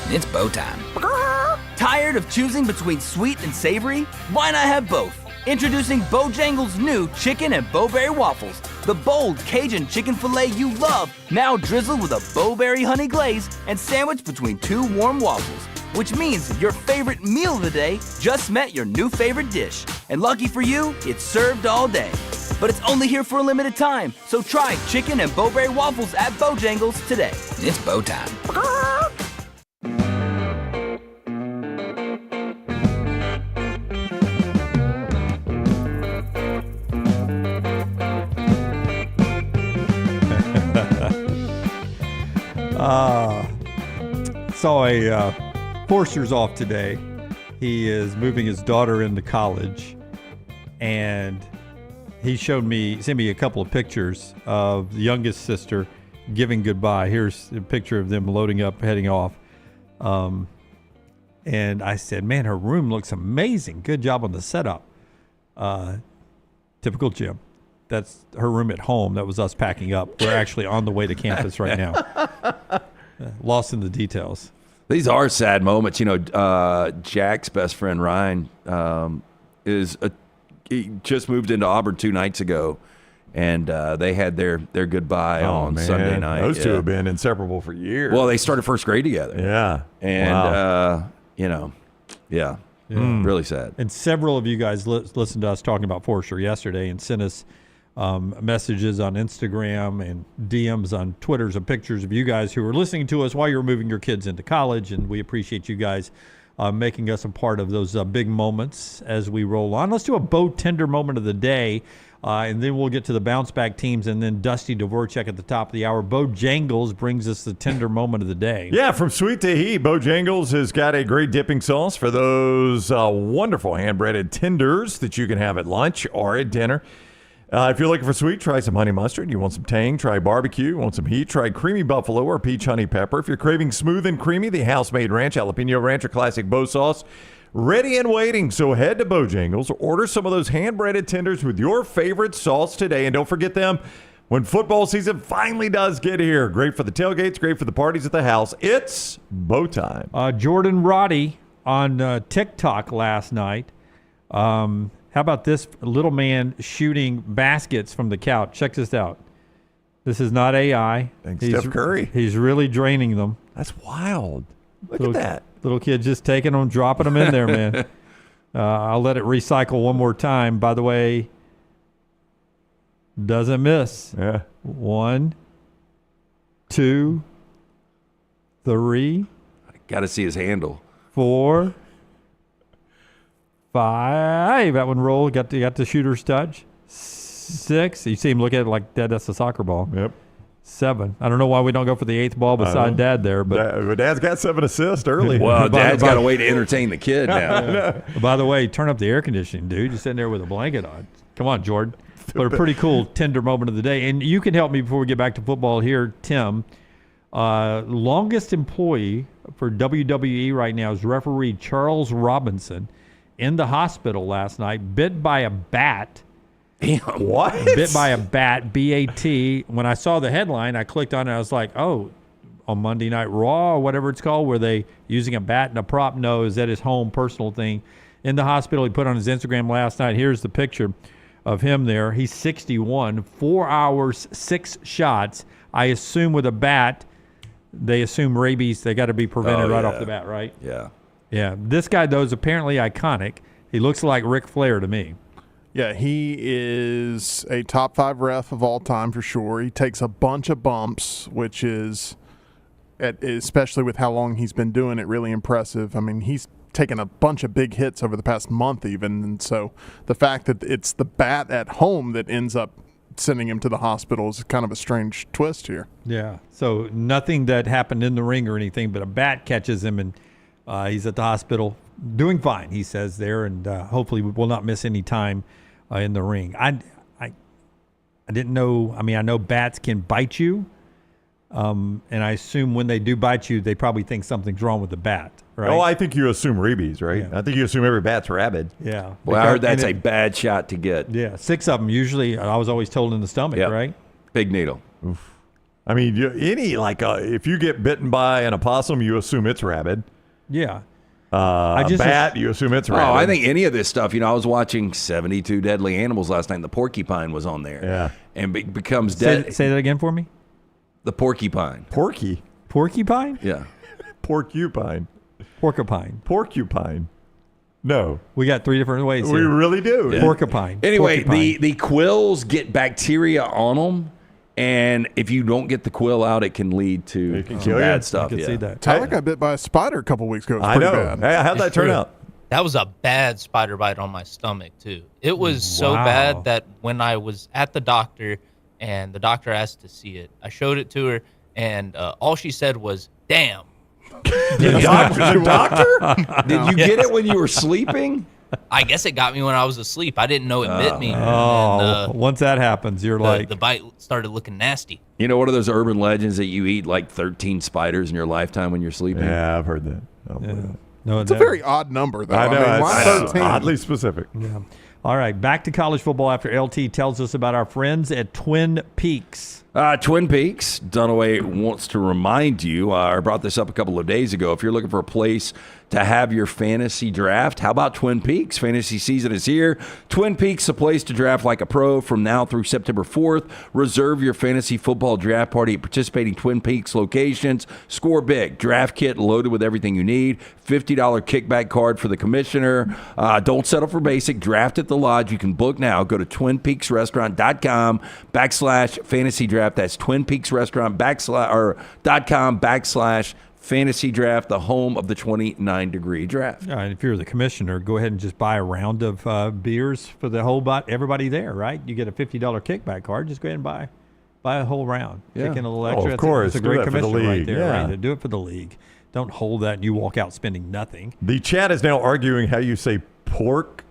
It's bow time. Tired of choosing between sweet and savory? Why not have both? Introducing Bojangles' new chicken and bowberry waffles. The bold Cajun chicken filet you love, now drizzled with a bowberry honey glaze and sandwiched between two warm waffles. Which means your favorite meal of the day just met your new favorite dish. And lucky for you, it's served all day. But it's only here for a limited time, so try chicken and bowberry waffles at Bojangles today. It's bow time.
Saw Forster's off today. He is moving his daughter into college, and he sent me a couple of pictures of the youngest sister giving goodbye. Here's a picture of them loading up, heading off. And I said, man, her room looks amazing. Good job on the setup. Typical Jim. That's her room at home. That was us packing up. We're actually on the way to campus right now. Lost in the details.
These are sad moments. You know, Jack's best friend, Ryan, he just moved into Auburn 2 nights ago, and they had their goodbye on Sunday night.
Those two have been inseparable for years.
Well, they started first grade together.
Yeah.
And, really sad.
And several of you guys listened to us talking about Forster yesterday and sent us messages on Instagram and DMs on Twitters and pictures of you guys who were listening to us while you were moving your kids into college. And we appreciate you guys making us a part of those big moments as we roll on. Let's do a Bo Tender moment of the day, and then we'll get to the bounce back teams, and then Dusty Dvorak at the top of the hour. Bojangles brings us the tender moment of the day.
Yeah, from sweet to heat, Bojangles has got a great dipping sauce for those wonderful hand-breaded tenders that you can have at lunch or at dinner. If you're looking for sweet, try some honey mustard. You want some tang, try barbecue. You want some heat, try creamy buffalo or peach honey pepper. If you're craving smooth and creamy, the house-made ranch, jalapeno ranch, or classic Bo sauce, ready and waiting. So head to Bojangles, order some of those hand-breaded tenders with your favorite sauce today. And don't forget them when football season finally does get here. Great for the tailgates, great for the parties at the house. It's Bo time.
Jordan Roddy on TikTok last night. How about this little man shooting baskets from the couch? Check this out. This is not AI.
Thanks, Steph Curry.
He's really draining them.
That's wild. Look at that.
Little kid just taking them, dropping them in there, man. I'll let it recycle one more time. By the way, doesn't miss.
Yeah.
1, 2, 3.
Got to see his handle.
4, 5. That one rolled. Got the shooter's touch. 6. You see him look at it like that's a soccer ball.
Yep.
7. I don't know why we don't go for the 8th ball beside Dad there, but
Dad's got 7 assists early.
Well, Dad's got a way to entertain the kid now.
By the way, turn up the air conditioning, dude. You're sitting there with a blanket on. Come on, Jordan. But a pretty cool tender moment of the day. And you can help me before we get back to football here, Tim. Longest employee for WWE right now is referee Charles Robinson in the hospital last night, bit by a bat.
What?
Bit by a bat, B-A-T. When I saw the headline, I clicked on it. I was like, oh, on Monday Night Raw or whatever it's called, were they using a bat and a prop? No, is that his home personal thing? In the hospital, he put on his Instagram last night. Here's the picture of him there. He's 61, 4 hours, 6 shots. I assume with a bat, they assume rabies. They got to be prevented right off the bat, right?
Yeah.
Yeah. This guy, though, is apparently iconic. He looks like Ric Flair to me.
Yeah, he is a top 5 ref of all time for sure. He takes a bunch of bumps, which is, especially with how long he's been doing it, really impressive. I mean, he's taken a bunch of big hits over the past month even, and so the fact that it's the bat at home that ends up sending him to the hospital is kind of a strange twist here.
Yeah. So nothing that happened in the ring or anything, but a bat catches him, and he's at the hospital doing fine, he says there, and hopefully will not miss any time in the ring. I didn't know. I mean, I know bats can bite you, and I assume when they do bite you, they probably think something's wrong with the bat, right?
Oh, I think you assume rabies, right?
Yeah.
I think you assume every bat's rabid.
Yeah.
Well, I heard that's a bad shot to get.
Yeah, 6 of them usually. I was always told in the stomach,
Yep.
right?
Big needle.
Oof. I mean, if you get bitten by an opossum, you assume it's rabid.
Yeah.
A bat, you assume it's rabid.
Oh, I think any of this stuff. I was watching 72 Deadly Animals last night, and the porcupine was on there.
Yeah.
And it becomes dead.
Say that again for me.
The porcupine.
Porcupine?
Yeah.
Porcupine. No.
We got 3 different ways
We
here.
really do.
Yeah.
Porcupine.
Anyway,
Porcupine.
the quills get bacteria on them, and if you don't get the quill out, it can lead to
can
some
kill you.
bad stuff.
I can see that.
Tyler got bit by a spider a couple weeks ago. It was
I
pretty
know.
bad.
Hey, how'd that turn out?
That was a bad spider bite on my stomach, too. It was so
Wow.
bad that when I was at the doctor and the doctor asked to see it, I showed it to her, and all she said was, "Damn."
The doctor?
Did you get it when you were sleeping?
I guess it got me when I was asleep. I didn't know it bit me.
Oh,
And,
once that happens, you're like,
the bite started looking nasty.
You know, what are those urban legends that you eat like 13 spiders in your lifetime when you're sleeping?
Yeah, I've heard that.
no,
It's a very odd number, though.
I know.
mean, why
It's
13?
oddly specific.
Yeah. All right, back to college football after LT tells us about our friends at Twin Peaks.
Twin Peaks, Dunaway wants to remind you, I brought this up a couple of days ago. If you're looking for a place to have your fantasy draft, how about Twin Peaks? Fantasy season is here. Twin Peaks, a place to draft like a pro from now through September 4th. Reserve your fantasy football draft party at participating Twin Peaks locations. Score big. Draft kit loaded with everything you need. $50 kickback card for the commissioner. Don't settle for basic. Draft at the lodge. You can book now. Go to twinpeaksrestaurant.com/fantasy draft. That's twinpeaksrestaurant.com/fantasy draft, the home of the 29-degree draft.
And if you're the commissioner, go ahead and just buy a round of beers for the whole everybody there, right? You get a $50 kickback card. Just go ahead and buy a whole round.
Yeah.
Kick in a little extra.
of course.
It's a
Do
great
that for the
commissioner right
league.
there.
Yeah.
Right? Do it for the league. Don't hold that and you walk out spending nothing.
The chat is now arguing how you say pork,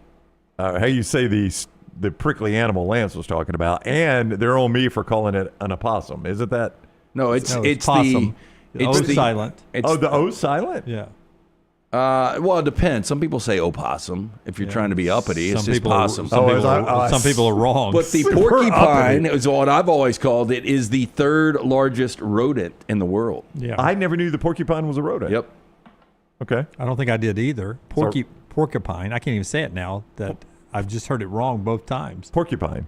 how you say the prickly animal Lance was talking about, and they're on me for calling it an opossum. Isn't that?
No, it's
possum.
the
O silent.
It's
the O silent?
Yeah.
Well, it depends. Some people say opossum if you're trying to be uppity. It's
Some
just
people
possum.
some people are wrong.
But the porcupine is what I've always called it, is the 3rd largest rodent in the world.
Yeah.
I never knew the porcupine was a rodent.
Yep.
Okay.
I don't think I did either. Porcupine. I can't even say it now that I've just heard it wrong both times.
Porcupine.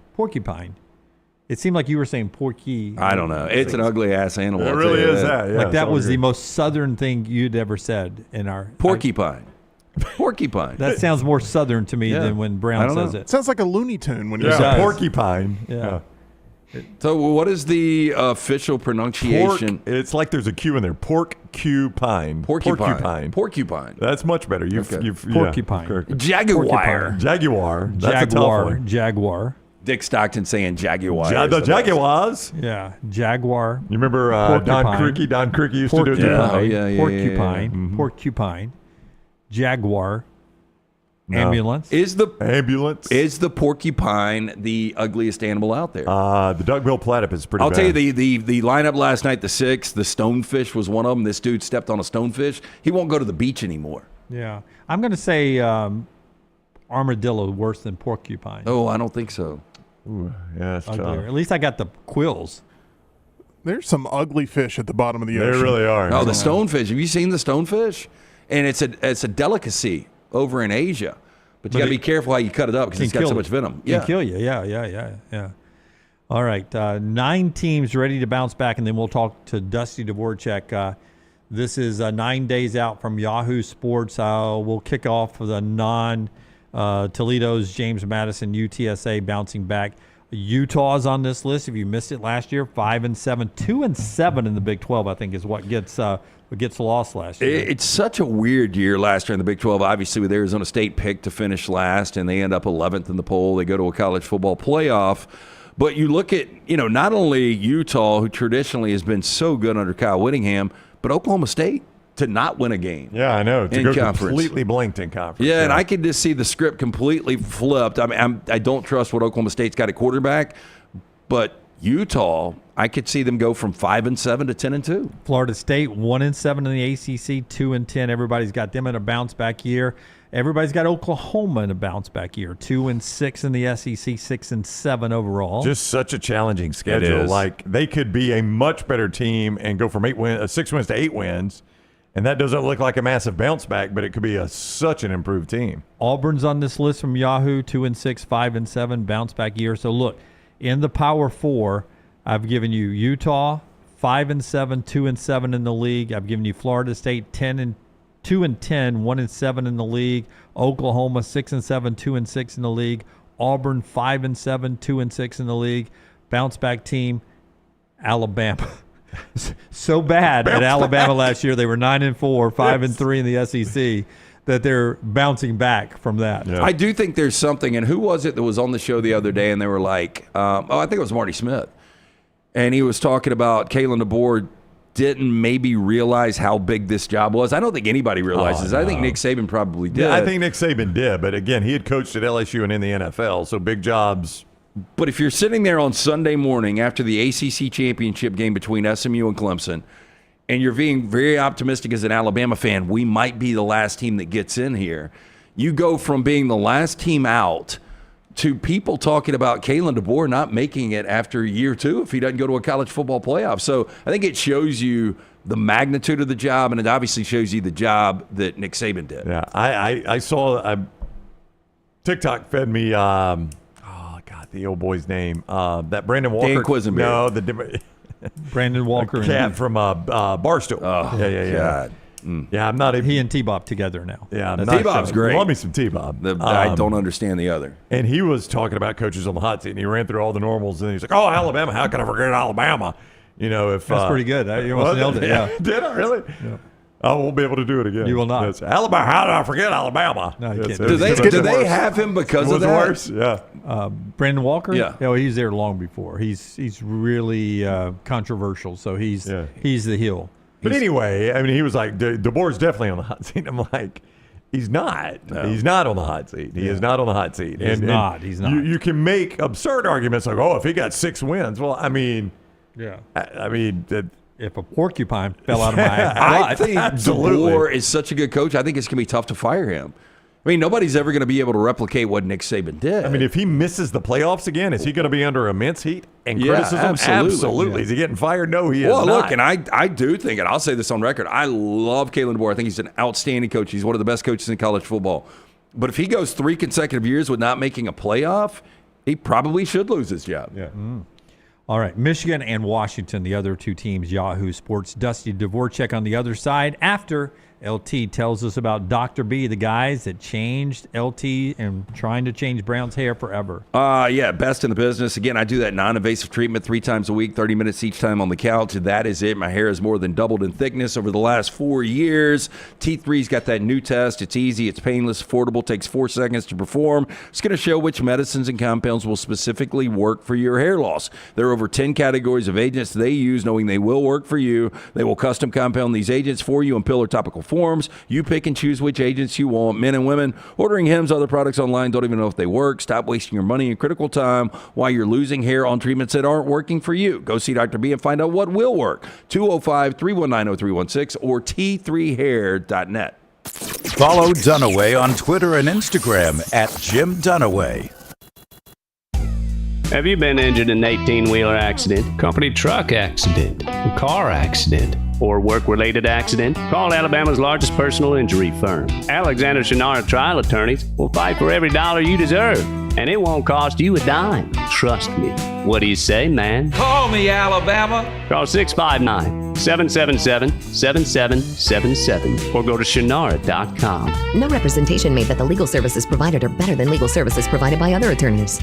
It seemed like you were saying porky.
I don't know. It's an ugly ass animal.
It
I'll
really
tell you
is that. Yeah,
Like that
so
was the
agree.
most southern thing you'd ever said in our
Porcupine. Porcupine.
That sounds more southern to me
Yeah.
than when
I
Brown
don't
says
know.
it.
Sounds like a Looney Tune when you
It
say
does.
it.
Porcupine.
Yeah.
So what is the official pronunciation?
It's like there's a Q in there. Porcupine.
Porcupine.
That's much better.
Porcupine.
Jaguar.
Jaguar. That's a tough one.
Jaguar.
Dick Stockton saying Jaguar.
The Jaguars.
Yeah. Jaguar.
You remember Don Criqui? Don Criqui used to do it.
Yeah.
Porcupine.
Mm-hmm.
Porcupine. Jaguar.
No.
Ambulance.
Is the porcupine the ugliest animal out there?
The duck-billed platypus is pretty
I'll
bad.
tell you, the lineup last night, the 6, the stonefish was one of them. This dude stepped on a stonefish. He won't go to the beach anymore.
Yeah. I'm going to say armadillo worse than porcupine.
Oh, I don't think so.
Ooh, yeah, that's tough.
Uglier. At least I got the quills.
There's some ugly fish at the bottom of the
They
ocean.
really are.
Oh, the stonefish. Have you seen the stonefish? And it's a delicacy over in Asia. But you got to be careful how you cut it up because it's got so much venom.
It can kill you. Yeah. All right. 9 teams ready to bounce back, and then we'll talk to Dusty Dvorak. This is 9 days out from Yahoo Sports. We'll kick off the Toledo's James Madison UTSA bouncing back. Utah's on this list. If you missed it last year, 5-7, 2-7 in the Big 12. I think is what gets lost last year.
It's such a weird year last year in the Big 12. Obviously, with Arizona State picked to finish last, and they end up 11th in the poll. They go to a college football playoff.
But you look at, not only Utah, who traditionally has been so good under Kyle Whittingham, but Oklahoma State to not win a game.
Yeah, I know. To
in
go
conference.
completely blanked in conference.
Yeah, and I could just see the script completely flipped. I mean, I don't trust what Oklahoma State's got at quarterback, but Utah, I could see them go from 5-7 to 10-2.
Florida State 1-7 in the ACC, 2-10. Everybody's got them in a bounce back year. Everybody's got Oklahoma in a bounce back year, 2-6 in the SEC, 6-7 overall.
Just such a challenging schedule. Like they could be a much better team and go from 6 wins to 8 wins, and that doesn't look like a massive bounce back, but it could be such an improved team.
Auburn's on this list from Yahoo, 2-6, 5-7, bounce back year. So look, in the Power Four, I've given you Utah 5-7, 2-7 in the league. I've given you Florida State 2-10, 1-7 in the league. Oklahoma 6-7, 2-6 in the league. Auburn 5-7, 2-6 in the league. Bounce back team, Alabama. So bad at Alabama last year. They were 9-4, 5-3 in the SEC. That they're bouncing back from that.
Yeah. I do think there's something. And who was it that was on the show the other day? And they were like, I think it was Marty Smith. And he was talking about Kalen DeBoer didn't maybe realize how big this job was. I don't think anybody realizes.
No.
I think Nick Saban probably did.
Yeah, I think Nick Saban did. But again, he had coached at LSU and in the NFL, so big jobs.
But if you're sitting there on Sunday morning after the ACC championship game between SMU and Clemson, and you're being very optimistic as an Alabama fan, we might be the last team that gets in here. You go from being the last team out to people talking about Kalen DeBoer not making it after year 2 if he doesn't go to a college football playoff. So I think it shows you the magnitude of the job, and it obviously shows you the job that Nick Saban did.
Yeah, I saw TikTok fed me, the old boy's name, that Brandon Walker.
Dan Quisenberry.
No,
Brandon Walker.
Cat from Barstool.
Oh,
yeah.
God.
Yeah, I'm not.
He and T-Bob together now.
Yeah,
T-Bob's great.
Love me some T-Bob.
I don't understand the other.
And he was talking about coaches on the hot seat, and he ran through all the normals, and he's like, "Oh, Alabama! How can I forget Alabama?" If
that's pretty good. You almost nailed it. Yeah.
Did I really?
Yeah.
I won't be able to do it again.
You will not.
Yes. Alabama. How did I forget Alabama?
No, you can't.
Do they have him because of that?
Worse? Yeah.
Brandon Walker.
Yeah.
He's there long before. He's really controversial. So he's the heel.
But anyway, I mean, he was like, DeBoer's definitely on the hot seat. I'm like, he's not. No. He's not on the hot seat. He is not on the hot seat.
He's not.
You can make absurd arguments like, if he got 6 wins. Well, I mean,
yeah.
I mean,
if a porcupine fell out of my eye.
I think DeBoer is such a good coach. I think it's going to be tough to fire him. I mean, nobody's ever going to be able to replicate what Nick Saban did.
I mean, if he misses the playoffs again, is he going to be under immense heat and criticism?
Absolutely.
Yeah. Is he getting fired? No, he is not.
Well, look, and I do think, and I'll say this on record, I love Kalen DeBoer. I think he's an outstanding coach. He's one of the best coaches in college football. But if he goes 3 consecutive years with not making a playoff, he probably should lose his job.
Yeah.
All right, Michigan and Washington, the other 2 teams, Yahoo Sports. Dusty Dvorak on the other side after LT tells us about Dr. B, the guys that changed LT and trying to change Brown's hair forever.
Yeah, best in the business. Again, I do that non-invasive treatment 3 times a week, 30 minutes each time on the couch. That is it. My hair has more than doubled in thickness over the last 4 years. T3's got that new test. It's easy, it's painless, affordable, takes 4 seconds to perform. It's going to show which medicines and compounds will specifically work for your hair loss. There are over 10 categories of agents they use, knowing they will work for you. They will custom compound these agents for you in pill or topical forms. You pick and choose which agents you want. Men and women ordering Hims, other products online, don't even know if they work. Stop wasting your money and critical time while you're losing hair on treatments that aren't working for you. Go see Dr. B and find out what will work. 205-319-0316 or t3hair.net.
Follow Dunaway on Twitter and Instagram at Jim Dunaway.
Have you been injured in an 18-wheeler accident, company truck accident, a car accident, or work-related accident? Call Alabama's largest personal injury firm. Alexander Shunnarah Trial Attorneys will fight for every dollar you deserve, and it won't cost you a dime. Trust me. What do you say, man?
Call me, Alabama.
Call 659-777-7777 or go to Shunnarah.com.
No representation made that the legal services provided are better than legal services provided by other attorneys.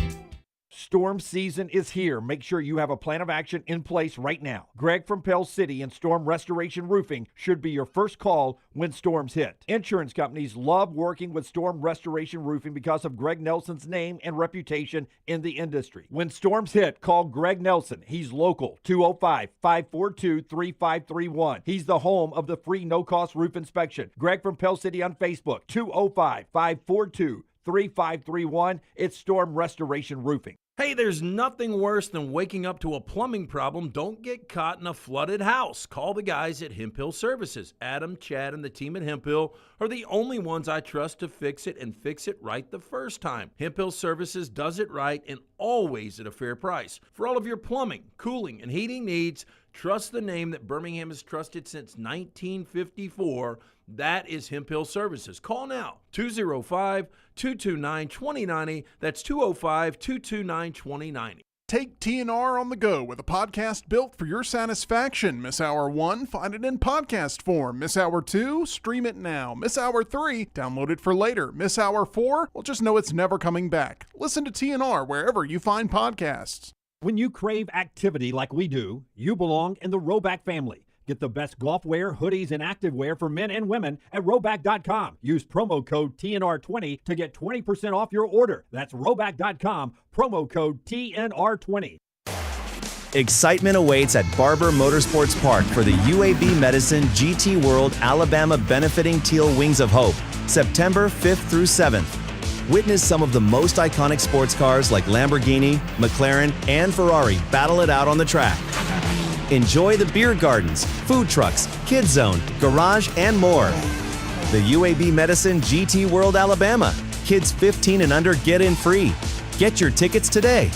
Storm season is here. Make sure you have a plan of action in place right now. Greg from Pell City and Storm Restoration Roofing should be your first call when storms hit. Insurance companies love working with Storm Restoration Roofing because of Greg Nelson's name and reputation in the industry. When storms hit, call Greg Nelson. He's local, 205-542-3531. He's the home of the free no-cost roof inspection. Greg from Pell City on Facebook, 205-542-3531. It's Storm Restoration Roofing.
Hey, there's nothing worse than waking up to a plumbing problem. Don't get caught in a flooded house. Call the guys at Hemp Hill Services. Adam, Chad, and the team at Hemp Hill are the only ones I trust to fix it and fix it right the first time. Hemp Hill Services does it right and always at a fair price. For all of your plumbing, cooling, and heating needs, trust the name that Birmingham has trusted since 1954. That is Hemp Hill Services. Call now, 205-229-2090. That's 205-229-2090.
Take TNR on the go with a podcast built for your satisfaction. Miss Hour 1, find it in podcast form. Miss Hour 2, stream it now. Miss Hour 3, download it for later. Miss Hour 4, well, just know it's never coming back. Listen to TNR wherever you find podcasts.
When you crave activity like we do, you belong in the Roback family. Get the best golf wear, hoodies, and activewear for men and women at Roback.com. Use promo code TNR20 to get 20% off your order. That's Roback.com, promo code TNR20.
Excitement awaits at Barber Motorsports Park for the UAB Medicine GT World Alabama Benefiting Teal Wings of Hope, September 5th through 7th. Witness some of the most iconic sports cars like Lamborghini, McLaren, and Ferrari battle it out on the track. Enjoy the beer gardens, food trucks, kids zone, garage, and more. The UAB Medicine GT World Alabama. Kids 15 and under get in free. Get your tickets today.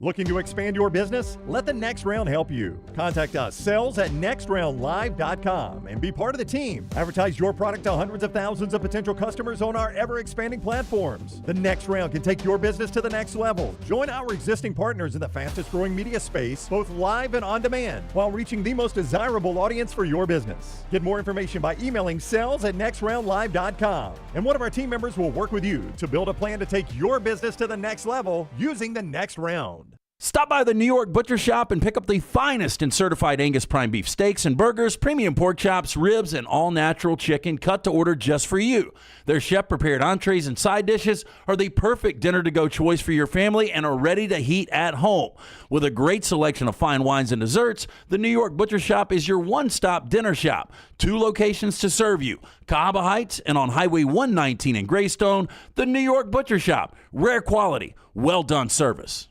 Looking to expand your business? Let the Next Round help you. Contact us, sales@nextroundlive.com, and be part of the team. Advertise your product to hundreds of thousands of potential customers on our ever-expanding platforms. The Next Round can take your business to the next level. Join our existing partners in the fastest-growing media space, both live and on demand, while reaching the most desirable audience for your business. Get more information by emailing sales@nextroundlive.com, and one of our team members will work with you to build a plan to take your business to the next level using the Next Round.
Stop by the New York Butcher Shop and pick up the finest in certified Angus prime beef steaks and burgers, premium pork chops, ribs, and all-natural chicken cut to order just for you. Their chef-prepared entrees and side dishes are the perfect dinner-to-go choice for your family and are ready to heat at home. With a great selection of fine wines and desserts, the New York Butcher Shop is your one-stop dinner shop. 2 locations to serve you, Cahaba Heights and on Highway 119 in Greystone. The New York Butcher Shop. Rare quality, well-done service.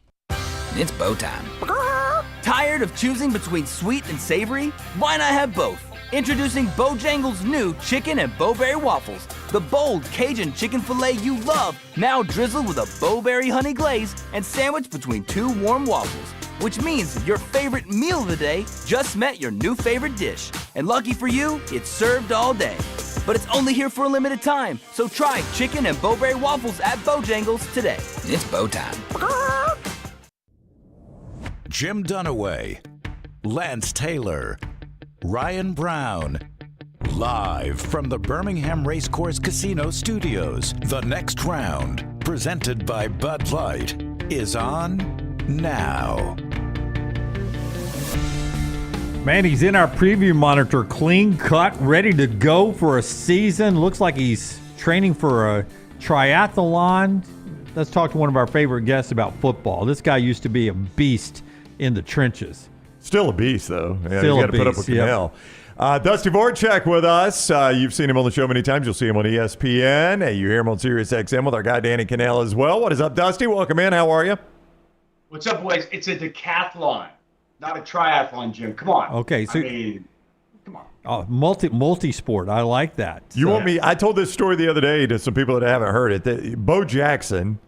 It's bow time. Tired of choosing between sweet and savory? Why not have both? Introducing Bojangles' new chicken and bowberry waffles. The bold Cajun chicken filet you love, now drizzled with a bowberry honey glaze and sandwiched between 2 warm waffles. Which means your favorite meal of the day just met your new favorite dish. And lucky for you, it's served all day. But it's only here for a limited time, so try chicken and bowberry waffles at Bojangles today. It's bow time.
Jim Dunaway, Lance Taylor, Ryan Brown. Live from the Birmingham Racecourse Casino Studios, the Next Round, presented by Bud Light, is on now.
Man, he's in our preview monitor, clean cut, ready to go for a season. Looks like he's training for a triathlon. Let's talk to one of our favorite guests about football. This guy used to be a beast in the trenches.
Still a beast, though. Yeah,
Still
he's
a
got to put up
beast,
with Canal. Dusty Voracek with us. You've seen him on the show many times. You'll see him on ESPN. You hear him on Sirius XM with our guy Danny Cannell as well. What is up, Dusty? Welcome in. How are you?
What's up, boys? It's a decathlon, not a triathlon, Jim. Come on.
Okay, so
come on.
Multi-sport. I like that.
You want me? I told this story the other day to some people that haven't heard it. That Bo Jackson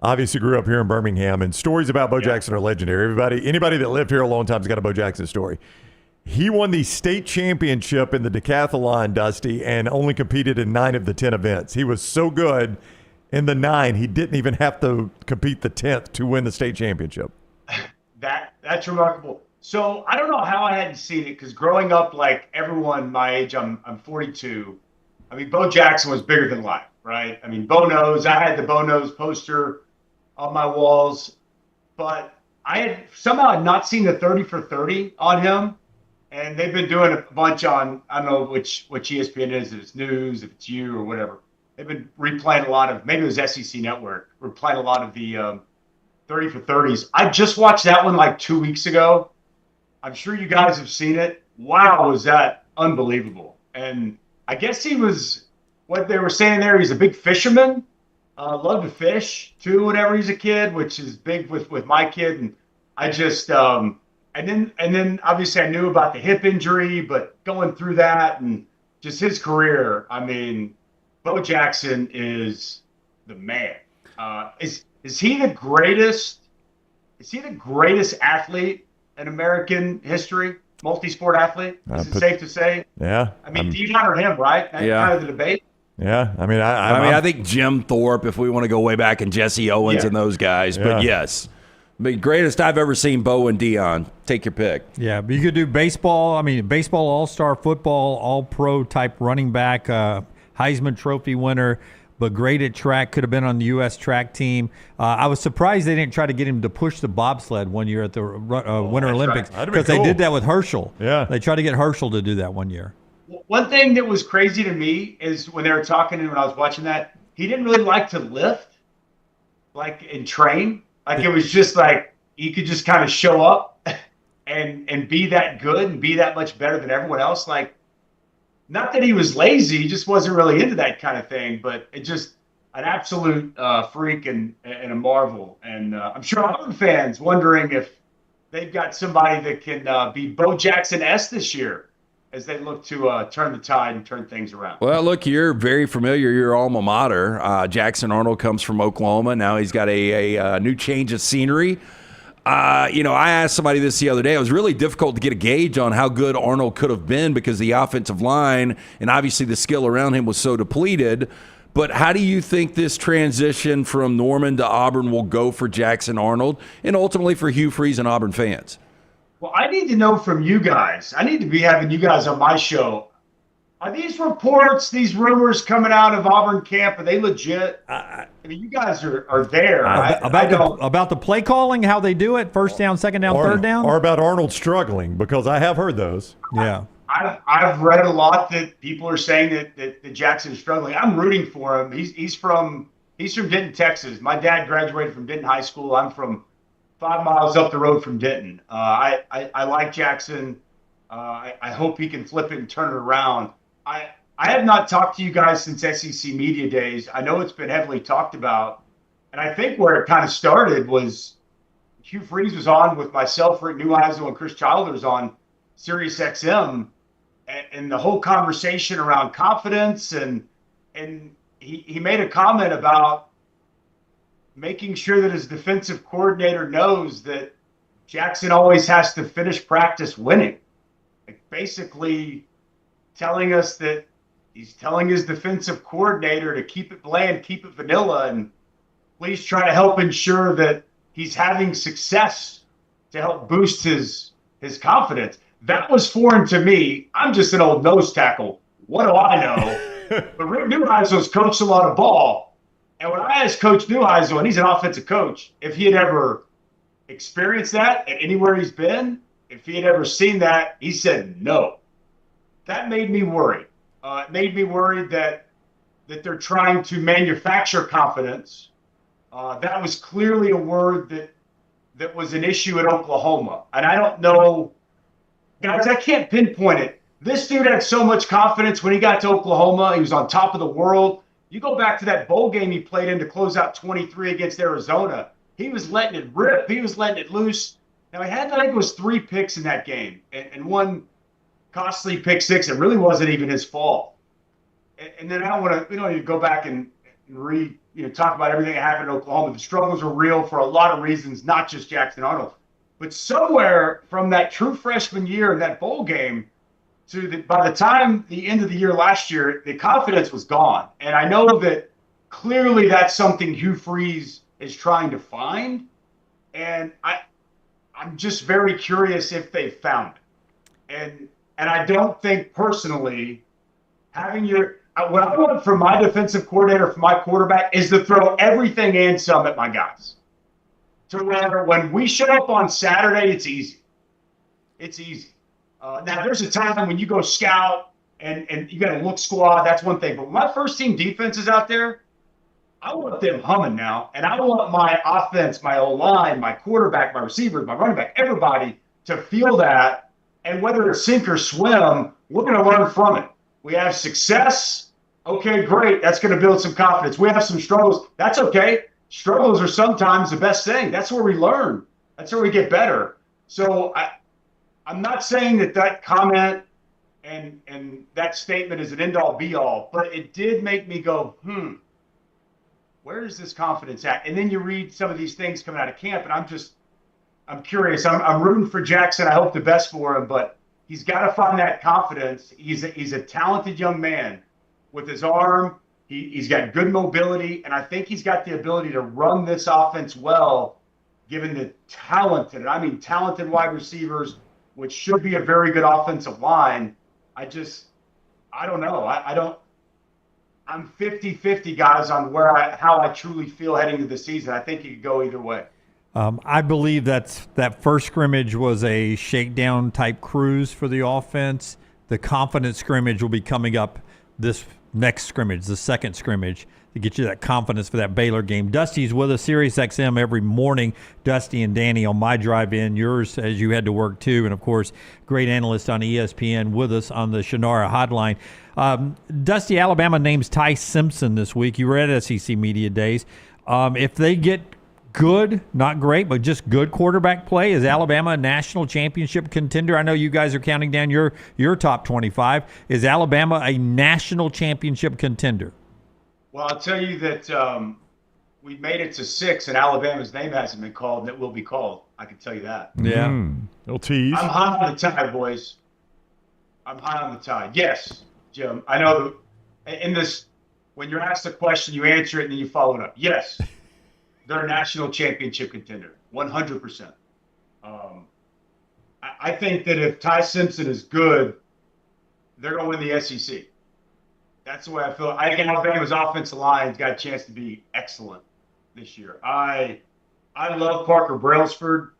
obviously grew up here in Birmingham, and stories about Bo Jackson are legendary. Anybody that lived here a long time has got a Bo Jackson story. He won the state championship in the decathlon, Dusty, and only competed in 9 of the 10 events. He was so good in the 9, he didn't even have to compete the 10th to win the state championship.
That's remarkable. So I don't know how I hadn't seen it, because growing up, like everyone my age, I'm 42. I mean, Bo Jackson was bigger than life, right? I mean, Bo knows. I had the Bo knows poster on my walls, but I had somehow not seen the 30 for 30 on him. And they've been doing a bunch on, I don't know which ESPN is, if it's news, if it's you or whatever. They've been replaying a lot of, maybe it was SEC Network, replaying a lot of the 30 for 30s. I just watched that one like 2 weeks ago. I'm sure you guys have seen it. Wow, was that unbelievable. And I guess he was, what they were saying there, he's a big fisherman. Loved to fish too whenever he's a kid, which is big with my kid. And I just, and then obviously I knew about the hip injury, but going through that and just his career, I mean, Bo Jackson is the man. Is he the greatest? Is he the greatest athlete in American history? Multi-sport athlete? Is it safe to say?
Yeah.
I mean, Dion or him, right? That's kind of the debate.
Yeah. I mean,
I think Jim Thorpe, if we want to go way back, and Jesse Owens and those guys. But yes. The greatest I've ever seen, Bo and Dion. Take your pick.
Yeah, but you could do baseball. I mean, baseball, all-star, football, all-pro type running back, Heisman Trophy winner, but great at track. Could have been on the U.S. track team. I was surprised they didn't try to get him to push the bobsled one year at the Winter Olympics because they did that with Herschel.
Yeah,
they tried to get Herschel to do that one year.
One thing that was crazy to me is when they were talking and when I was watching that, he didn't really like to lift, like and train. Like it was just like he could just kind of show up and be that good and be that much better than everyone else. Like, not that he was lazy, he just wasn't really into that kind of thing. But it just an absolute freak and a marvel. And I'm sure Auburn fans wondering if they've got somebody that can be Bo Jackson-esque this year as they look to turn the tide and turn things around.
Well, look, you're very familiar. Your alma mater. Jackson Arnold comes from Oklahoma. Now he's got a new change of scenery. I asked somebody this the other day. It was really difficult to get a gauge on how good Arnold could have been because the offensive line and obviously the skill around him was so depleted. But how do you think this transition from Norman to Auburn will go for Jackson Arnold and ultimately for Hugh Freeze and Auburn fans?
Well, I need to know from you guys. I need to be having you guys on my show. Are these reports, these rumors coming out of Auburn camp, are they legit? I mean, you guys are there.
About the play calling, how they do it, first down, second down, third down?
Or about Arnold struggling, because I have heard those.
Yeah.
I've read a lot that people are saying that Jackson's struggling. I'm rooting for him. He's from Denton, Texas. My dad graduated from Denton High School. I'm from 5 miles up the road from Denton. I like Jackson. I hope he can flip it and turn it around. I have not talked to you guys since SEC Media Days. I know it's been heavily talked about. And I think where it kind of started was Hugh Freeze was on with myself, Rick Neuheisel, and Chris Childers on Sirius XM. And the whole conversation around confidence. And he made a comment about making sure that his defensive coordinator knows that Jackson always has to finish practice winning. Like basically telling us that he's telling his defensive coordinator to keep it bland, keep it vanilla, and please try to help ensure that he's having success to help boost his confidence. That was foreign to me. I'm just an old nose tackle. What do I know? But Rick Neuheisel's coached a lot of ball. And when I asked Coach Neuheisel, and he's an offensive coach, if he had ever experienced that at anywhere he's been, if he had ever seen that, he said no. That made me worried. It made me worried that they're trying to manufacture confidence. That was clearly a word that was an issue at Oklahoma. And I don't know, guys, I can't pinpoint it. This dude had so much confidence when he got to Oklahoma. He was on top of the world. You go back to that bowl game he played in to close out 23 against Arizona. He was letting it rip. He was letting it loose. Now, he had, I think it was 3 picks in that game and one costly pick six. It really wasn't even his fault. And then we don't need to go back and talk about everything that happened in Oklahoma. The struggles were real for a lot of reasons, not just Jackson Arnold. But somewhere from that true freshman year in that bowl game to by the time the end of the year last year, the confidence was gone. And I know that clearly that's something Hugh Freeze is trying to find. And I'm just very curious if they found it. And I don't think personally having what I want from my defensive coordinator, from my quarterback, is to throw everything and some at my guys. to where when we show up on Saturday, it's easy. It's easy. Now, there's a time when you go scout and you got to look squad. That's one thing. But when my first team defense is out there, I want them humming now. And I want my offense, my O-line, my quarterback, my receivers, my running back, everybody to feel that. And whether it's sink or swim, we're going to learn from it. We have success. Okay, great. That's going to build some confidence. We have some struggles. That's okay. Struggles are sometimes the best thing. That's where we learn. That's where we get better. So I'm not saying that comment and that statement is an end-all be-all, but it did make me go, where is this confidence at? And then you read some of these things coming out of camp, and I'm curious. I'm rooting for Jackson. I hope the best for him, but he's got to find that confidence. He's a talented young man with his arm. He's got good mobility, and I think he's got the ability to run this offense well, given the talented wide receivers, which should be a very good offensive line. I don't know. I'm 50-50, guys, on how I truly feel heading into the season. I think it could go either way.
I believe that first scrimmage was a shakedown type cruise for the offense. The confidence scrimmage will be coming up this next scrimmage, the second scrimmage, to get you that confidence for that Baylor game. Dusty's with us, Sirius XM every morning. Dusty and Danny on my drive in, yours as you had to work too, and of course, great analyst on ESPN with us on the Shunnarah hotline. Dusty, Alabama names Ty Simpson this week. You were at SEC Media Days. If they get good, not great, but just good quarterback play, is Alabama a national championship contender? I know you guys are counting down your top 25. Is Alabama a national championship contender?
Well, I'll tell you that we made it to 6, and Alabama's name hasn't been called, and it will be called. I can tell you that.
Yeah.
Little tease.
I'm high on the tide, boys. I'm high on the tide. Yes, Jim. I know in this, when you're asked a question, you answer it, and then you follow it up. Yes. They're a national championship contender, 100%. I think that if Ty Simpson is good, they're going to win the SEC. That's the way I feel. I think Alabama's offensive line's got a chance to be excellent this year. I love Parker Brailsford.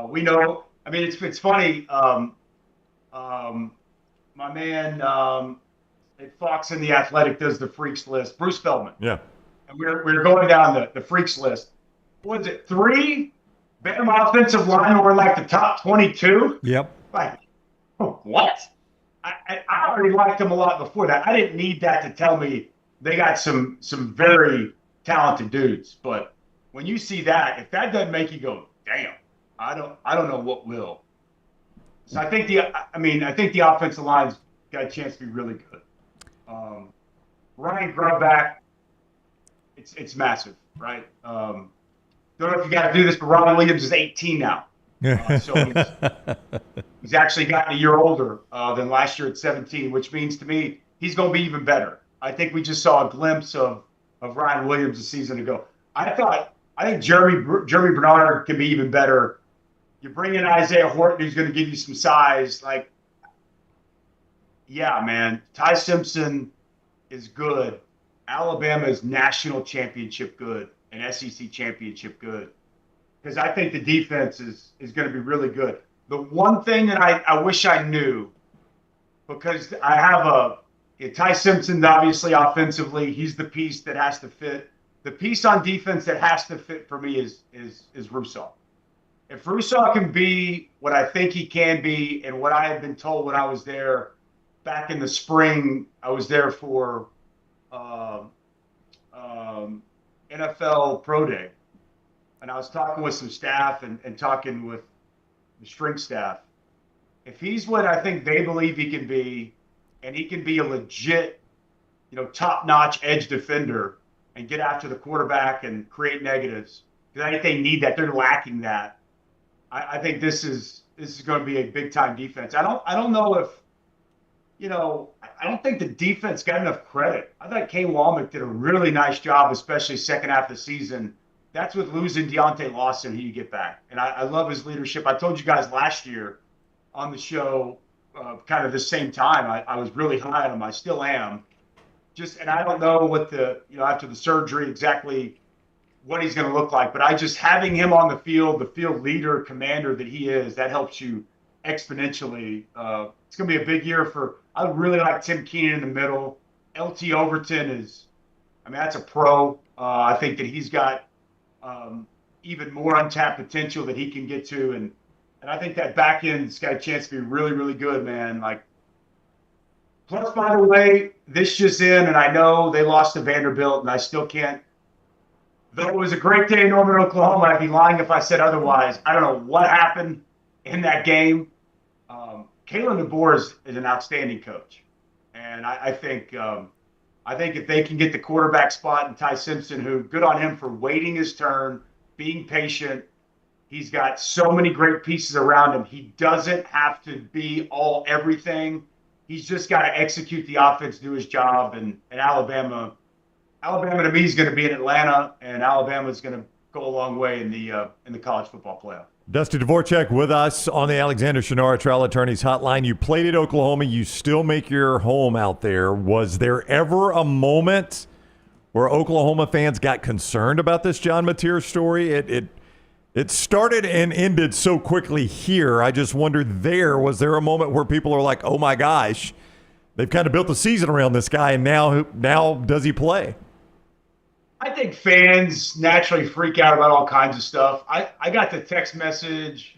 We know. I mean, it's funny. My man at Fox and the Athletic does the freaks list. Bruce Feldman.
Yeah.
And we're going down the freaks list. What was it, 3 Bama offensive linemen were like the top 22?
Yep.
Like, what? I already liked them a lot before that. I didn't need that to tell me they got some very talented dudes. But when you see that, if that doesn't make you go, damn, I don't know what will. So I think the offensive line's got a chance to be really good. Ryan Grubback, it's massive, right? Don't know if you got to do this, but Ron Williams is 18 now. So he's actually gotten a year older than last year at 17, which means to me he's going to be even better. I think we just saw a glimpse of Ryan Williams a season ago. I think Jeremy Bernard can be even better. You bring in Isaiah Horton, who's going to give you some size. Like, yeah, man, Ty Simpson is good. Alabama is national championship good and SEC championship good. Because I think the defense is going to be really good. The one thing that I wish I knew, because I have Ty Simpson, obviously offensively, he's the piece that has to fit. The piece on defense that has to fit for me is Rousseau. If Rousseau can be what I think he can be and what I had been told when I was there back in the spring, I was there for NFL Pro Day. And I was talking with some staff and talking with the strength staff. If he's what I think they believe he can be, and he can be a legit, top-notch edge defender and get after the quarterback and create negatives, because I think they need that. They're lacking that. I think this is going to be a big-time defense. I don't know if, I don't think the defense got enough credit. I thought Kay Womack did a really nice job, especially second half of the season. That's with losing Deontay Lawson, who you get back. And I love his leadership. I told you guys last year on the show, kind of the same time, I was really high on him. I still am. And I don't know what after the surgery exactly what he's going to look like. But having him on the field leader, commander that he is, that helps you exponentially. It's going to be a big year I really like Tim Keenan in the middle. LT Overton that's a pro. I think that he's got even more untapped potential that he can get to. And I think that back end's got a chance to be really, really good, man. Like, plus, by the way, this just in, and I know they lost to Vanderbilt, and I still can't. Though it was a great day in Norman, Oklahoma, I'd be lying if I said otherwise. I don't know what happened in that game. Kalen DeBoer is an outstanding coach, and I think if they can get the quarterback spot and Ty Simpson, who good on him for waiting his turn, being patient. He's got so many great pieces around him. He doesn't have to be everything. He's just got to execute the offense, do his job, and Alabama to me is going to be in Atlanta, and Alabama is going to go a long way in the college football playoff.
Dusty Dvorak with us on the Alexander Shunnarah Trial Attorneys Hotline. You played at Oklahoma. You still make your home out there. Was there ever a moment where Oklahoma fans got concerned about this John Mateer story? It started and ended so quickly here. I just wondered was there a moment where people are like, oh my gosh, they've kind of built the season around this guy, and now does he play?
I think fans naturally freak out about all kinds of stuff. I got the text message.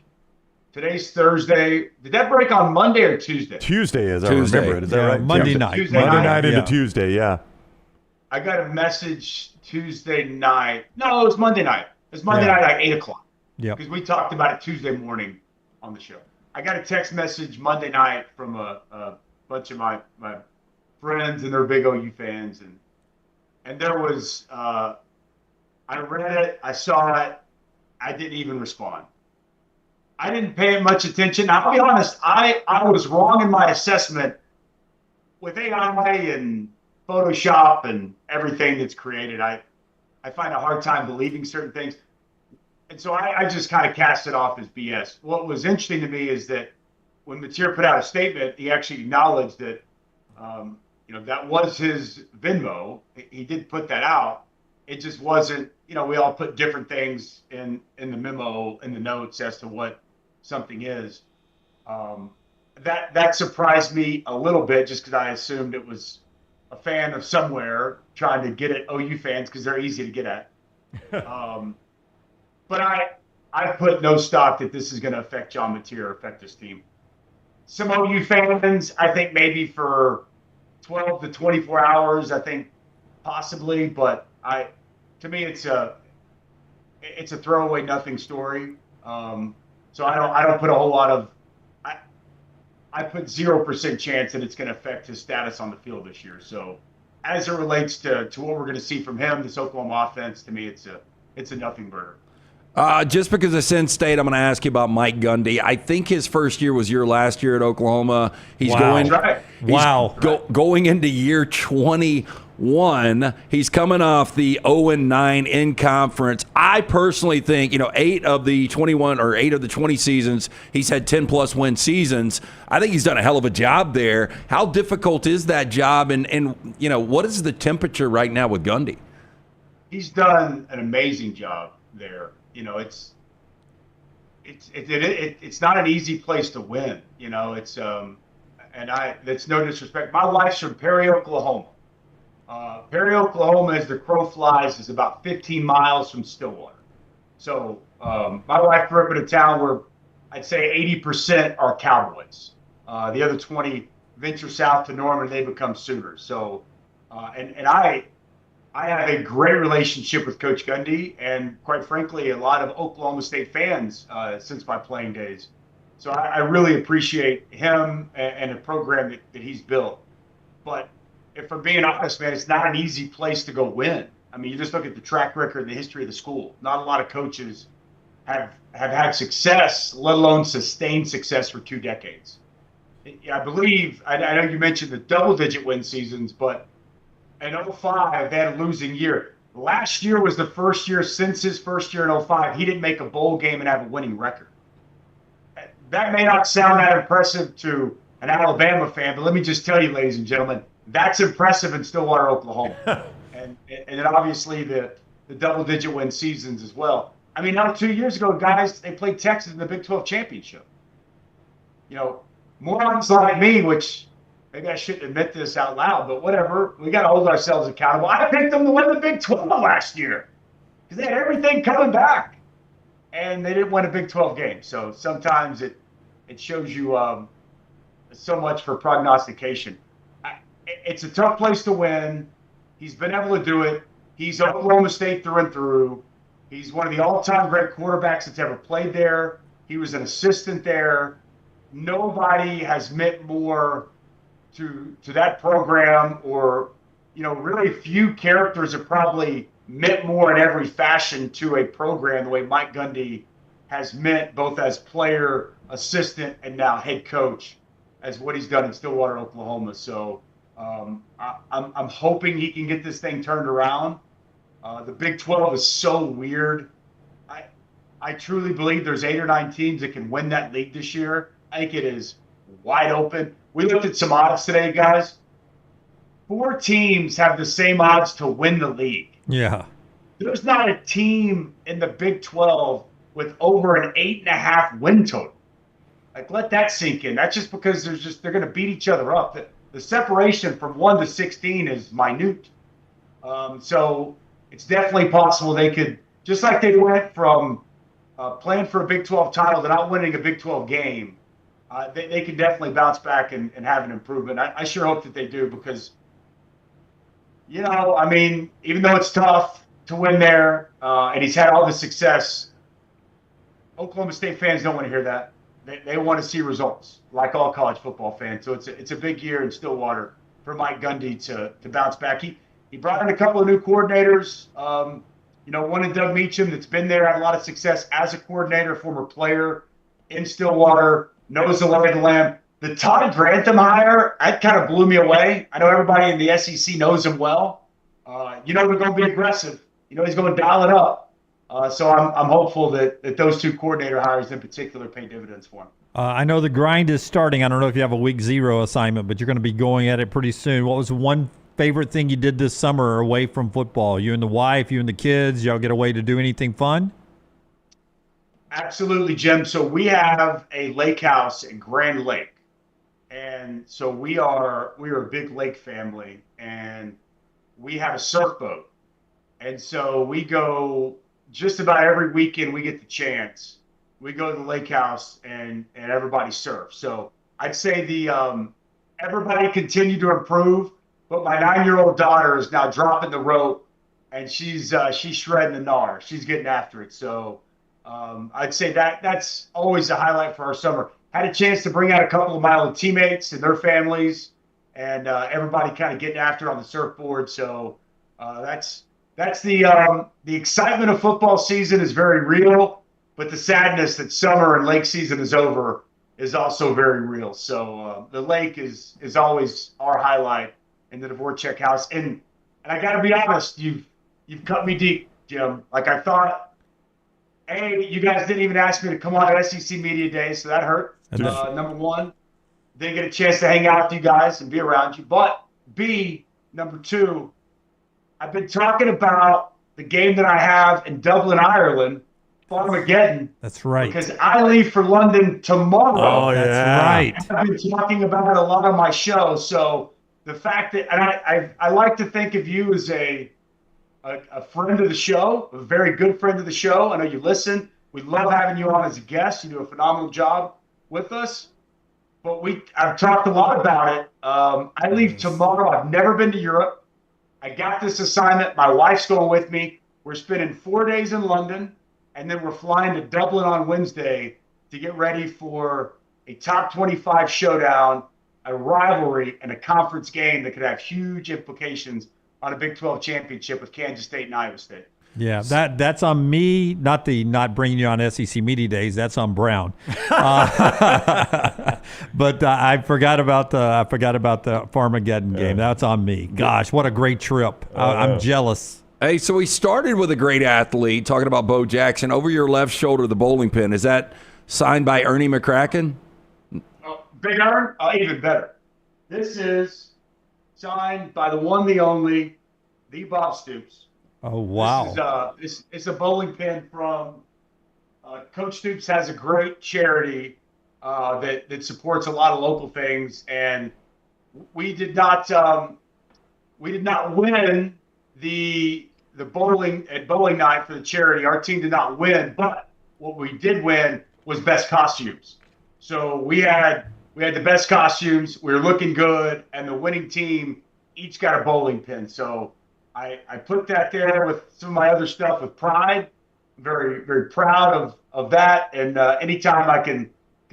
Today's Thursday. Did that break on Monday or Tuesday?
Tuesday, as I remember it. Is that right?
Monday night.
Monday night into Tuesday, yeah.
I got a message Tuesday night. No, it was Monday night. It was Monday night at 8 o'clock.
Yeah.
Because we talked about it Tuesday morning on the show. I got a text message Monday night from a bunch of my friends, and they're big OU fans, and there was, I read it, I saw it, I didn't even respond. I didn't pay much attention. I'll be honest, I was wrong in my assessment with AI and Photoshop and everything that's created. I find a hard time believing certain things. And so I just kind of cast it off as BS. What was interesting to me is that when Mateer put out a statement, he actually acknowledged that, that was his Venmo. He did put that out. It just wasn't, we all put different things in the memo, in the notes as to what something is. That surprised me a little bit just because I assumed it was a fan of somewhere trying to get at OU fans because they're easy to get at. But I put no stock that this is going to affect John Mateer or affect this team. Some OU fans, I think maybe for 12 to 24 hours, I think possibly, but to me it's a throwaway nothing story. So I don't put a whole lot of I put 0% chance that it's going to affect his status on the field this year. So as it relates to what we're going to see from him, this Oklahoma offense, to me it's a nothing burger.
Just because of Sin State, I'm going to ask you about Mike Gundy. I think his first year was your last year at Oklahoma. He's going into year 21. He's coming off the 0-9 in conference. I personally think, 8 of the 20 seasons, he's had 10-plus win seasons. I think he's done a hell of a job there. How difficult is that job? And what is the temperature right now with Gundy?
He's done an amazing job there. It's not an easy place to win. It's that's no disrespect. My wife's from Perry, Oklahoma. Perry, Oklahoma, as the crow flies, is about 15 miles from Stillwater. So my wife grew up in a town where I'd say 80% are Cowboys. The other 20 venture south to Norman, they become Sooners. So and I have a great relationship with Coach Gundy and, quite frankly, a lot of Oklahoma State fans since my playing days. So I really appreciate him and the program that he's built. But if I'm being honest, man, it's not an easy place to go win. I mean, you just look at the track record and the history of the school. Not a lot of coaches have had success, let alone sustained success for 2 decades. I believe, I know you mentioned the double-digit win seasons, but in 05, they had a losing year. Last year was the first year since his first year in 05, he didn't make a bowl game and have a winning record. That may not sound that impressive to an Alabama fan, but let me just tell you, ladies and gentlemen, that's impressive in Stillwater, Oklahoma. and then obviously the the double-digit win seasons as well. I mean, now 2 years ago, guys, they played Texas in the Big 12 championship. You know, morons like me, which maybe I shouldn't admit this out loud, but whatever. We got to hold ourselves accountable. I picked them to win the Big 12 last year because they had everything coming back, and they didn't win a Big 12 game. So sometimes it shows you so much for prognostication. It's a tough place to win. He's been able to do it. He's Oklahoma State through and through. He's one of the all-time great quarterbacks that's ever played there. He was an assistant there. Nobody has meant more to that program, or, you know, really few characters have probably meant more in every fashion to a program the way Mike Gundy has meant, both as player, assistant, and now head coach, as what he's done in Stillwater, Oklahoma. So I'm hoping he can get this thing turned around. The Big 12 is so weird. I truly believe there's 8 or 9 teams that can win that league this year. I think it is wide open. We looked at some odds today, guys. 4 teams have the same odds to win the league.
Yeah.
There's not a team in the Big 12 with over an 8.5 win total. Like, let that sink in. That's just because they're going to beat each other up. The separation from 1 to 16 is minute. So it's definitely possible they could, just like they went from playing for a Big 12 title to not winning a Big 12 game, they can definitely bounce back and have an improvement. I sure hope that they do because, you know, I mean, even though it's tough to win there and he's had all the success, Oklahoma State fans don't want to hear that. They want to see results, like all college football fans. So it's a big year in Stillwater for Mike Gundy to bounce back. He brought in a couple of new coordinators. You know, one in Doug Meacham that's been there, had a lot of success as a coordinator, former player in Stillwater, knows the lay of the land. The Todd Grantham hire, that kind of blew me away. I know everybody in the SEC knows him well. You know they're going to be aggressive. You know he's going to dial it up. So I'm hopeful that those 2 coordinator hires in particular pay dividends for him.
I know the grind is starting. I don't know if you have a week 0 assignment, but you're going to be going at it pretty soon. What was one favorite thing you did this summer away from football? You and the wife, you and the kids, y'all get away to do anything fun?
Absolutely, Jim. So we have a lake house in Grand Lake. And so we are a big lake family, and we have a surf boat. And so we go just about every weekend we get the chance. We go to the lake house and everybody surfs. So I'd say everybody continued to improve, but my 9-year-old daughter is now dropping the rope, and she's shredding the gnar. She's getting after it. So I'd say that's always a highlight for our summer. Had a chance to bring out a couple of my old teammates and their families, and everybody kind of getting after it on the surfboard. So that's the excitement of football season is very real, but the sadness that summer and lake season is over is also very real. So the lake is always our highlight in the Dvorak house. And I got to be honest, you've cut me deep, Jim. Like I thought, A, you guys didn't even ask me to come on at SEC Media Day, so that hurt. Number one, didn't get a chance to hang out with you guys and be around you. But B, number 2, I've been talking about the game that I have in Dublin, Ireland, Farmageddon.
That's right.
Because I leave for London tomorrow.
Oh, yeah.
That's right.
I've been talking about it a lot on my show. So the fact that, and I like to think of you as a friend of the show, a very good friend of the show. I know you listen. We love having you on as a guest. You do a phenomenal job with us. But I've talked a lot about it. I leave tomorrow. I've never been to Europe. I got this assignment. My wife's going with me. We're spending 4 days in London, and then we're flying to Dublin on Wednesday to get ready for a top 25 showdown, a rivalry, and a conference game that could have huge implications on a Big 12 championship with Kansas State and Iowa State.
Yeah, that's on me, not bringing you on SEC Media Days. That's on Brown. But I forgot about the Farmageddon game. That's on me. Gosh, what a great trip. I'm jealous.
Hey, so we started with a great athlete, talking about Bo Jackson. Over your left shoulder, the bowling pin, is that signed by Ernie McCracken?
Big Ern? Even better. This is signed by the one, the only, the Bob Stoops.
Oh, wow.
It's a bowling pin from Coach Stoops has a great charity that supports a lot of local things, and we did not win the bowling night for the charity. Our team did not win, but what we did win was best costumes. So we had the best costumes. We were looking good, and the winning team each got a bowling pin. So I put that there with some of my other stuff with pride. I'm very, very proud of that. And anytime I can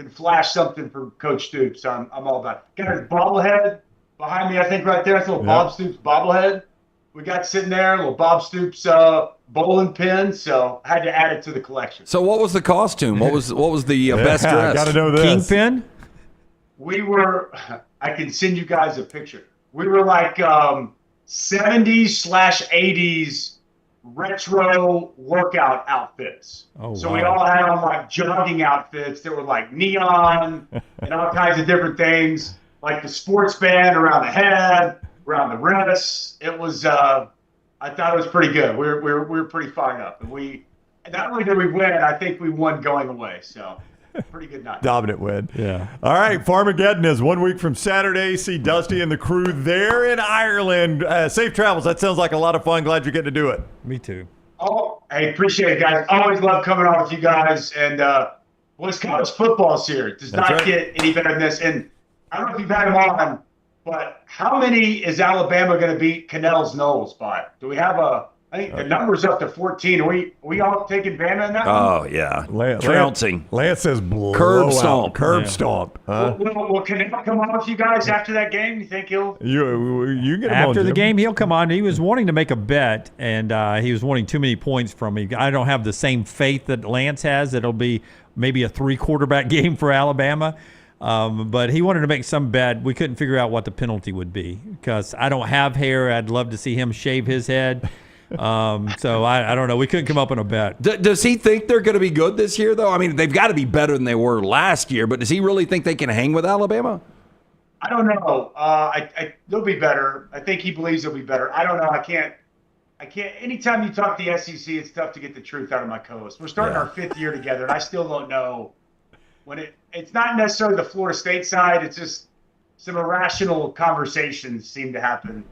flash something from Coach Stoops, I'm all about it. Got his bobblehead behind me, I think right there. That's a little Bob Stoops bobblehead we got sitting there, a little Bob Stoops bowling pin. So I had to add it to the collection.
So what was the costume? What was the best dress?
I got to know this.
Kingpin?
We were, I can send you guys a picture. We were like 70s/80s retro workout outfits.
Oh,
so
wow.
we all had on like jogging outfits that were like neon and all kinds of different things, like the sports band around the head, around the wrists. It was, I thought it was pretty good. We were pretand fired up. And not only did we win, I think we won going away. So pretty good night.
Dominant win.
Yeah.
All right, Farmageddon is 1 week from Saturday. See Dusty and the crew there in Ireland. Safe travels. That sounds like a lot of fun. Glad you're getting to do it.
Me too.
Oh, hey, appreciate it, guys. Always love coming on with you guys. And it's college football's here. It does not get any better than this. And I don't know if you've had him on, but how many is Alabama going to beat Cannell's Knowles by? Do we have I think the number's up to 14. Are we all taking Bama in that one?
Oh, yeah. Trouncing.
Lance says blow
Curb
out.
stomp.
Curb stomp.
Will Cannell come on with you guys after that game? You think he'll?
You get him
After
on,
the
Jim.
game, he'll come on. He was wanting to make a bet, and he was wanting too many points from me. I don't have the same faith that Lance has. It'll be maybe a 3-quarterback game for Alabama. But he wanted to make some bet. We couldn't figure out what the penalty would be because I don't have hair. I'd love to see him shave his head. So I don't know. We couldn't come up on a bet.
Does he think they're going to be good this year, though? I mean, they've got to be better than they were last year, but does he really think they can hang with Alabama?
I don't know. They'll be better. I think he believes they'll be better. I don't know. I can't. Anytime you talk to the SEC, it's tough to get the truth out of my co-host. We're starting our 5th year together, and I still don't know when it's not necessarily the Florida State side. It's just some irrational conversations seem to happen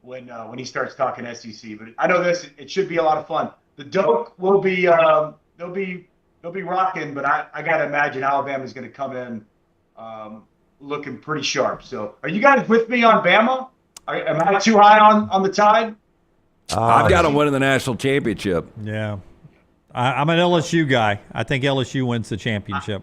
when he starts talking SEC. But I know this, it should be a lot of fun. The Doak will be they'll be rocking, but I got to imagine Alabama's going to come in looking pretty sharp. So are you guys with me on Bama? Am I too high on the Tide?
I've got them winning the national championship.
Yeah. I'm an LSU guy. I think LSU wins the championship.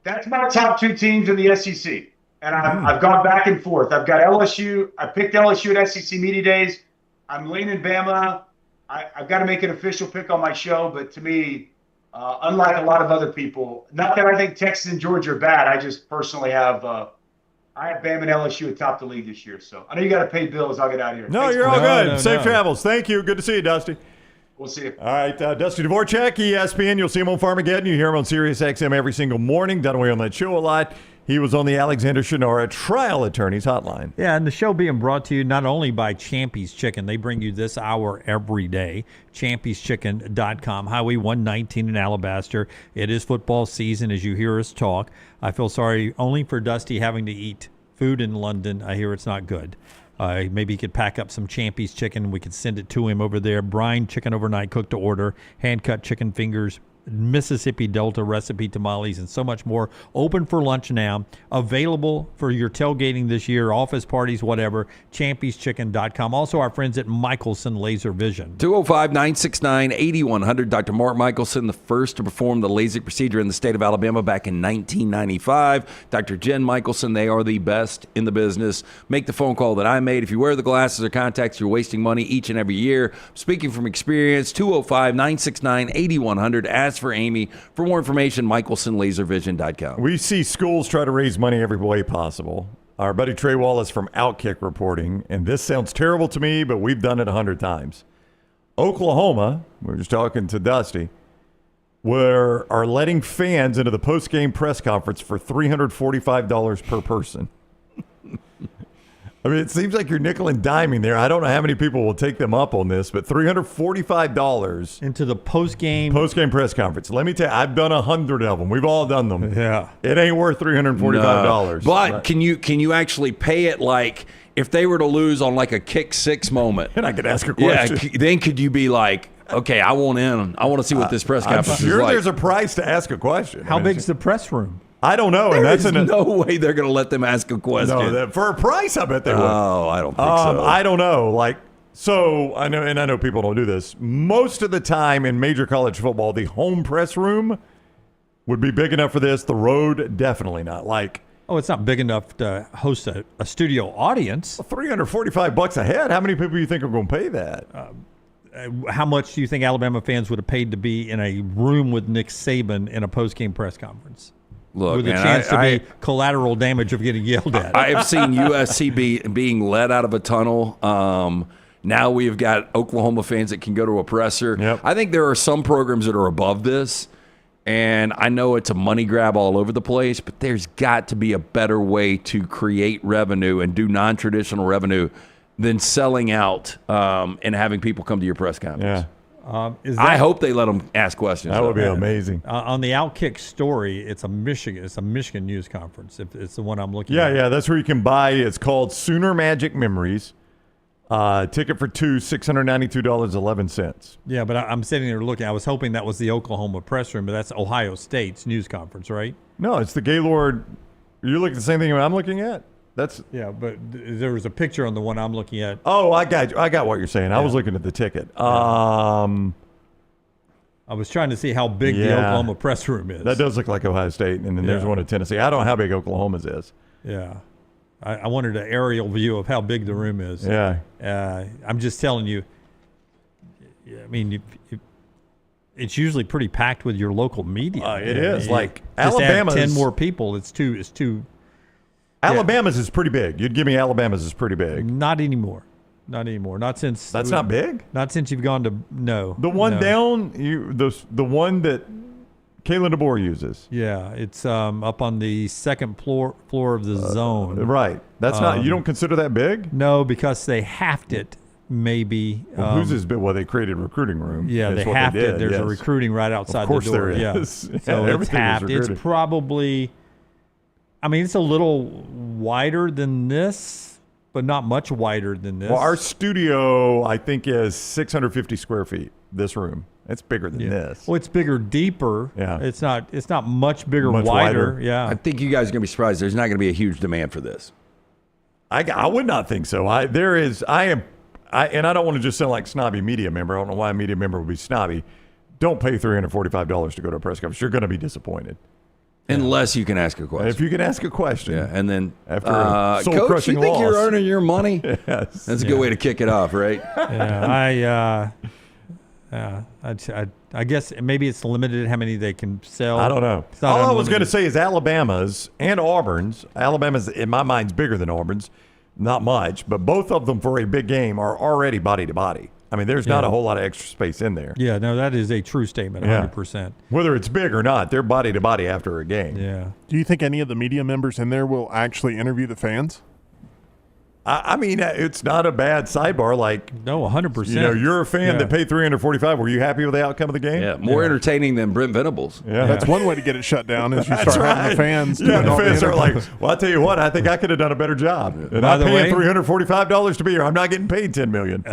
That's my top 2 teams in the SEC. And I've gone back and forth. I've got LSU. I picked LSU at SEC Media Days. I'm leaning Bama. I've got to make an official pick on my show. But to me, unlike a lot of other people, not that I think Texas and Georgia are bad. I just personally have Bama and LSU atop the league this year. So I know you got to pay bills. I'll get out of here.
No,
Thanks,
you're all
boys.
good. Safe travels. Thank you. Good to see you, Dusty.
We'll see you.
All right, Dusty Dvorak, ESPN. You'll see him on Farmageddon. You hear him on Sirius XM every single morning. Dunaway on that show a lot. He was on the Alexander Shunnarah Trial Attorneys Hotline.
Yeah, and the show being brought to you not only by Champy's Chicken. They bring you this hour every day. Champy'sChicken.com, Highway 119 in Alabaster. It is football season as you hear us talk. I feel sorry only for Dusty having to eat food in London. I hear it's not good. Maybe he could pack up some Champy's Chicken. We could send it to him over there. Brine chicken overnight, cooked to order. Hand-cut chicken fingers. Mississippi Delta recipe tamales and so much more. Open for lunch now. Available for your tailgating this year, office parties, whatever. Champy'sChicken.com. Also our friends at Michelson Laser Vision.
205-969-8100. Dr. Mark Michelson, the first to perform the LASIK procedure in the state of Alabama back in 1995. Dr. Jen Michelson, they are the best in the business. Make the phone call that I made. If you wear the glasses or contacts, you're wasting money each and every year. Speaking from experience, 205-969-8100. Ask for Amy. For more information, michelsonlaservision.com.
We see schools try to raise money every way possible. Our buddy Trey Wallace from Outkick reporting, and this sounds terrible to me, but we've done it 100 times. Oklahoma, we were just talking to Dusty, are letting fans into the post-game press conference for $345 per person. I mean, it seems like you're nickel and diming there. I don't know how many people will take them up on this, but $345
into the post-game
press conference. Let me tell you, I've done 100 of them. We've all done them.
Yeah.
It ain't worth $345.
But
Right.
can you actually pay it like if they were to lose on like a kick six moment?
And I could ask a question.
Yeah, then could you be like, okay, I want in. I want to see what this press
I'm
conference is
sure
like.
there's a price to ask a question.
How big's the press room?
I don't know.
There
and that's
is no way they're going to let them ask a question.
No, for a price, I bet they would.
Oh, I don't think so.
I don't know. Like, so I know, and I know people don't do this. Most of the time in major college football, the home press room would be big enough for this. The road, definitely not. Like,
oh, it's not big enough to host a studio audience.
$345 a head. How many people do you think are going to pay that?
How much do you think Alabama fans would have paid to be in a room with Nick Saban in a post-game press conference?
Look,
with a
man,
chance to be collateral damage of getting yelled at.
I have seen USC being led out of a tunnel. Now we've got Oklahoma fans that can go to a presser.
Yep.
I think there are some programs that are above this, and I know it's a money grab all over the place, but there's got to be a better way to create revenue and do non-traditional revenue than selling out and having people come to your press conference.
Yeah.
I hope they let them ask questions.
That would be amazing.
On the Outkick story, it's a Michigan news conference. If it's the one I'm looking at.
Yeah, that's where you can buy. It's called Sooner Magic Memories. Ticket for two, $692.11.
Yeah, but I'm sitting there looking. I was hoping that was the Oklahoma press room, but that's Ohio State's news conference, right?
No, it's the Gaylord. You're looking at the same thing I'm looking at? That's
but there was a picture on the one I'm looking at.
Oh, I got you. I got what you're saying. I was looking at the ticket.
I was trying to see how big the Oklahoma press room is.
That does look like Ohio State, and then there's one in Tennessee. I don't know how big Oklahoma's is.
Yeah. I wanted an aerial view of how big the room is.
Yeah.
I'm just telling you, I mean, it's usually pretty packed with your local media.
It is. Like
just
Alabama's.
add 10 more people. It's too.
Alabama's is pretty big. You'd give me Alabama's is pretty big.
Not anymore. Not anymore. Not since.
That's not big?
Not since you've gone to. No.
The one down, the one that Kalen DeBoer uses.
Yeah, it's up on the second floor of the zone.
Right. That's not. You don't consider that big?
No, because they halved it. Maybe.
Well, whose is big? Well, they created a recruiting room.
Yeah, they halved it. There's a recruiting right outside the door.
Of course there is.
Yeah. So it's halved. It's probably. I mean, it's a little wider than this, but not much wider than this.
Well, our studio, I think, is 650 square feet. This room, it's bigger than this.
Well, it's bigger, deeper.
Yeah,
it's not much bigger, wider. Yeah,
I think you guys are gonna be surprised. There's not gonna be a huge demand for this.
I would not think so. And I don't want to just sound like snobby media member. I don't know why a media member would be snobby. Don't pay $345 to go to a press conference. You're going to be disappointed.
Unless you can ask a question.
If you can ask a question.
Yeah, and then
after a soul-crushing
Coach, you think
loss.
you're earning your money?
Yes.
That's a good way to kick it off, right?
I
guess maybe it's limited how many they can sell.
I don't know. All I was going to say is Alabama's and Auburn's. Alabama's, in my mind, is bigger than Auburn's. Not much, but both of them for a big game are already body to body. I mean, there's not a whole lot of extra space in there.
Yeah, no, that is a true statement, 100%.
Whether it's big or not, they're body to body after a game.
Yeah.
Do you think any of the media members in there will actually interview the fans?
I mean, it's not a bad sidebar. Like,
no, 100%.
You know, you're a fan that paid $345. Were you happy with the outcome of the game?
Yeah, more entertaining than Brent Venables.
Yeah,
that's one way to get it shut down. Is you start having the fans.
Yeah, the fans are like, well, I'll tell you what, I think I could have done a better job. And I'm paying $345 to be here. I'm not getting paid $10 million.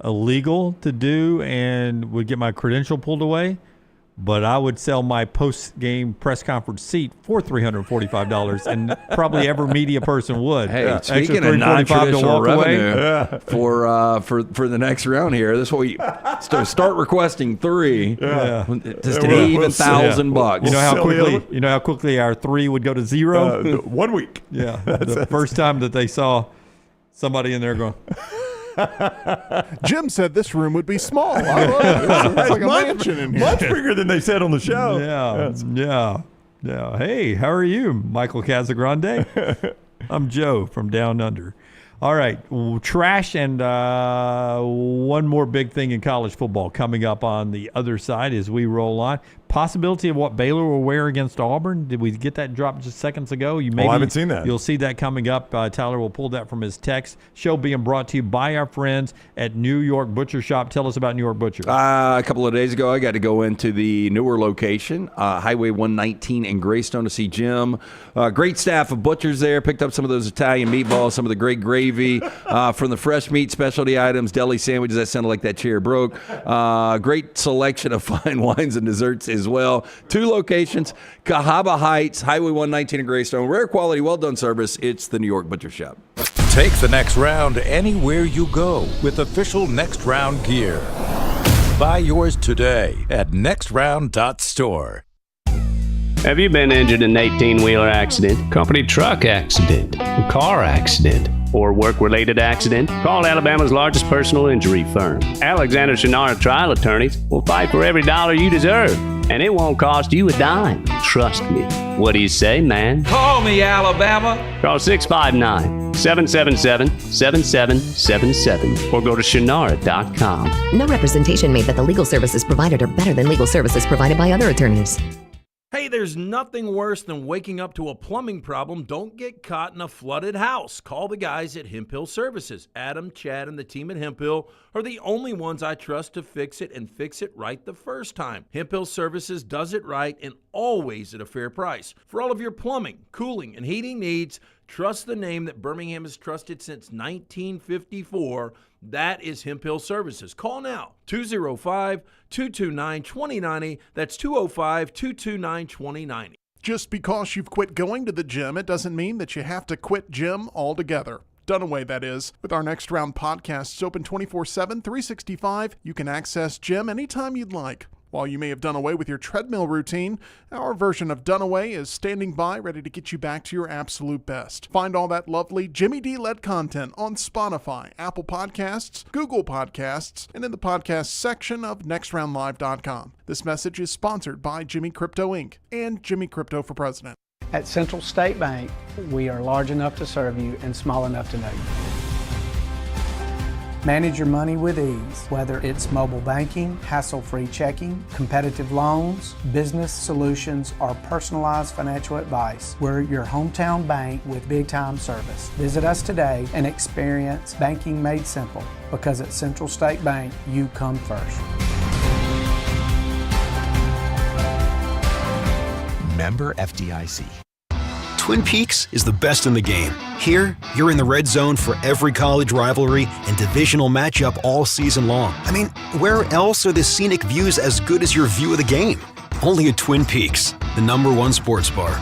Illegal to do, and would get my credential pulled away. But I would sell my post-game press conference seat for $345, and probably every media person would.
Hey, speaking of non-traditional revenue for the next round here, this is what we start requesting three. Just an even $1,000.
You know how quickly our three would go to zero?
1 week.
Yeah, the first time that they saw somebody in there going.
Jim said this room would be small. I love it. It's like a mansion in here.
Much bigger than they said on the show.
Yeah. Hey, how are you, Michael Casagrande? I'm Joe from Down Under. All right, trash and one more big thing in college football coming up on the other side as we roll on. possibility of what Baylor will wear against Auburn? Did we get that drop just seconds ago?
I haven't seen that.
You'll see that coming up. Tyler will pull that from his text. Show being brought to you by our friends at New York Butcher Shop. Tell us about New York Butcher.
A couple of days ago, I got to go into the newer location, Highway 119 in Greystone, to see Jim. Great staff of butchers there. Picked up some of those Italian meatballs, some of the great gravy from the fresh meat specialty items, deli sandwiches. That sounded like that chair broke. Great selection of fine wines and desserts as well. 2 locations, Cahaba Heights, Highway 119 in Greystone. Rare quality, well-done service. It's the New York Butcher Shop.
Take the next round anywhere you go with official Next Round gear. Buy yours today at nextround.store.
Have you been injured in an 18-wheeler accident, company truck accident, a car accident, or work-related accident? Call Alabama's largest personal injury firm. Alexander Shunnarah Trial Attorneys will fight for every dollar you deserve, and it won't cost you a dime. Trust me. What do you say, man?
Call me, Alabama.
Call 659-777-7777 or go to Shunnarah.com.
No representation made that the legal services provided are better than legal services provided by other attorneys.
Hey, there's nothing worse than waking up to a plumbing problem. Don't get caught in a flooded house. Call the guys at Hemp Hill Services. Adam, Chad, and the team at Hemp Hill are the only ones I trust to fix it and fix it right the first time. Hemp Hill Services does it right and always at a fair price. For all of your plumbing, cooling, and heating needs, trust the name that Birmingham has trusted since 1954. That is Hemp Hill Services. Call now, 205-229-2090. That's 205-229-2090.
Just because you've quit going to the gym, it doesn't mean that you have to quit gym altogether. Dunaway, that is. With our Next Round podcasts open 24/7, 365, you can access gym anytime you'd like. While you may have done away with your treadmill routine, our version of Dunaway is standing by, ready to get you back to your absolute best. Find all that lovely Jimmy D-led content on Spotify, Apple Podcasts, Google Podcasts, and in the podcast section of nextroundlive.com. This message is sponsored by Jimmy Crypto Inc. and Jimmy Crypto for President.
At Central State Bank, we are large enough to serve you and small enough to know you. Manage your money with ease, whether it's mobile banking, hassle-free checking, competitive loans, business solutions, or personalized financial advice. We're your hometown bank with big-time service. Visit us today and experience banking made simple, because at Central State Bank, you come first.
Member FDIC. Twin Peaks is the best in the game. Here, you're in the red zone for every college rivalry and divisional matchup all season long. I mean, where else are the scenic views as good as your view of the game? Only at Twin Peaks, the #1 sports bar.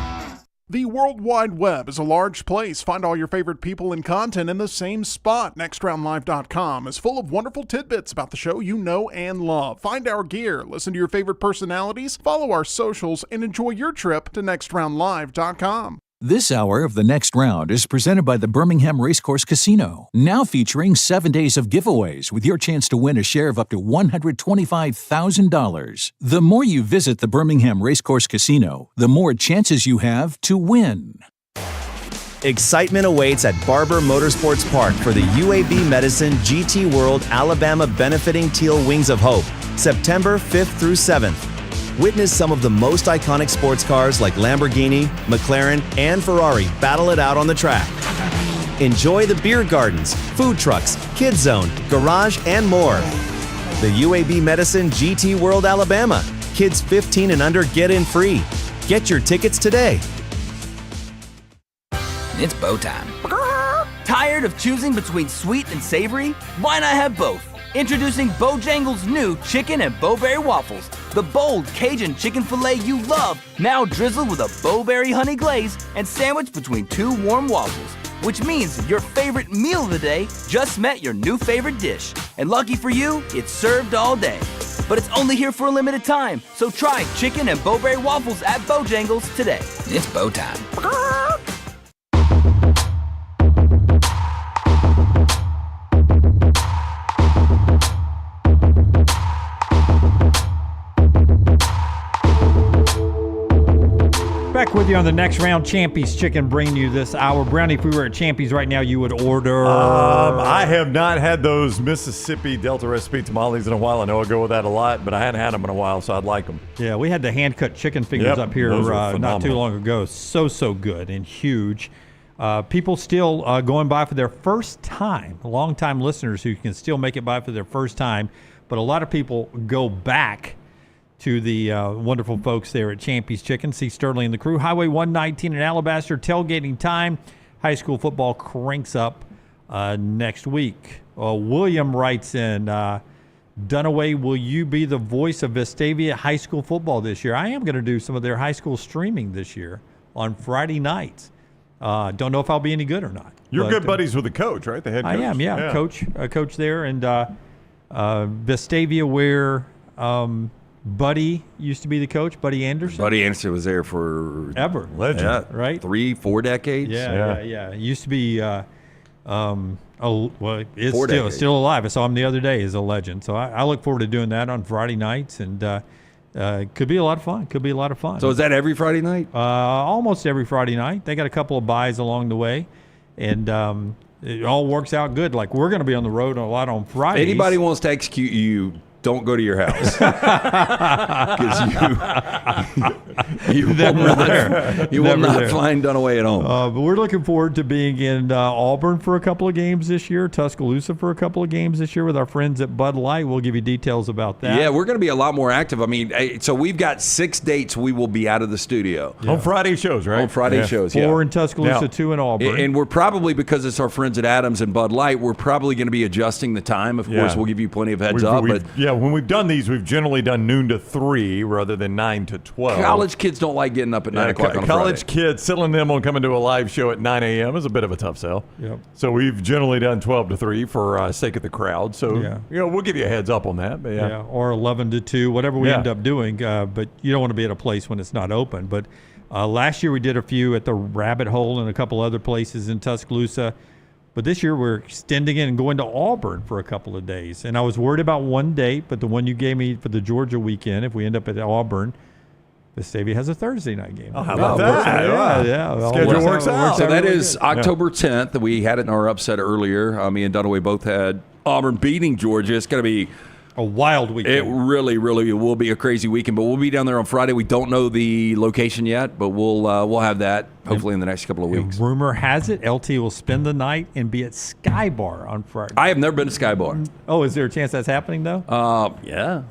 The World Wide Web is a large place. Find all your favorite people and content in the same spot. NextRoundLive.com is full of wonderful tidbits about the show you know and love. Find our gear, listen to your favorite personalities, follow our socials, and enjoy your trip to NextRoundLive.com.
This hour of The Next Round is presented by the Birmingham Racecourse Casino, now featuring 7 days of giveaways with your chance to win a share of up to $125,000. The more you visit the Birmingham Racecourse Casino, the more chances you have to win.
Excitement awaits at Barber Motorsports Park for the UAB Medicine GT World Alabama Benefiting Teal Wings of Hope, September 5th through 7th. Witness some of the most iconic sports cars like Lamborghini, McLaren, and Ferrari battle it out on the track. Enjoy the beer gardens, food trucks, kids zone, garage, and more. The UAB Medicine GT World Alabama. Kids 15 and under get in free. Get your tickets today.
It's bow time. Tired of choosing between sweet and savory? Why not have both? Introducing Bojangles' new chicken and bowberry waffles. The bold Cajun chicken filet you love, now drizzled with a bowberry honey glaze and sandwiched between 2 warm waffles. Which means your favorite meal of the day just met your new favorite dish. And lucky for you, it's served all day. But it's only here for a limited time, so try chicken and bowberry waffles at Bojangles today. It's bow time.
Back with with you on the next round. Champy's Chicken bringing you this hour. Brownie, if we were at Champy's right now, you would order.
I have not had those Mississippi Delta recipe tamales in a while. I know I go with that a lot, but I hadn't had them in a while, so I'd like them.
Yeah, we had the hand-cut chicken fingers up here not too long ago. So good and huge. People still going by for their first time. Long-time listeners who can still make it by for their first time, but a lot of people go back to the wonderful folks there at Champy's Chicken. See Sterling and the crew. Highway 119 in Alabaster. Tailgating time. High school football cranks up next week. William writes in, Dunaway, will you be the voice of Vestavia high school football this year? I am going to do some of their high school streaming this year on Friday nights. Don't know if I'll be any good or not.
You're good buddies with the coach, right? The head coach.
I am, yeah. Coach there. And Vestavia where Buddy used to be the coach, Buddy Anderson.
Buddy Anderson was there for
ever.
Legend,
right?
3-4 decades.
Yeah. It used to be, it's still alive. I saw him the other day as a legend. So I look forward to doing that on Friday nights, and could be a lot of fun.
So is that every Friday night?
Almost every Friday night. They got a couple of buys along the way, and it all works out good. Like, we're going to be on the road a lot on Fridays.
If anybody wants to execute you, don't go to your house. Because you will not find Dunaway at home.
But we're looking forward to being in Auburn for a couple of games this year, Tuscaloosa for a couple of games this year with our friends at Bud Light. We'll give you details about that.
Yeah, we're going to be a lot more active. I mean, so we've got 6 dates we will be out of the studio.
Yeah. On Friday shows, right?
On Friday shows,
4 in Tuscaloosa, 2 in Auburn.
And we're probably, because it's our friends at Adams and Bud Light, we're probably going to be adjusting the time. Of course, we'll give you plenty of heads up.
When we've done these, we've generally done noon to 3 rather than 9 to 12.
College kids don't like getting up at 9 o'clock on a
college
Friday.
Kids, selling them on coming to a live show at 9 a.m. is a bit of a tough sell.
Yep.
So we've generally done 12 to 3 for sake of the crowd. So we'll give you a heads up on that. But
or 11 to 2, whatever we end up doing. But you don't want to be at a place when it's not open. But last year we did a few at the Rabbit Hole and a couple other places in Tuscaloosa. But this year we're extending it and going to Auburn for a couple of days. And I was worried about one date, but the one you gave me for the Georgia weekend, if we end up at Auburn, Vestavia has a Thursday night game.
Oh, how about that?
Yeah.
Schedule works out.
So that is October 10th. We had it in our upset earlier. Me and Dunaway both had Auburn beating Georgia. It's going to be
a wild weekend.
It really will be a crazy weekend. But we'll be down there on Friday. We don't know the location yet, but we'll have that hopefully in the next couple of weeks.
Rumor has it LT will spend the night and be at Sky Bar on Friday.
I have never been to Sky Bar.
Oh, is there a chance that's happening though?
Yeah.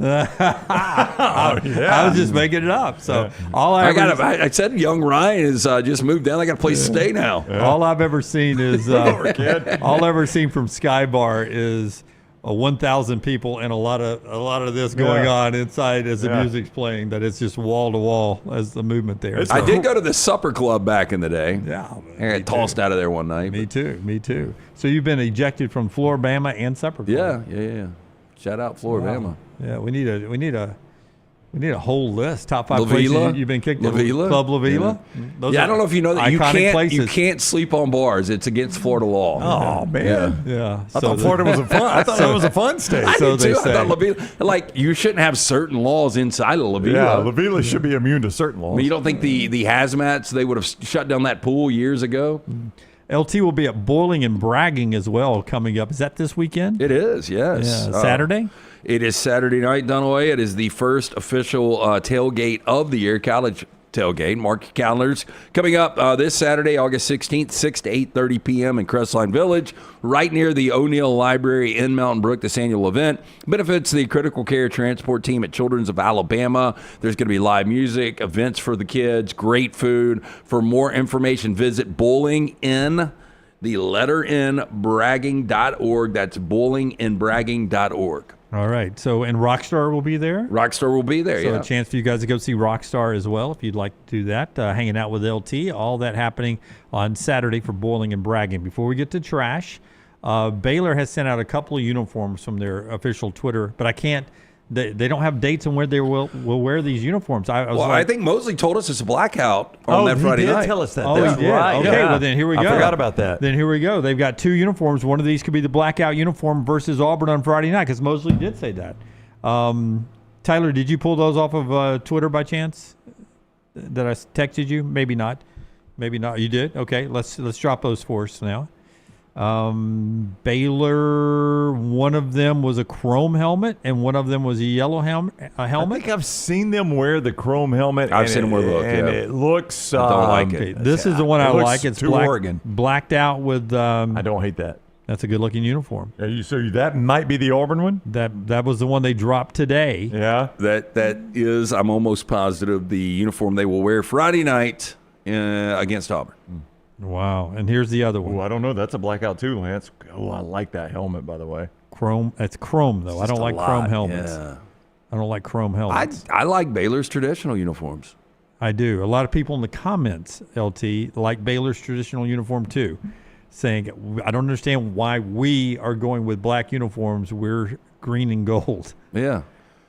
I was just making it up. So
I said young Ryan has just moved down. I got a place to stay now.
All I've ever seen is all I've ever seen from Sky Bar is 1,000 people and a lot of this going on inside as the music's playing. That it's just wall to wall as the movement there.
I did go to the supper club back in the day.
Yeah,
I got tossed out of there one night.
Me too. So you've been ejected from Floribama and supper club.
Yeah. Shout out Floribama.
Wow. Yeah, we need a whole list. Top 5 places you've been kicked out. Club La Vila.
Yeah, I don't know if you know that you
places.
can't sleep on bars. It's against Florida law.
Oh man.
Yeah.
I thought Florida was a fun. I thought that was a fun state.
I did too. I thought La Vila, like you shouldn't have certain laws inside of La Vila.
Yeah, La Vila should be immune to certain laws.
I mean, you don't think the hazmats, they would have shut down that pool years ago?
LT will be at Boiling and Bragging as well coming up. Is that this weekend?
It is, yes.
Yeah, Saturday?
It is Saturday night, Dunaway. It is the first official tailgate of the year, college tailgate. Mark your calendars. Coming up this Saturday, August 16th, 6 to 8:30 p.m. in Crestline Village, right near the O'Neill Library in Mountain Brook, this annual event. Benefits the critical care transport team at Children's of Alabama. There's going to be live music, events for the kids, great food. For more information, visit bowlinginbragging.org. That's bowlinginbragging.org.
All right. So, and Rockstar will be there?
Rockstar will be there,
So a chance for you guys to go see Rockstar as well if you'd like to do that. Hanging out with LT. All that happening on Saturday for Boiling and Bragging. Before we get to trash, Baylor has sent out a couple of uniforms from their official Twitter, but I can't. They don't have dates on where they will wear these uniforms.
I think Mosley told us it's a blackout on that Friday night.
Oh, he did tell us that.
Oh, he did?
Right.
Okay, well then here we go.
I forgot about that.
Then here we go. They've got 2 uniforms. One of these could be the blackout uniform versus Auburn on Friday night, because Mosley did say that. Tyler, did you pull those off of Twitter by chance? that I texted you? Maybe not. Maybe not. You did? Okay, let's drop those for us now. Baylor, one of them was a chrome helmet, and one of them was a yellow helmet.
I think I've seen them wear the chrome helmet.
I've seen them wear both,
and
yeah.
it looks.
I don't like it.
Okay, this is the one I like. It's
too Oregon.
blacked out with.
I don't hate that.
That's a good-looking uniform.
So that might be the Auburn one?
That was the one they dropped today.
Yeah.
That is, I'm almost positive, the uniform they will wear Friday night against Auburn.
Wow. And here's the other one.
I don't know. That's a blackout too, Lance. Oh, I like that helmet, by the way.
Chrome. It's chrome, though. I don't like chrome helmets.
Yeah.
I don't like chrome helmets.
I like Baylor's traditional uniforms.
I do. A lot of people in the comments, LT, like Baylor's traditional uniform too, saying, I don't understand why we are going with black uniforms. We're green and gold.
Yeah.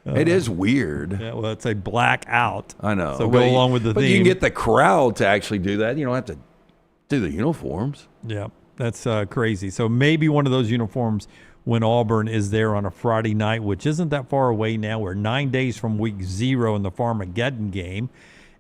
It is weird.
Yeah, well, it's a blackout.
I know.
So go along with the
but
theme.
you can get the crowd to actually do that. You don't have to do the uniforms.
Yeah, that's crazy. So maybe one of those uniforms when Auburn is there on a Friday night, which isn't that far away now. We're 9 days from week 0 in the Farmageddon game.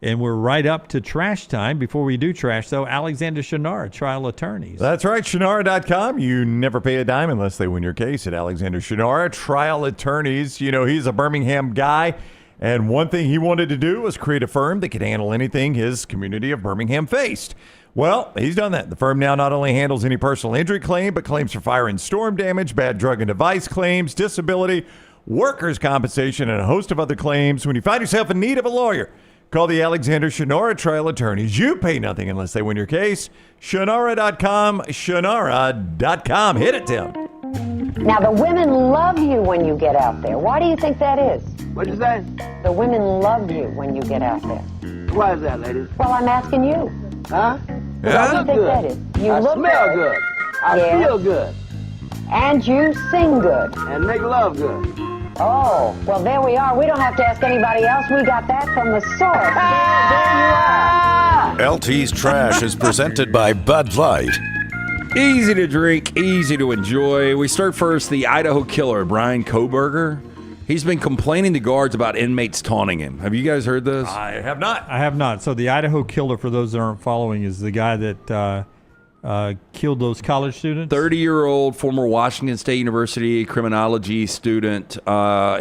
And we're right up to trash time. Before we do trash, though, Alexander Shunnarah, trial attorneys.
That's right, Shunnarah.com. You never pay a dime unless they win your case at Alexander Shunnarah, trial attorneys. You know, he's a Birmingham guy, and one thing he wanted to do was create a firm that could handle anything his community of Birmingham faced. Well, he's done that. The firm now not only handles any personal injury claim, but claims for fire and storm damage, bad drug and device claims, disability, workers' compensation, and a host of other claims. When you find yourself in need of a lawyer, call the Alexander Shunnarah trial attorneys. You pay nothing unless they win your case. Shunnarah.com, Shunnarah.com. Hit it, Tim.
Now, the women love you when you get out there. Why do you think that is?
What'd you say?
The women love you when you get out there.
Why is that, ladies?
Well, I'm asking you.
Huh?
What do you think that is? You
I
look
smell good. I feel good.
And you sing good.
And make love good.
Oh, well, there we are. We don't have to ask anybody else. We got that from the source. There you are.
LT's Trash is presented by Bud Light.
Easy to drink, easy to enjoy. We start first, the Idaho killer, Brian Kohberger. He's been complaining to guards about inmates taunting him. Have you guys heard this?
I have not.
I have not. So the Idaho killer, for those that aren't following, is the guy that killed those college students.
30-year-old former Washington State University criminology student.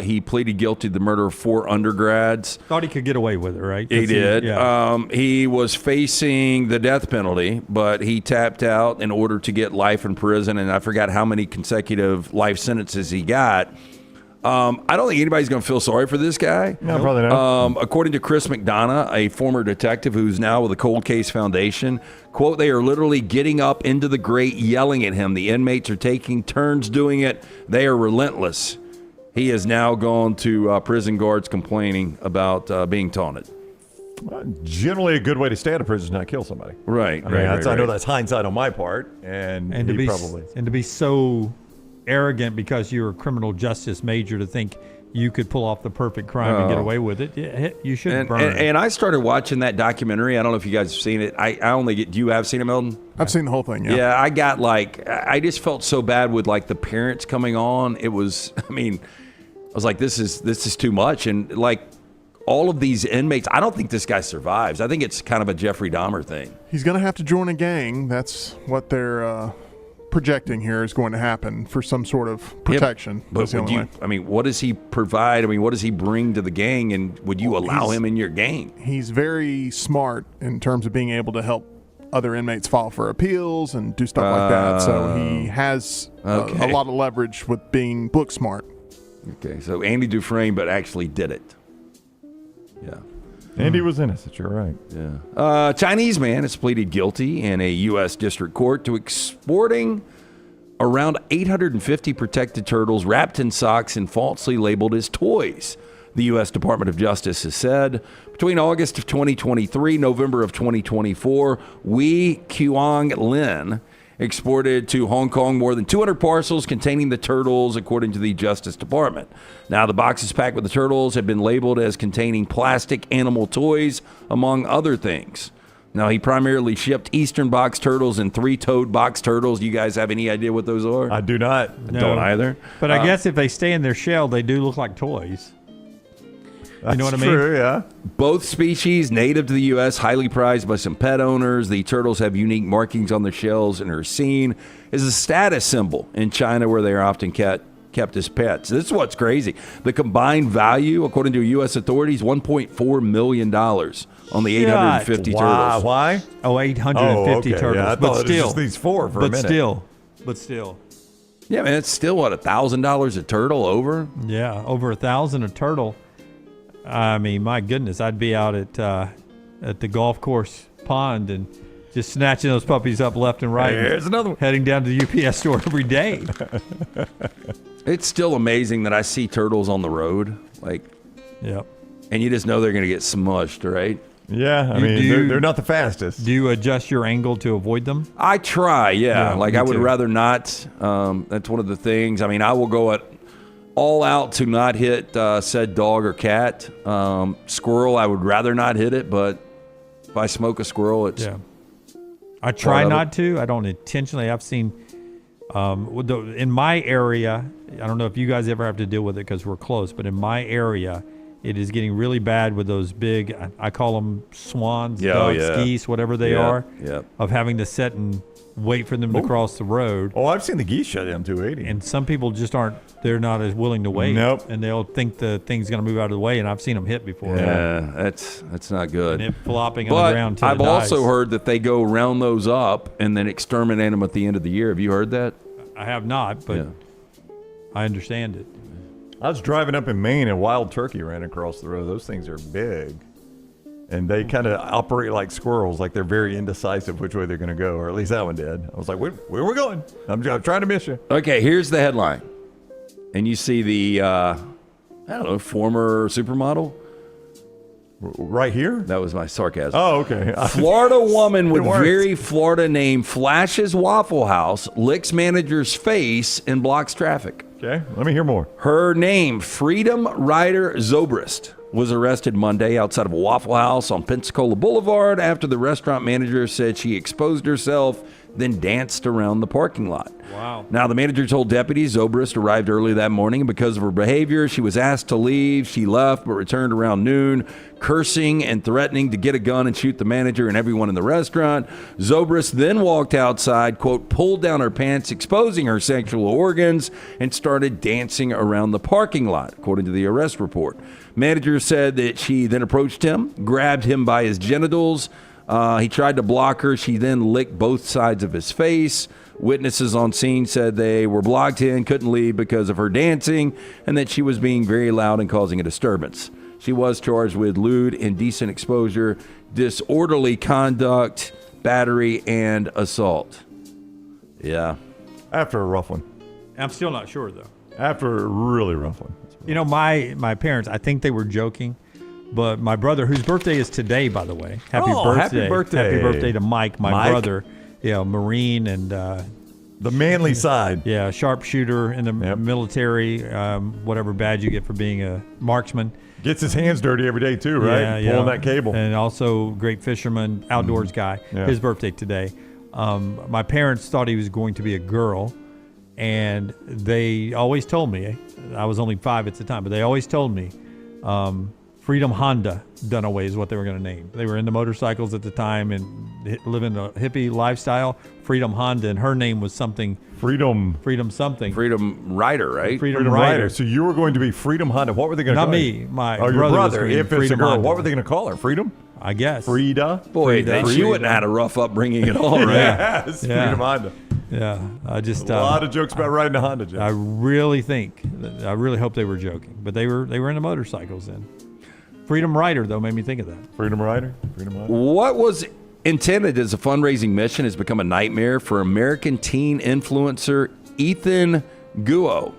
He pleaded guilty to the murder of 4 undergrads.
Thought he could get away with it, right?
He did.
Yeah.
He was facing the death penalty, but he tapped out in order to get life in prison, and I forgot how many consecutive life sentences he got. I don't think anybody's going to feel sorry for this guy.
No, probably not.
According to Chris McDonough, a former detective who's now with the Cold Case Foundation, quote, they are literally getting up into the grate yelling at him. The inmates are taking turns doing it. They are relentless. He has now gone to prison guards complaining about being taunted.
Generally a good way to stay out of prison is not kill somebody.
Right.
I mean, I know that's hindsight on my part, and
to
he
be
probably.
and to be so arrogant because you're a criminal justice major to think you could pull off the perfect crime and get away with it. You should burn.
And I started watching that documentary. I don't know if you guys have seen it. Do you have seen it, Melton?
I've seen the whole thing, yeah.
Yeah, I just felt so bad with like the parents coming on. It was, I was like, this is too much. And like all of these inmates, I don't think this guy survives. I think it's kind of a Jeffrey Dahmer thing.
He's going to have to join a gang. That's what they're projecting here is going to happen for some sort of protection.
But what does he provide? What does he bring to the gang? And would you allow him in your gang?
He's very smart in terms of being able to help other inmates file for appeals and do stuff like that. So he has a lot of leverage with being book smart.
Okay, so Andy Dufresne, but actually did it. Yeah.
Andy was innocent, you're right.
Yeah. Chinese man has pleaded guilty in a U.S. district court to exporting around 850 protected turtles wrapped in socks and falsely labeled as toys. The U.S. Department of Justice has said between August of 2023, November of 2024, Wei Qiang Lin exported to Hong Kong more than 200 parcels containing the turtles, according to the Justice Department. Now, the boxes packed with the turtles have been labeled as containing plastic animal toys, among other things. Now, he primarily shipped Eastern box turtles and 3-toed box turtles. You guys have any idea what those are?
I do not.
I don't either.
But I guess if they stay in their shell, they do look like toys. You know what I mean?
True, yeah.
Both species native to the U.S., highly prized by some pet owners. The turtles have unique markings on their shells and are seen as a status symbol in China, where they are often kept as pets. This is what's crazy. The combined value, according to U.S. authorities, $1.4 million on the 850 turtles.
Why?
Oh, 850
okay.
turtles.
Yeah, I
but
thought it was
still,
just these four for a minute.
But still.
Yeah, man, it's still, what, $1,000 a turtle over?
Yeah, over $1,000 a turtle. I mean, my goodness, I'd be out at the golf course pond and just snatching those puppies up left and right.
Here's another one.
Heading down to the UPS store every day.
It's still amazing that I see turtles on the road,
Yep.
And you just know they're going to get smushed, right?
Yeah, I mean, they're not the fastest.
Do you adjust your angle to avoid them?
I try, yeah. I would
too.
rather not. That's one of the things. I mean, I will go all out to not hit said dog or cat. Squirrel, I would rather not hit it, but if I smoke a squirrel, it's...
Yeah. I try not to. I don't intentionally. I've seen in my area, I don't know if you guys ever have to deal with it because we're close, but in my area, it is getting really bad with those big, I call them swans, ducks, geese, whatever they are, of having to sit and wait for them to cross the road.
Oh, I've seen the geese shut down 280.
And some people just they're not as willing to wait.
Nope.
And they'll think the thing's going to move out of the way, and I've seen them hit before.
Yeah, that's not good.
And it flopping on the ground till
I've
it dies.
also heard that they go round those up and then exterminate them at the end of the year. Have you heard that?
I have not, but I understand it.
I was driving up in Maine and wild turkey ran across the road. Those things are big. And they kind of operate like squirrels, like they're very indecisive which way they're going to go, or at least that one did. I was like, where are we going? I'm trying to miss you.
Okay, here's the headline. And you see the, former supermodel.
Right here?
That was my sarcasm.
Oh, okay.
Florida woman with very Florida name flashes Waffle House, licks manager's face, and blocks traffic.
Okay, let me hear more.
Her name, Freedom Ryder Zobrist, was arrested Monday outside of a Waffle House on Pensacola Boulevard after the restaurant manager said she exposed herself, then danced around the parking lot.
Wow.
Now, the manager told deputies Zobrist arrived early that morning, and because of her behavior, she was asked to leave. She left, but returned around noon, cursing and threatening to get a gun and shoot the manager and everyone in the restaurant. Zobrist then walked outside, quote, pulled down her pants, exposing her sexual organs, and started dancing around the parking lot, according to the arrest report. Manager said that she then approached him, grabbed him by his genitals. He tried to block her. She then licked both sides of his face. Witnesses on scene said they were blocked in, couldn't leave because of her dancing, and that she was being very loud and causing a disturbance. She was charged with lewd, indecent exposure, disorderly conduct, battery, and assault. Yeah.
After a rough one.
I'm still not sure, though.
After a really rough one.
You know, my parents, I think they were joking, but my brother, whose birthday is today, by the way. Happy birthday.
Happy birthday.
Happy birthday to Mike, my brother. Yeah, Marine and...
the manly side.
Yeah, sharpshooter in the military, whatever badge you get for being a marksman.
Gets his hands dirty every day, too, right?
Yeah,
Pulling that cable.
And also great fisherman, outdoors guy.
Yeah.
His birthday today. My parents thought he was going to be a girl, and they always told me, I was only 5 at the time, but they always told me, Freedom Honda Dunaway is what they were going to name. They were into motorcycles at the time and living a hippie lifestyle. Freedom Honda, and her name was something.
Freedom
something.
Freedom Rider, right?
Freedom Rider.
So you were going to be Freedom Honda. What were they going to call her?
Not me. My
your
brother.
brother. If it's a
Freedom
girl,
Honda.
what were they going to call her? Freedom?
I guess.
Frida?
Boy, she wouldn't have had a rough upbringing at all, right?
Yes, Freedom Honda.
Yeah, I just
a lot of jokes about riding a Honda, Jeff.
I really hope they were joking, but they were into motorcycles then. Freedom Rider, though, made me think of that.
Freedom Rider? Freedom Rider.
What was intended as a fundraising mission has become a nightmare for American teen influencer Ethan Guo.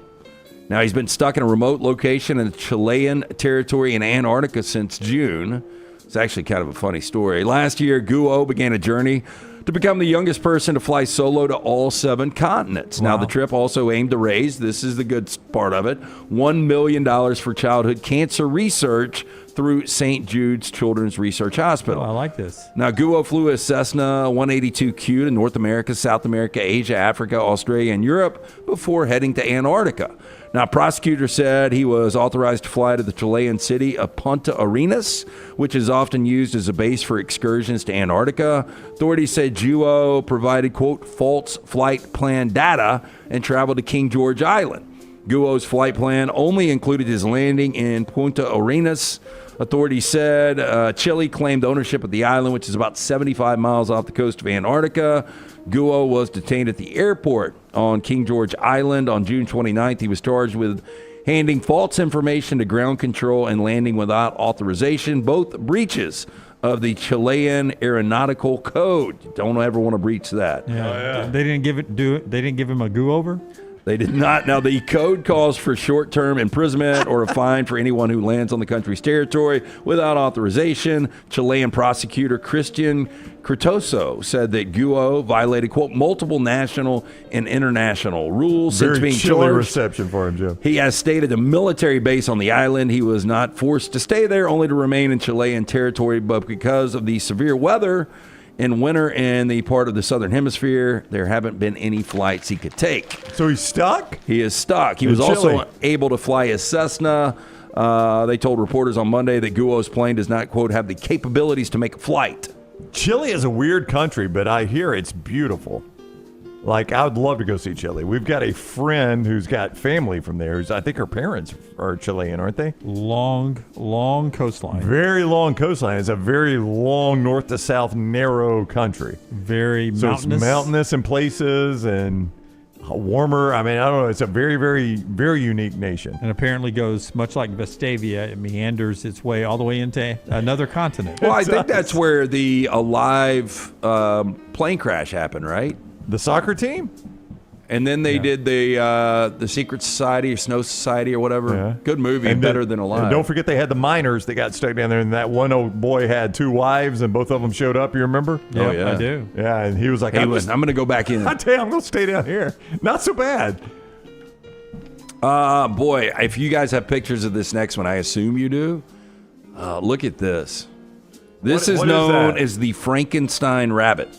Now, he's been stuck in a remote location in Chilean territory in Antarctica since June. It's actually kind of a funny story. Last year, Guo began a journey to become the youngest person to fly solo to all 7 continents. Wow. Now, the trip also aimed to raise, this is the good part of it, $1 million for childhood cancer research through St. Jude's Children's Research Hospital.
I like this.
Now, Guo flew a Cessna 182Q to North America, South America, Asia, Africa, Australia, and Europe before heading to Antarctica. Now, prosecutors said he was authorized to fly to the Chilean city of Punta Arenas, which is often used as a base for excursions to Antarctica. Authorities said Guo provided, quote, false flight plan data and traveled to King George Island. Guo's flight plan only included his landing in Punta Arenas. Authorities said Chile claimed ownership of the island, which is about 75 miles off the coast of Antarctica. Guo was detained at the airport on King George Island on June 29th. He was charged with handing false information to ground control and landing without authorization, both breaches of the Chilean Aeronautical Code. You don't ever want to breach that.
Yeah. They didn't give him a go-over?
They did not. Now, the code calls for short-term imprisonment or a fine for anyone who lands on the country's territory without authorization. Chilean prosecutor Christian Critoso said that Guo violated, quote, multiple national and international rules since being
chilly
charged.
reception for him, Jim.
He has stated a military base on the island. He was not forced to stay there, only to remain in Chilean territory, but because of the severe weather in winter in the part of the southern hemisphere, there haven't been any flights he could take.
So he's stuck?
He is stuck. He was also able to fly his Cessna. They told reporters on Monday that Guo's plane does not, quote, have the capabilities to make a flight.
Chile is a weird country, but I hear it's beautiful. Like, I would love to go see Chile. We've got a friend who's got family from there. I think her parents are Chilean, aren't they?
Long coastline.
Very long coastline. It's a very long north to south narrow country.
Very mountainous.
So it's mountainous in places and warmer. I mean, I don't know. It's a very, very, very unique nation.
And apparently goes, much like Vestavia, it meanders its way all the way into another continent.
Well, I think that's where the Alive plane crash happened, right?
The soccer team?
And then they did the Secret Society or Snow Society or whatever.
Yeah.
Good movie,
and
better than Alive.
And don't forget they had the miners that got stuck down there, and that one old boy had two wives, and both of them showed up. You remember?
Oh, yeah.
I do.
Yeah, and he was like,
I'm going to go back in.
I tell you, I'm going to stay down here. Not so bad.
Boy, if you guys have pictures of this next one, I assume you do. Look at this. This is known as the Frankenstein rabbit.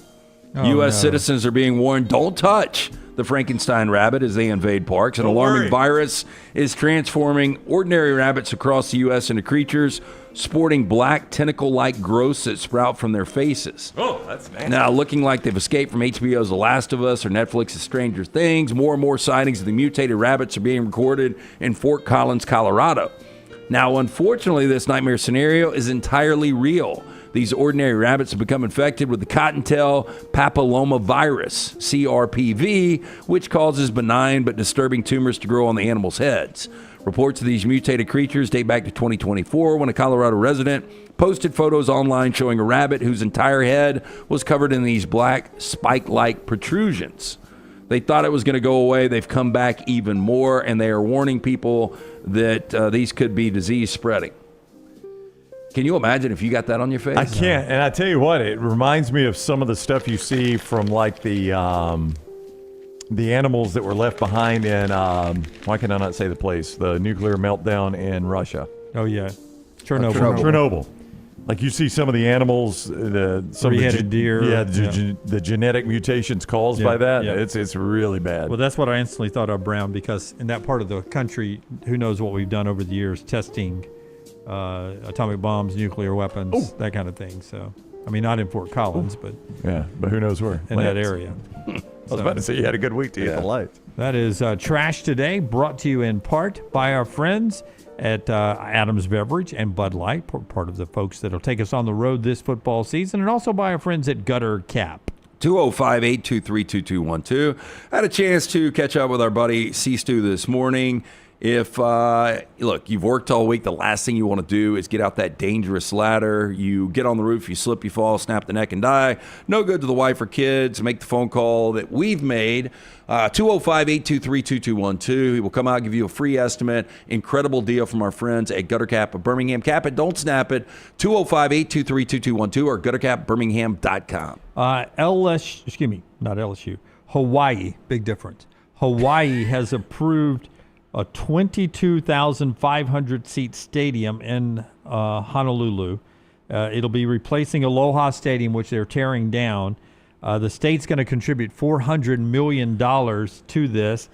U.S. citizens are being warned, don't touch the Frankenstein rabbit as they invade parks. An alarming virus is transforming ordinary rabbits across the U.S. into creatures sporting black tentacle-like growths that sprout from their faces.
Oh, that's nasty.
Now, looking like they've escaped from HBO's The Last of Us or Netflix's Stranger Things, more and more sightings of the mutated rabbits are being recorded in Fort Collins, Colorado. Now, unfortunately, this nightmare scenario is entirely real. These ordinary rabbits have become infected with the cottontail papillomavirus, CRPV, which causes benign but disturbing tumors to grow on the animals' heads. Reports of these mutated creatures date back to 2024 when a Colorado resident posted photos online showing a rabbit whose entire head was covered in these black spike-like protrusions. They thought it was going to go away. They've come back even more, and they are warning people that these could be disease spreading. Can you imagine if you got that on your face?
I can't. And I tell you what, it reminds me of some of the stuff you see from like the animals that were left behind in, why can I not say the place? The nuclear meltdown in Russia.
Oh, yeah. Chernobyl.
Like you see some of the animals, some
three-headed deer.
Yeah, the genetic mutations caused by that.
Yeah.
It's really bad.
Well, that's what I instantly thought of, Brown, because in that part of the country, who knows what we've done over the years, testing atomic bombs, nuclear weapons, that kind of thing. So, I mean, not in Fort Collins, but
who knows where
in that area.
I was about to say you had a good week to get the lights.
That is Trash Today, brought to you in part by our friends at Adams Beverage and Bud Light, part of the folks that will take us on the road this football season, and also by our friends at Gutter Cap.
205-823-2212. I had a chance to catch up with our buddy C-Stu this morning. If, look, you've worked all week, the last thing you want to do is get out that dangerous ladder. You get on the roof, you slip, you fall, snap the neck, and die. No good to the wife or kids. Make the phone call that we've made. 205-823-2212. He will come out, give you a free estimate. Incredible deal from our friends at Gutter Cap of Birmingham. Cap it, don't snap it. 205-823-2212 or guttercapbirmingham.com.
Hawaii, big difference. Hawaii has approved a 22,500 seat stadium in Honolulu. It'll be replacing Aloha Stadium, which they're tearing down. The state's going to contribute $400 million to this.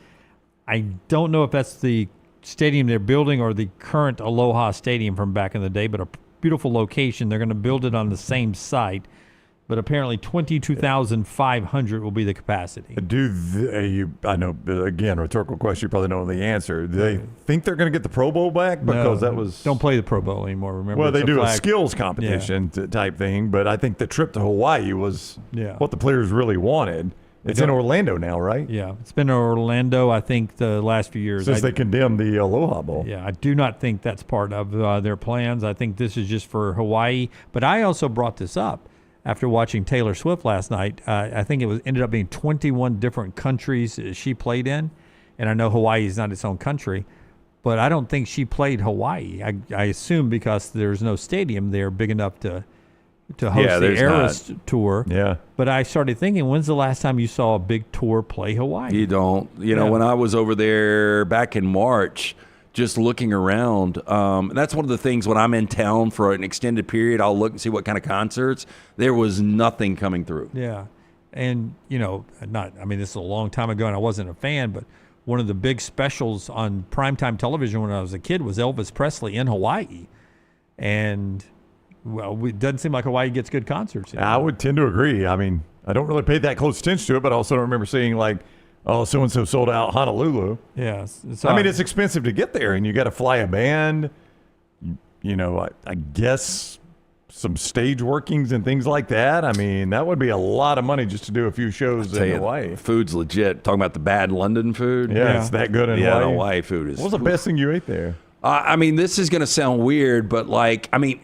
I don't know if that's the stadium they're building or the current Aloha Stadium from back in the day, but a beautiful location. They're going to build it on the same site, but apparently 22,500 will be the capacity.
I know, again, rhetorical question, you probably know the answer. Do they think they're going to get the Pro Bowl back? Because that was...
Don't play the Pro Bowl anymore, remember?
Well, they do a
flag.
skills competition type thing, but I think the trip to Hawaii was what the players really wanted. It's in Orlando now, right?
Yeah, it's been in Orlando, I think, the last few years.
Since they condemned the Aloha Bowl.
Yeah, I do not think that's part of their plans. I think this is just for Hawaii. But I also brought this up after watching Taylor Swift last night. I think it ended up being 21 different countries she played in. And I know Hawaii is not its own country, but I don't think she played Hawaii. I assume because there's no stadium there big enough to host the Eras tour.
Yeah.
But I started thinking, when's the last time you saw a big tour play Hawaii?
You don't. You know, when I was over there back in March, just looking around, that's one of the things when I'm in town for an extended period, I'll look and see what kind of concerts. There was nothing coming through.
Yeah. And, this is a long time ago and I wasn't a fan, but one of the big specials on primetime television when I was a kid was Elvis Presley in Hawaii. And... well, it doesn't seem like Hawaii gets good concerts anymore.
I would tend to agree. I mean, I don't really pay that close attention to it, but I also don't remember seeing so-and-so sold out Honolulu.
Yeah.
It's expensive to get there, and you got to fly a band. I guess some stage workings and things like that. I mean, that would be a lot of money just to do a few shows in Hawaii.
Food's legit. Talking about the bad London food.
Yeah, it's that good in Hawaii.
Yeah, Hawaii food is.
What was the best thing you ate there?
This is going to sound weird, but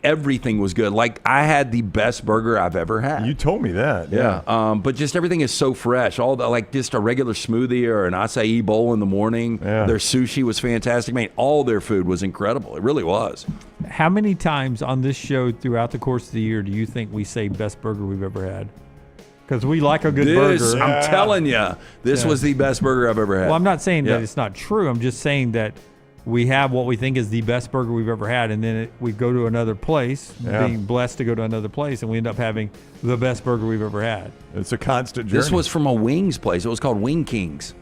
everything was good. I had the best burger I've ever had.
You told me that.
Yeah. But just everything is so fresh. All the, just a regular smoothie or an acai bowl in the morning.
Yeah.
Their sushi was fantastic. All their food was incredible. It really was.
How many times on this show throughout the course of the year do you think we say best burger we've ever had? Because we like a good burger.
I'm telling you, this was the best burger I've ever had.
Well, I'm not saying that it's not true. I'm just saying that we have what we think is the best burger we've ever had, and then we go to another place, being blessed to go to another place, and we end up having the best burger we've ever had.
It's a constant journey.
This was from a wings place. It was called Wing Kings.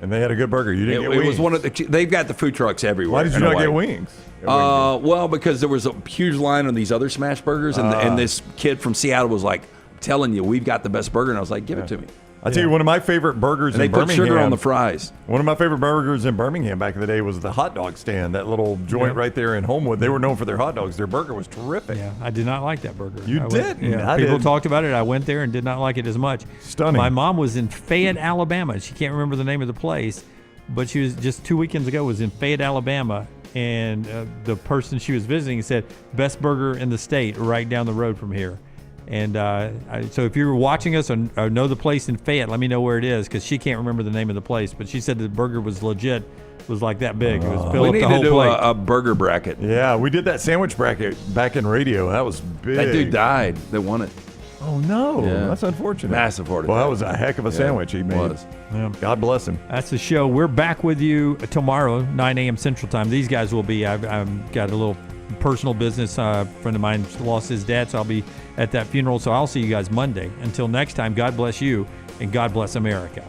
And they had a good burger. You didn't get wings.
It was one of they've got the food trucks everywhere.
Why did you not get wings?
Well, because there was a huge line on these other smash burgers, and this kid from Seattle was like, I'm telling you, we've got the best burger. And I was like, give it to me.
I'll tell you, one of my favorite burgers in Birmingham.
They put sugar on the fries.
One of my favorite burgers in Birmingham back in the day was the hot dog stand, that little joint right there in Homewood. They were known for their hot dogs. Their burger was terrific.
Yeah, I did not like that burger.
You didn't?
Yeah, people talked about it. I went there and did not like it as much.
Stunning.
My mom was in Fayette, Alabama. She can't remember the name of the place, but she was just 2 weekends ago was in Fayette, Alabama, and the person she was visiting said, best burger in the state right down the road from here. And so if you're watching us or know the place in Fayette, let me know where it is, because she can't remember the name of the place. But she said the burger was legit. It was like that big. It was filled
we
up the
need
whole
to do
plate.
a burger bracket.
Yeah, we did that sandwich bracket back in radio. That was big.
That dude died that won it.
Oh, no.
Yeah.
That's unfortunate.
Massive heart attack.
Well, that was a heck of a sandwich he made.
Was.
Yeah.
God bless him.
That's the show. We're back with you tomorrow, 9 a.m. Central Time. These guys will be. I've got a little personal business. A friend of mine lost his dad, so I'll be at that funeral. So I'll see you guys Monday. Until next time, God bless you and God bless America.